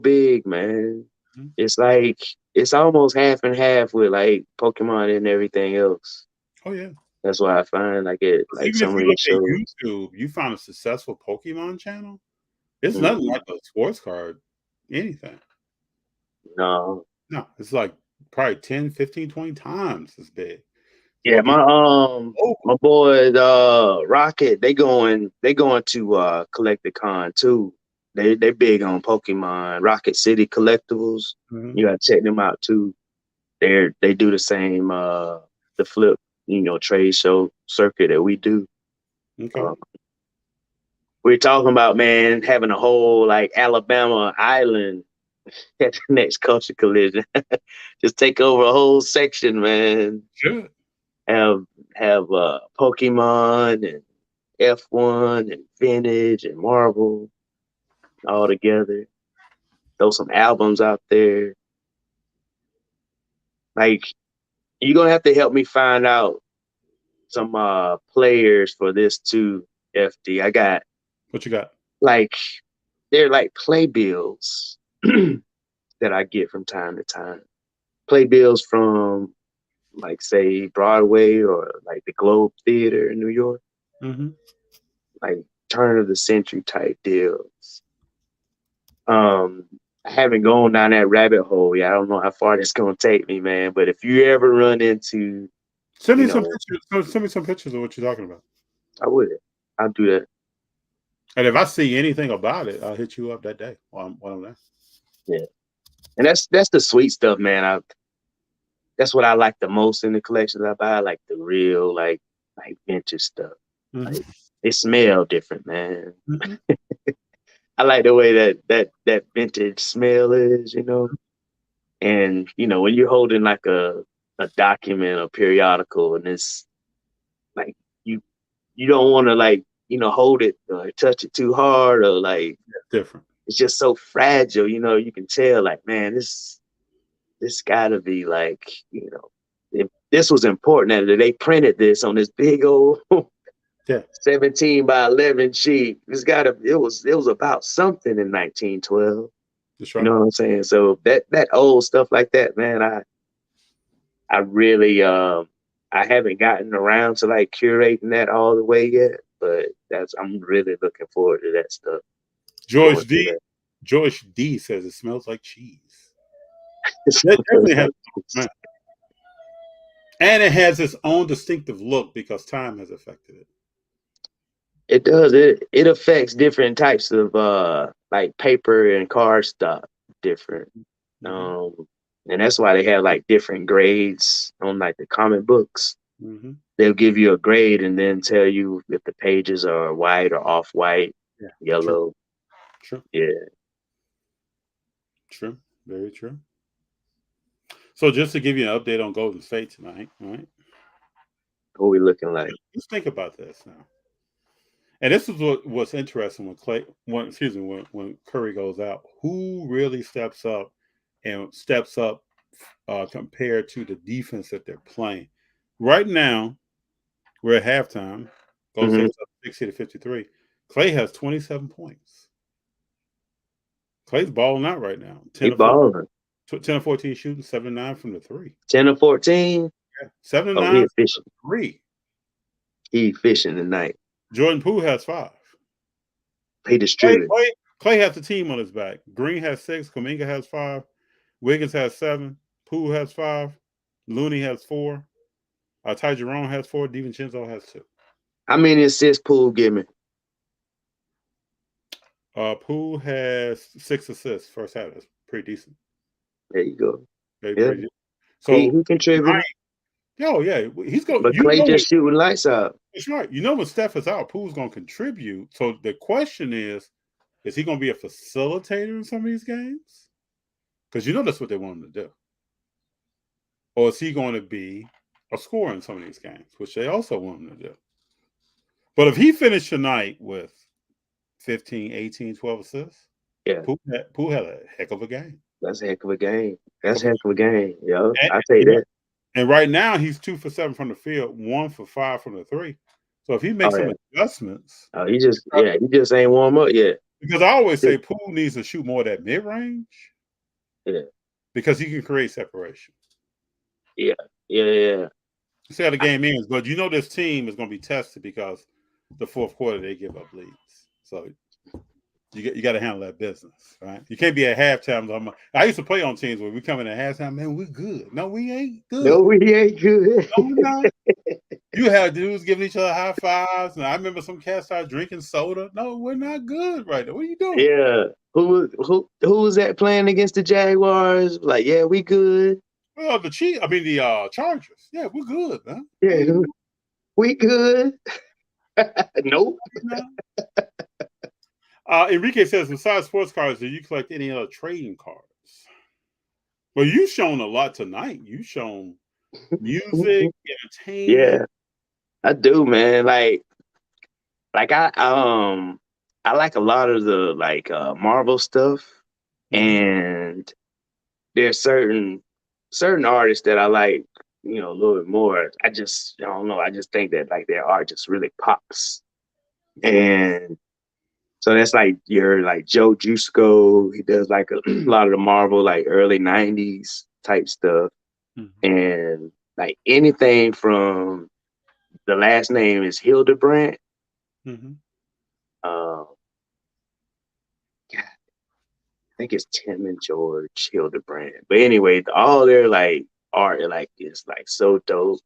big, man. Mhm. It's like it's almost half and half with like Pokemon and everything else. Oh yeah. That's why I find like it like Even if some of you these look at shows. YouTube, you find a successful Pokemon channel. It's nothing Mhm. like a sports card, anything. No. No, it's like probably 10, 15, 20 times as big. Yeah, So people, my boys Rocket, they going to Collecticon too. They big on Pokemon. Rocket City Collectibles. Mhm. You gotta check them out too. They do the same the flip, you know, trade show circuit that we do. Okay. We're talking about, man, having a whole like Alabama island at the next culture collision. Just take over a whole section, man. Sure. Have Pokemon and F1 and vintage and Marvel all together. Throw some albums out there. Like you're gonna have to help me find out some players for this too, FD. I got What you got? like they're like playbills that I get from time to time. Playbills from like say Broadway or like the Globe Theater in New York. Mm-hmm. Like turn of the century type deals. I haven't gone down that rabbit hole yet. I don't know how far that's gonna take me, man. But if you ever run into, Send you me some know, pictures. Send me some pictures of what you're talking about. I would. I'll do that. And if I see anything about it, I'll hit you up that day while I'm there. Yeah. And that's the sweet stuff, man. That's what I like the most in the collections I buy, like the real, like vintage stuff. Mm-hmm. Like they smell different, man. Mm-hmm. I like the way that vintage smell is, you know. And you know, when you're holding like a document, a periodical, and it's like you don't want to like, you know, hold it or touch it too hard or like Different. it's just so fragile, you know, you can tell like, man, this gotta be like, you know, if this was important that they printed this on this big old Yeah. 17 by 11 sheet. It was about something in 1912. That's You right. know what I'm saying? So that old stuff like that, man, I really I haven't gotten around to like curating that all the way yet, but I'm really looking forward to that stuff. Going through that. George D says it smells like cheese. That definitely has a smell. And it has its own distinctive look because time has affected it. It does. It affects different types of like paper and card stock different. Mm-hmm. And that's why they have like different grades on like the comic books. Mm-hmm. They'll give you a grade and then tell you if the pages are white or off white, Yeah. yellow. True. Yeah. True. Very true. So just to give you an update on Golden State tonight, all right? What we looking like? Let's think about this now. And this is what's interesting when Curry goes out. Who really steps up compared to the defense that they're playing? Right now, we're at halftime. Golden State's up 60-53. Clay has 27 points. Clay's balling out right now. 10 of 14 shooting, 7-9 from the three. 10 of 14? Yeah. 7-9 he efficient. from the three. He efficient tonight. Jordan Poole has 5. He distributed. Clay has the team on his back. Green has 6. Kuminga has 5. Wiggins has 7. Poole has 5. Looney has 4. Ty Jerome has 4. DiVincenzo has 2. How many assists Poole give me? Poole has 6 assists first half. That's pretty decent. There you go. Pretty decent. So he contributed. He's going. But Clay just shooting lights out. That's right. You know when Steph is out, Poole's going to contribute. So the question is is he going to be a facilitator in some of these games? Because you know that's what they want him to do. Or is he going to be a scorer in some of these games, which they also want him to do? But if he finished tonight with 15, 18, 12 assists, Yeah. Poole had a heck of a game. That's a heck of a game. That's a heck of a game, yo. And, I say that. And right now he's 2 for 7 from the field, 1 for 5 from the three. So if he makes some adjustments, he just ain't warm up yet. Because I always say Poole needs to shoot more of that mid range. Yeah. Because he can create separation. Yeah. See how the game ends, but you know this team is going to be tested because the fourth quarter they give up leads. So you got to handle that business, right? You can't be at halftime. I used to play on teams where we come in at halftime, man, we're good. No, we ain't good. No, we ain't good. No, we're not. You have dudes giving each other high fives, and I remember some cats started drinking soda. No, we're not good right now. What are you doing? Yeah. Who was that playing against the Jaguars? Like, yeah, we good. Well, the Chargers. Yeah, we're good, man. Yeah, we good. Nope. Enrique says, besides sports cards, do you collect any other trading cards? Well, you've shown a lot tonight. You've shown music, entertainment. Yeah, I do, man. Like I like a lot of the Marvel stuff, and there's certain artists that I like, a little bit more. I don't know. I just think that like their art just really pops, and so that's like your Joe Jusko. He does like a lot of the Marvel like early '90s type stuff, and like anything from the last name is Hildebrandt. I think it's Tim and George Hildebrandt. But anyway, all their like art is like so dope.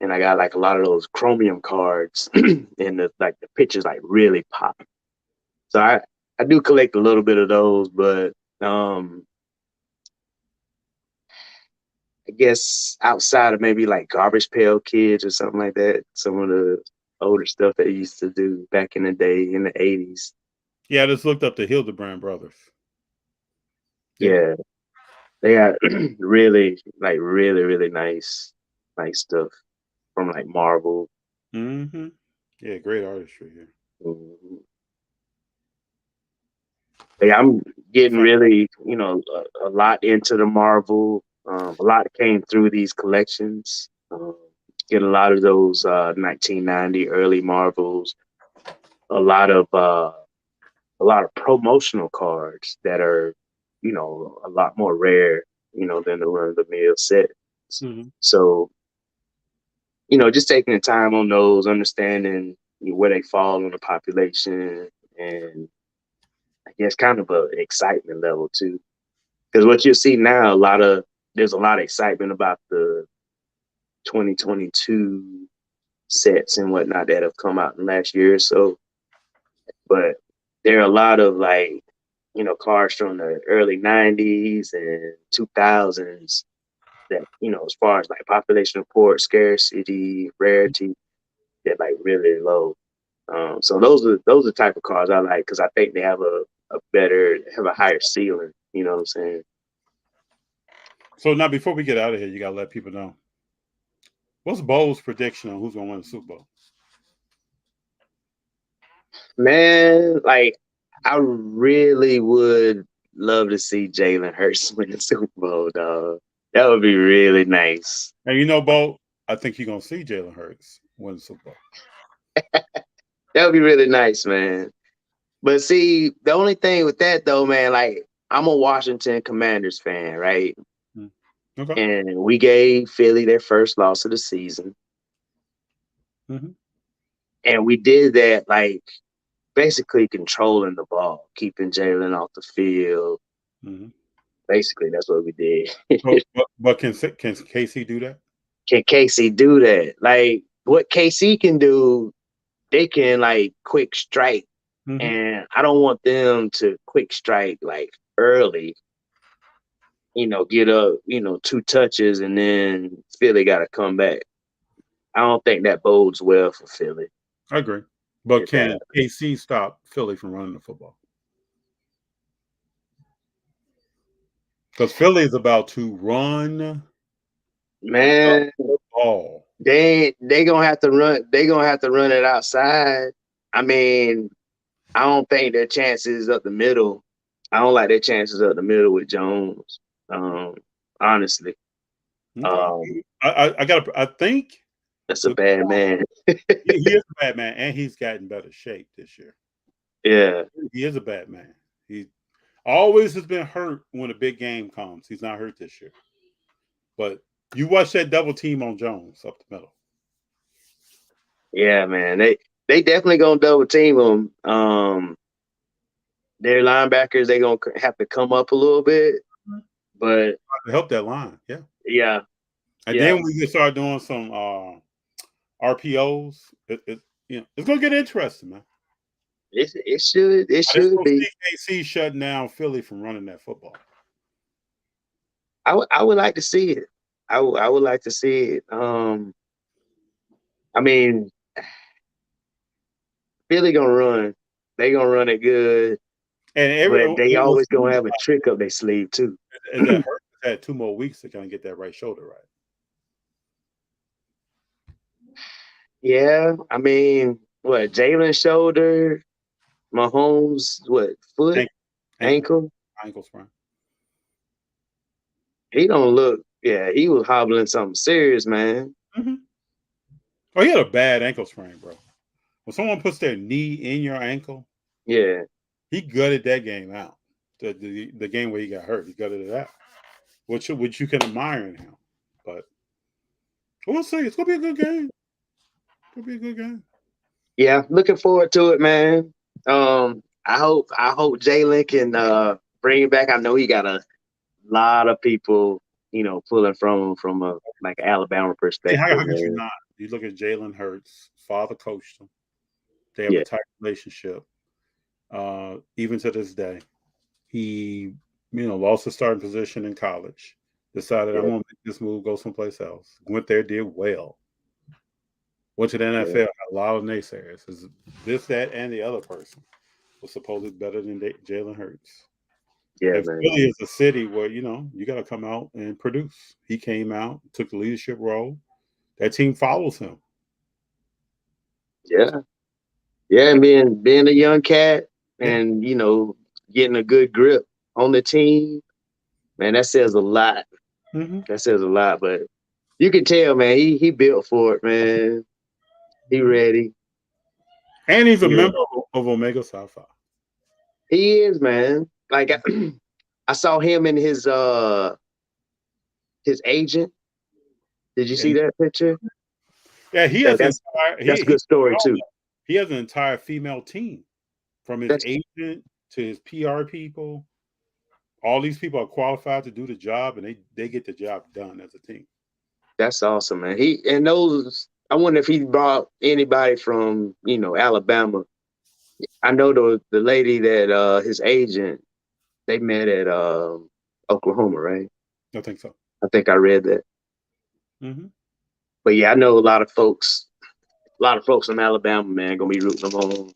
And I got like a lot of those chromium cards and the pictures like really pop. So I do collect a little bit of those, but I guess outside of maybe like Garbage Pail Kids or something like that, some of the older stuff that I used to do back in the day in the 80s. Yeah, I just looked up the Hildebrand brothers. Yeah. They got really nice stuff from like Marvel. Yeah, great artistry here. Yeah, I'm getting really, a lot into the Marvel. A lot came through these collections. Get a lot of those 1990 early Marvels. A lot of promotional cards that are, a lot more rare, than the run-of-the-mill sets. So, just taking the time on those, understanding where they fall on the population, and I guess kind of an excitement level too. Because what you'll see now, there's a lot of excitement about the 2022 sets and whatnot that have come out in the last year or so. But there are a lot of cards from the early 90s and 2000s that, as far as like population report, scarcity, rarity, they're like really low. So those are the type of cards I like because I think they have a higher ceiling. You know what I'm saying? So now, before we get out of here, you gotta let people know what's Bo's prediction on who's gonna win the Super Bowl. Man, like I really would love to see Jalen Hurts win the Super Bowl, dog. That would be really nice. And Bo, I think you're gonna see Jalen Hurts win the Super Bowl. That would be really nice, man. But see, the only thing with that though, man, like I'm a Washington Commanders fan, right? Okay. And we gave Philly their first loss of the season. And we did that like basically controlling the ball, keeping Jalen off the field. Basically, that's what we did. but can KC do that? Can KC do that? Like what KC can do, they can like quick strike. And I don't want them to quick strike like early, get up, 2 touches and then Philly got to come back. I don't think that bodes well for Philly. I agree. But can KC stop Philly from running the football? Because Philly is about to run Man, the ball. they gonna have to run. They gonna have to run it outside. I mean, I don't think their chances up the middle. I don't like their chances up the middle with Jones. Honestly, Okay. I think that's a bad man. he is a bad man, and he's gotten better shape this year. Yeah, He is a bad man. He always has been hurt when a big game comes. He's not hurt this year. But you watch that double team on Jones up the middle. yeah, man. They definitely gonna double team him. Their linebackers they gonna have to come up a little bit, but To help that line, yeah. yeah, And then we can start doing some RPOs. It's gonna get interesting, man. it should be. KC shutting down Philly from running that football. I would like to see it. I would like to see it. I mean, Philly gonna run. They gonna run it good, but they always gonna have a trick up their sleeve too. And that Hurts had 2 more weeks to kind of get that right shoulder right. Yeah, I mean, what Jalen shoulder, Mahomes, what foot, ankle sprain. He don't look. Yeah, he was hobbling something serious, man. Mm-hmm. Oh, he had a bad ankle sprain, bro. When someone puts their knee in your ankle, yeah, he gutted that game out. The game where he got hurt, he gutted it out, which you can admire in him. But we'll see. It's gonna be a good game. It's gonna be a good game. Yeah, looking forward to it, man. I hope Jalen can bring it back. I know he got a lot of people, pulling from him from a like Alabama perspective. How could you not? You look at Jalen Hurts, father coached him. They have a tight relationship. Even to this day, he, lost his starting position in college. Decided I'm gonna make this move, go someplace else. Went there, did well. Went to the NFL. Had a lot of naysayers. Is this, that, and the other person was supposedly better than Jalen Hurts. Yeah, and Philly is a city where you got to come out and produce. He came out, took the leadership role. That team follows him. Yeah, and being a young cat and getting a good grip on the team, man, that says a lot. Mm-hmm. That says a lot. But you can tell, man, he built for it, man. He ready. And he's a member of Omega Psi Phi. He is, man. Like I saw him and his agent. Did you see that picture? Yeah, he has that's a good story too. He has an entire female team, from his agent to his PR people. All these people are qualified to do the job, and they get the job done as a team. That's awesome, man. I wonder if he brought anybody from Alabama. I know the lady that his agent, they met at Oklahoma, right? I think so. I think I read that. Mm-hmm. But yeah, I know a lot of folks from Alabama, man, gonna be rooting them on.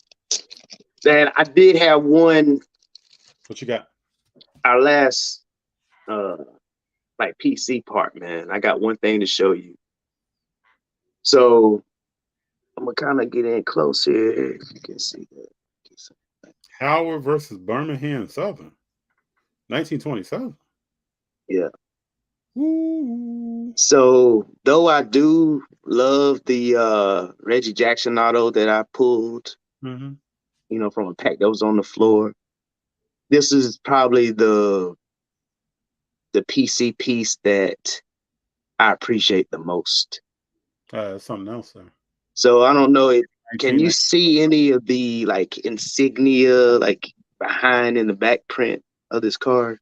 Then I did have one. What you got? Our last PC part, man. I got one thing to show you. So I'm gonna kind of get in close here. If you can see that. Howard versus Birmingham Southern, 1927. Yeah. Ooh. So though I do love the Reggie Jackson auto that I pulled, from a pack that was on the floor, this is probably the PC piece that I appreciate the most. Something else there. So I don't know. Can you see any of the insignia behind in the back print of this card?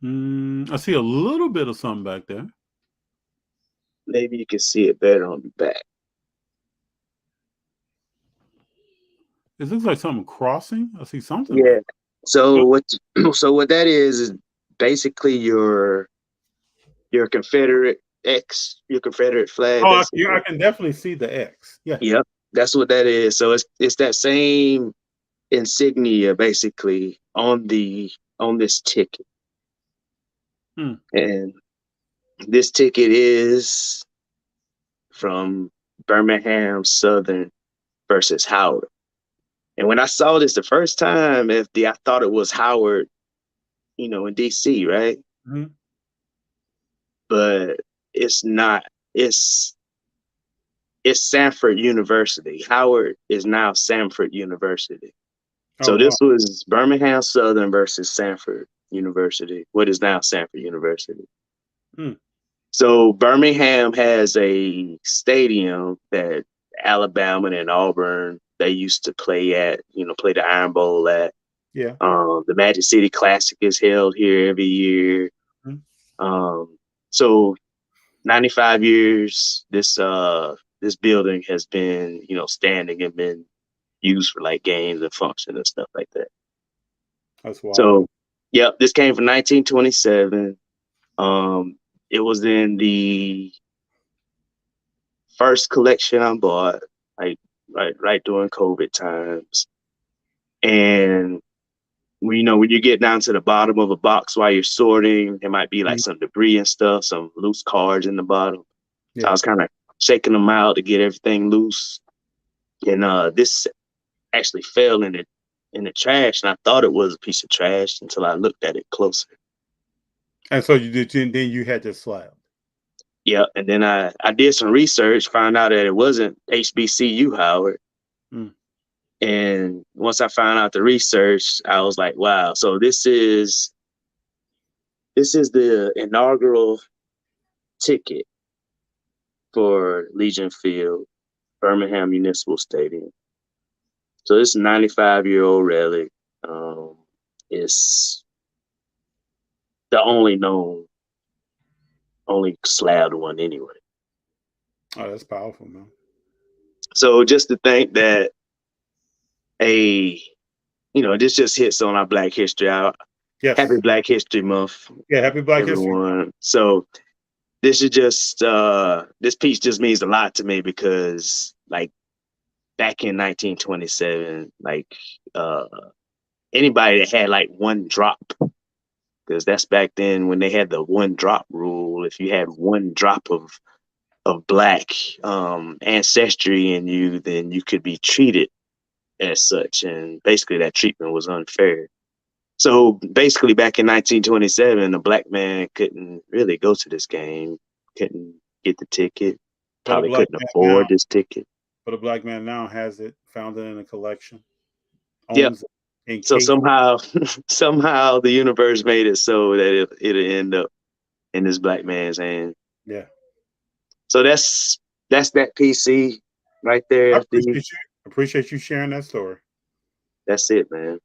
I see a little bit of something back there. Maybe you can see it better on the back. It looks like something crossing. I see something. Yeah. So what that is basically your Confederate X, your Confederate flag. Oh, I can definitely see the X. Yeah. Yep. That's what that is. So it's that same insignia basically on this ticket. And this ticket is from Birmingham Southern versus Howard. And when I saw this the first time, FD, I thought it was Howard, in DC, right? Mm-hmm. But it's not. It's Sanford University. Howard is now Sanford University. So this was Birmingham Southern versus Sanford University. What is now Sanford University? So Birmingham has a stadium that Alabama and Auburn, they used to play at, play the Iron Bowl at. Yeah. The Magic City Classic is held here every year. So 95 years, this building has been, standing and been used for like games and function and stuff like that. That's wild. So, yep, this came from 1927. It was in the first collection I bought, like right during COVID times. And when you get down to the bottom of a box while you're sorting, there might be like some debris and stuff, some loose cards in the bottom. Yeah. So I was kind of shaking them out to get everything loose. And this actually fell in the trash, and I thought it was a piece of trash until I looked at it closer. And so then you had this slab. Yeah, and then I did some research, found out that it wasn't HBCU Howard. And once I found out the research, I was like, wow. So this is the inaugural ticket for Legion Field, Birmingham Municipal Stadium. So this 95-year-old relic is the only slabbed one anyway. Oh, that's powerful, man. So just to think that this just hits on our Black History. Yes. Happy Black History Month. Yeah, happy Black everyone. History. So this is just this piece just means a lot to me because like back in 1927, like anybody that had like one drop, because that's back then when they had the one drop rule. If you had one drop of Black ancestry in you, then you could be treated as such, and basically that treatment was unfair. So basically back in 1927, a Black man couldn't really go to this game, couldn't get the ticket, probably couldn't afford this ticket. But a Black man now has it, found it in a collection. Yeah. So somehow the universe made it so that it'll end up in this Black man's hand. Yeah. So that's that PC right there. I appreciate you sharing that story. That's it, man.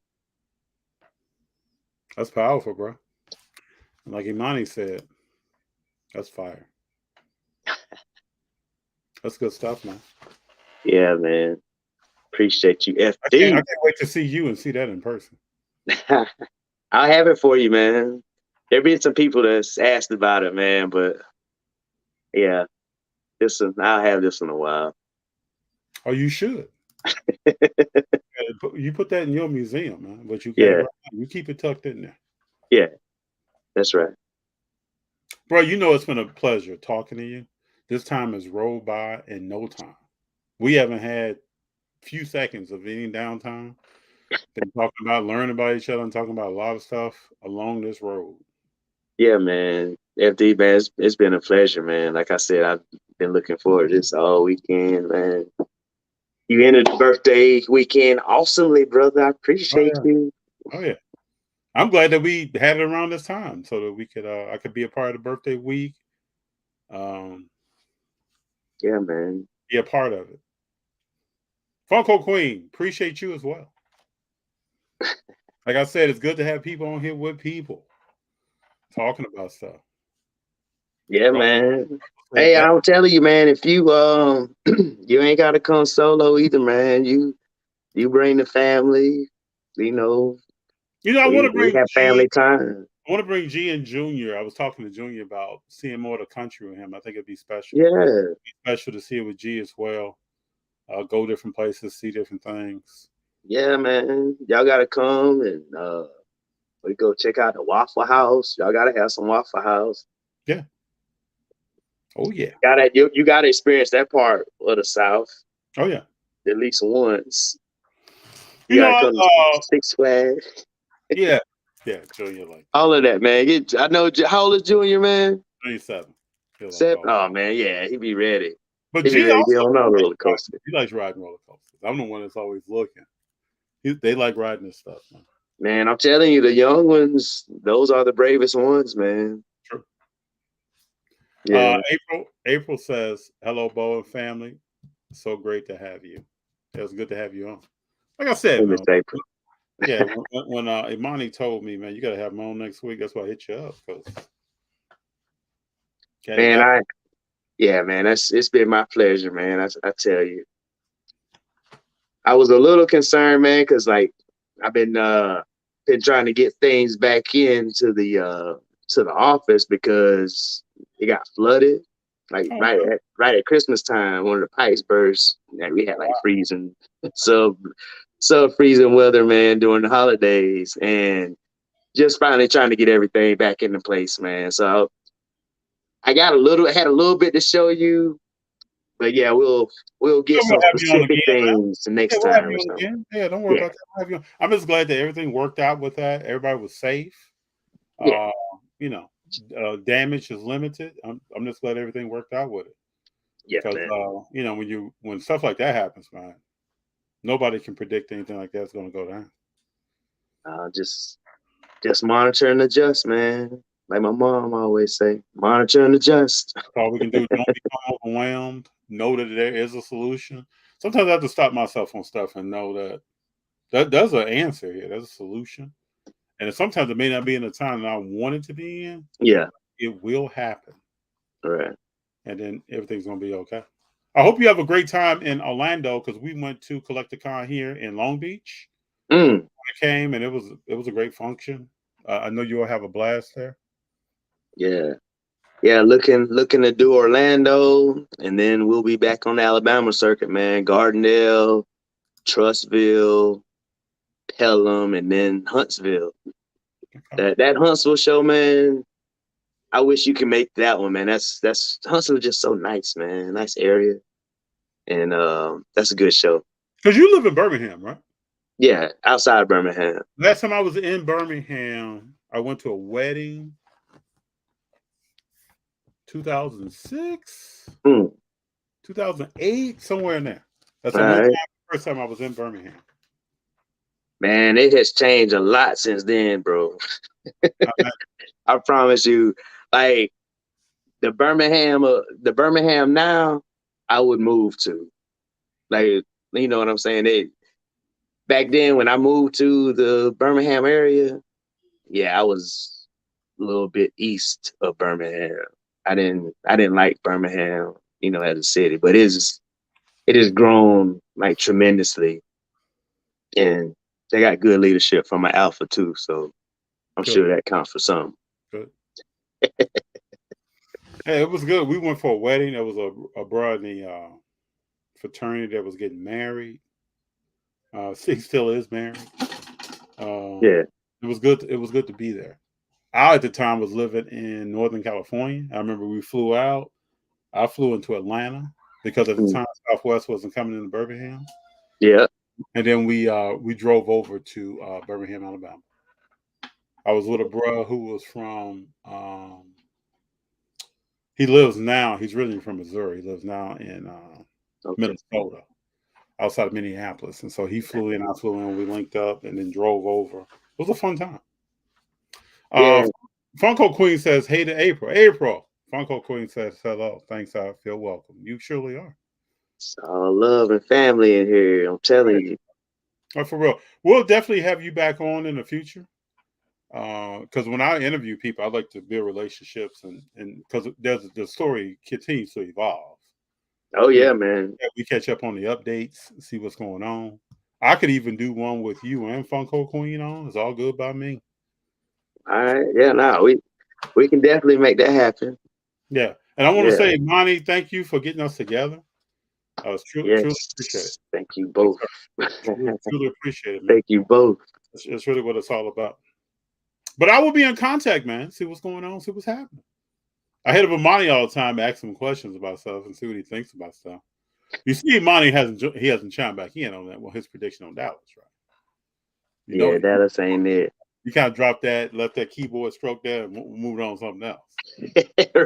That's powerful, bro. And like Imani said, that's fire. That's good stuff, man. Yeah, man. Appreciate you, FD. I can't wait to see you and see that in person. I'll have it for you, man. There've been some people that's asked about it, man, but yeah, I'll have this in a while. Oh, you should. You put that in your museum, man. But you you keep it tucked in there. Yeah, that's right. Bro, it's been a pleasure talking to you. This time has rolled by in no time. We haven't had few seconds of any downtime. Been talking about, learning about each other and talking about a lot of stuff along this road. Yeah, man. FD, man, it's been a pleasure, man. Like I said, I've been looking forward to this all weekend, man. You ended the birthday weekend awesomely, brother. I appreciate you. Oh yeah. I'm glad that we had it around this time so that we could I could be a part of the birthday week. Yeah, man. Be a part of it. Funko Queen, appreciate you as well. Like I said, it's good to have people on here with people talking about stuff. Yeah, man. Hey, I'm telling you, man, if you you ain't gotta come solo either, man. You bring the family, I want to bring family time. I want to bring G and Junior. I was talking to Junior about seeing more of the country with him. I think it'd be special. Yeah. It'd be special to see it with G as well. Go different places, see different things. Yeah, man. Y'all gotta come and We go check out the Waffle House. Y'all gotta have some Waffle House. Yeah. Oh yeah. You gotta experience that part of the South Oh yeah. at least once. You You know, gotta come to Six Flags. yeah, yeah, Junior like All of that, man. I know. How old is Junior, man? 27. Feel like 7. all. Oh man, yeah, he be ready. But He be G ready to get also on all roller coaster. he likes riding roller coasters. I'm the one that's always looking. They like riding this stuff, man. Man, I'm telling you, the young ones, those are the bravest ones, man. True. Yeah. April says, "Hello, Bo and family. So great to have you. It was good to have you on." Like I said, man. April. Yeah, when Imani told me, man, you got to have him on next week. That's why I hit you up. Man, man, it's been my pleasure, man. I tell you, I was a little concerned, man, because like I've been trying to get things back into the office because it got flooded. Like right at Christmas time, one of the pipes burst, and we had like freezing sub freezing weather, man, during the holidays, and just finally trying to get everything back into place, man. So I had a little bit to show you, but yeah, we'll get some specific things next time or something. Yeah, don't worry about that. We'll have you on. I'm just glad that everything worked out with that. Everybody was safe. Yeah. Damage is limited. I'm just glad everything worked out with it. Yeah, because when stuff like that happens, man, nobody can predict anything like that's going to go down. Just monitor and adjust, man. Like my mom always say, monitor and adjust. That's all we can do. Don't become overwhelmed. Know that there is a solution. Sometimes I have to stop myself on stuff and know that there's an answer here. There's a solution. And sometimes it may not be in the time that I want it to be in. Yeah. It will happen. All right. And then everything's going to be okay. I hope you have a great time in Orlando because we went to Collecticon here in Long Beach. I came and it was a great function. I know you'll have a blast there. Yeah. Yeah, looking to do Orlando, and then we'll be back on the Alabama circuit, man. Gardendale, Trustville, Pelham, and then Huntsville. Okay. That Huntsville show, man. I wish you could make that one, man. That's Huntsville just so nice, man. Nice area, and that's a good show. Because you live in Birmingham, right? Yeah, outside of Birmingham. Last time I was in Birmingham, I went to a wedding. 2006, 2008, somewhere in there. That's the first time I was in Birmingham. Man, it has changed a lot since then, bro. I promise you. Like the Birmingham now, I would move to. Like, you know what I'm saying? Back then when I moved to the Birmingham area, yeah, I was a little bit east of Birmingham. I didn't like Birmingham, as a city, but it has grown like tremendously, and they got good leadership from my Alpha too, so I'm sure that counts for something. Good. Hey, it was good. We went for a wedding. There was a brother in the fraternity that was getting married. He still is married. Yeah, it was good. It was good to be there. I at the time was living in Northern California. I remember we flew out. I flew into Atlanta because at the time Southwest wasn't coming into Birmingham. Yeah, and then we drove over to Birmingham, Alabama. I was with a bro who was from. He lives now. He's really from Missouri. He lives now in Minnesota, outside of Minneapolis, and so he flew in. I flew in. We linked up and then drove over. It was a fun time. Funko Queen says, "Hey to April." April. Funko Queen says, "Hello. Thanks. I feel welcome." You surely are. It's all love and family in here. I'm telling you. Oh, for real. We'll definitely have you back on in the future. Because when I interview people, I like to build relationships, and because the story continues to evolve. Oh yeah, man. We catch up on the updates, see what's going on. I could even do one with you and Funko Queen on. It's all good by me. All right, yeah, we can definitely make that happen. Yeah, and I want to say, Monty, thank you for getting us together. I was truly appreciate it. Thank you both. Truly appreciate it, man. Thank you both. It's really what it's all about. But I will be in contact, man. See what's going on. See what's happening. I hit up Imani all the time, ask him questions about stuff and see what he thinks about stuff. You see, Imani hasn't chimed back in on that. Well, his prediction on Dallas, right? You know, Dallas ain't it. You kind of dropped that, left that keyboard stroke there, and moved on to something else.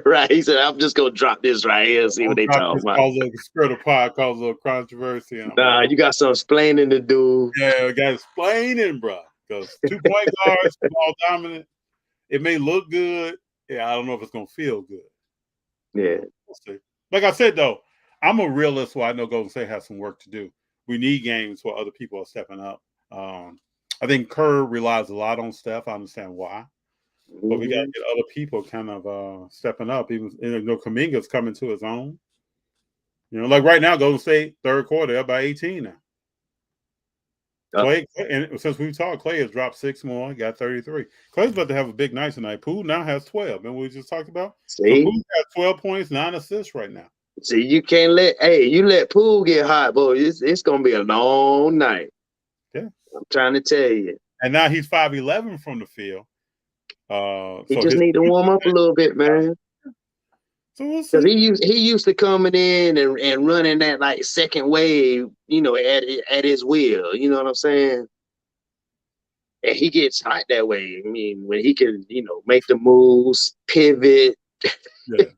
Right. He said, I'm just gonna drop this right here and see what they talking about. Cause a little skirt of pod, cause a little controversy. And nah, you got some explaining to do. Yeah, we got explaining, bro. Because 2 point guards, ball dominant. It may look good. Yeah, I don't know if it's gonna feel good. Yeah. We'll see. Like I said though, I'm a realist, so I know Golden State has some work to do. We need games where other people are stepping up. I think Kerr relies a lot on Steph. I understand why. But we got to get other people kind of stepping up. Even Kuminga's coming to his own. Like right now, Golden State, third quarter, up by 18 now. Clay, and since we've talked, Clay has dropped 6 more, got 33. Clay's about to have a big night tonight. Poole now has 12. Remember we just talked about? See? So Poole has 12 points, 9 assists right now. See, you can't let Poole get hot, boy. It's gonna be a long night. Yeah. I'm trying to tell you. And now he's 5'11" from the field. He just need to warm up a little bit, man. So we'll see. Because he used to coming in and running that like second wave, at his will. You know what I'm saying? And he gets hot that way. I mean, when he can, make the moves, pivot,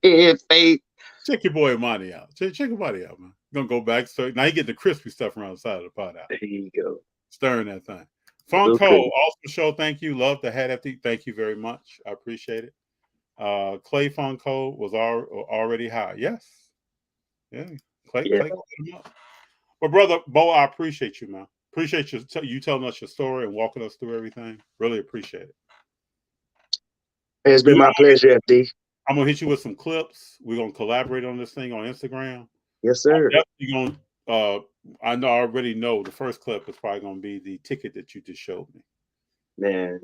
and fake. Check your boy Monty out. Check your body out, man. Gonna go back. So now you get the crispy stuff around the side of the pot out. There you go. Stirring that thing. Funko, awesome show. Thank you. Love the hat FD. Thank you very much. I appreciate it. Clay Funko was already high. Yes. Yeah. Clay put him up. But brother Bo, I appreciate you, man. Appreciate you telling us your story and walking us through everything. Really appreciate it. It's been my pleasure, FD. I'm gonna hit you with some clips. We're gonna collaborate on this thing on Instagram. Yes, sir. I'm definitely gonna I already know the first clip is probably gonna be the ticket that you just showed me. Man.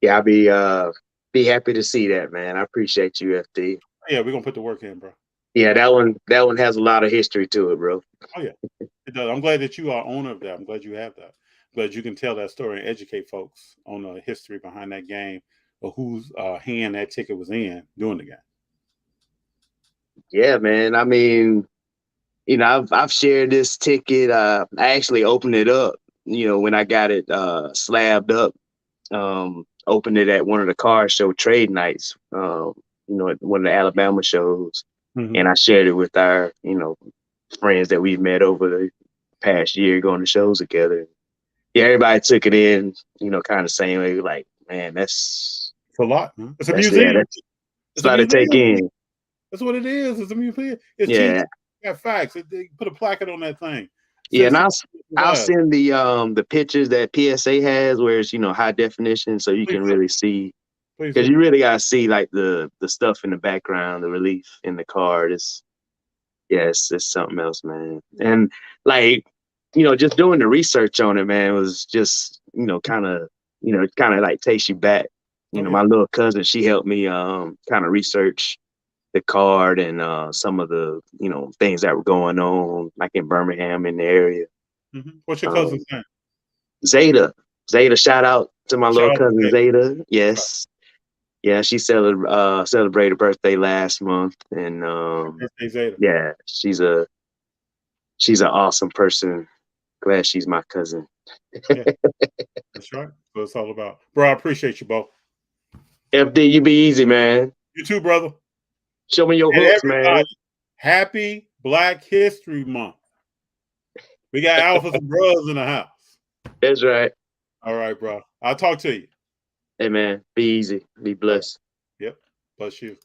Yeah, I'll be happy to see that, man. I appreciate you, FD. Yeah, we're gonna put the work in, bro. Yeah, that one has a lot of history to it, bro. Oh yeah, it does. I'm glad that you are owner of that. I'm glad you have that. I'm glad you can tell that story and educate folks on the history behind that game or whose hand that ticket was in during the game. Yeah, man. I mean, I've shared this ticket. I actually opened it up, when I got it slabbed up. Opened it at one of the car show trade nights, at one of the Alabama shows. Mm-hmm. And I shared it with our, friends that we've met over the past year going to shows together. Yeah, everybody took it in, kind of same way, like, man, it's a lot. Man. It's a museum. It's a lot to take in. That's what it is. It's a museum. It's cheap. Got facts. They put a placard on that thing. Yeah, and I'll send the pictures that PSA has, where it's high definition, so you can really see. Because you really gotta see like the stuff in the background, the relief in the card. It's something else, man. And like just doing the research on it, man, was just kind of like takes you back. My little cousin, she helped me kind of research the card and some of the things that were going on like in Birmingham in the area. Mm-hmm. What's your cousin's name? Zeta, shout out to my little cousin Zeta. Yes. Yeah, she celebrated birthday last month, and yeah, she's an awesome person. Glad she's my cousin. Yeah. That's right. That's what it's all about, bro. I appreciate you both. FD, you be easy, man. You too, brother. Show me your hooks, man. Happy Black History Month. We got alphas and bros in the house. That's right. All right, bro. I'll talk to you. Hey, man. Be easy. Be blessed. Yep. Bless you.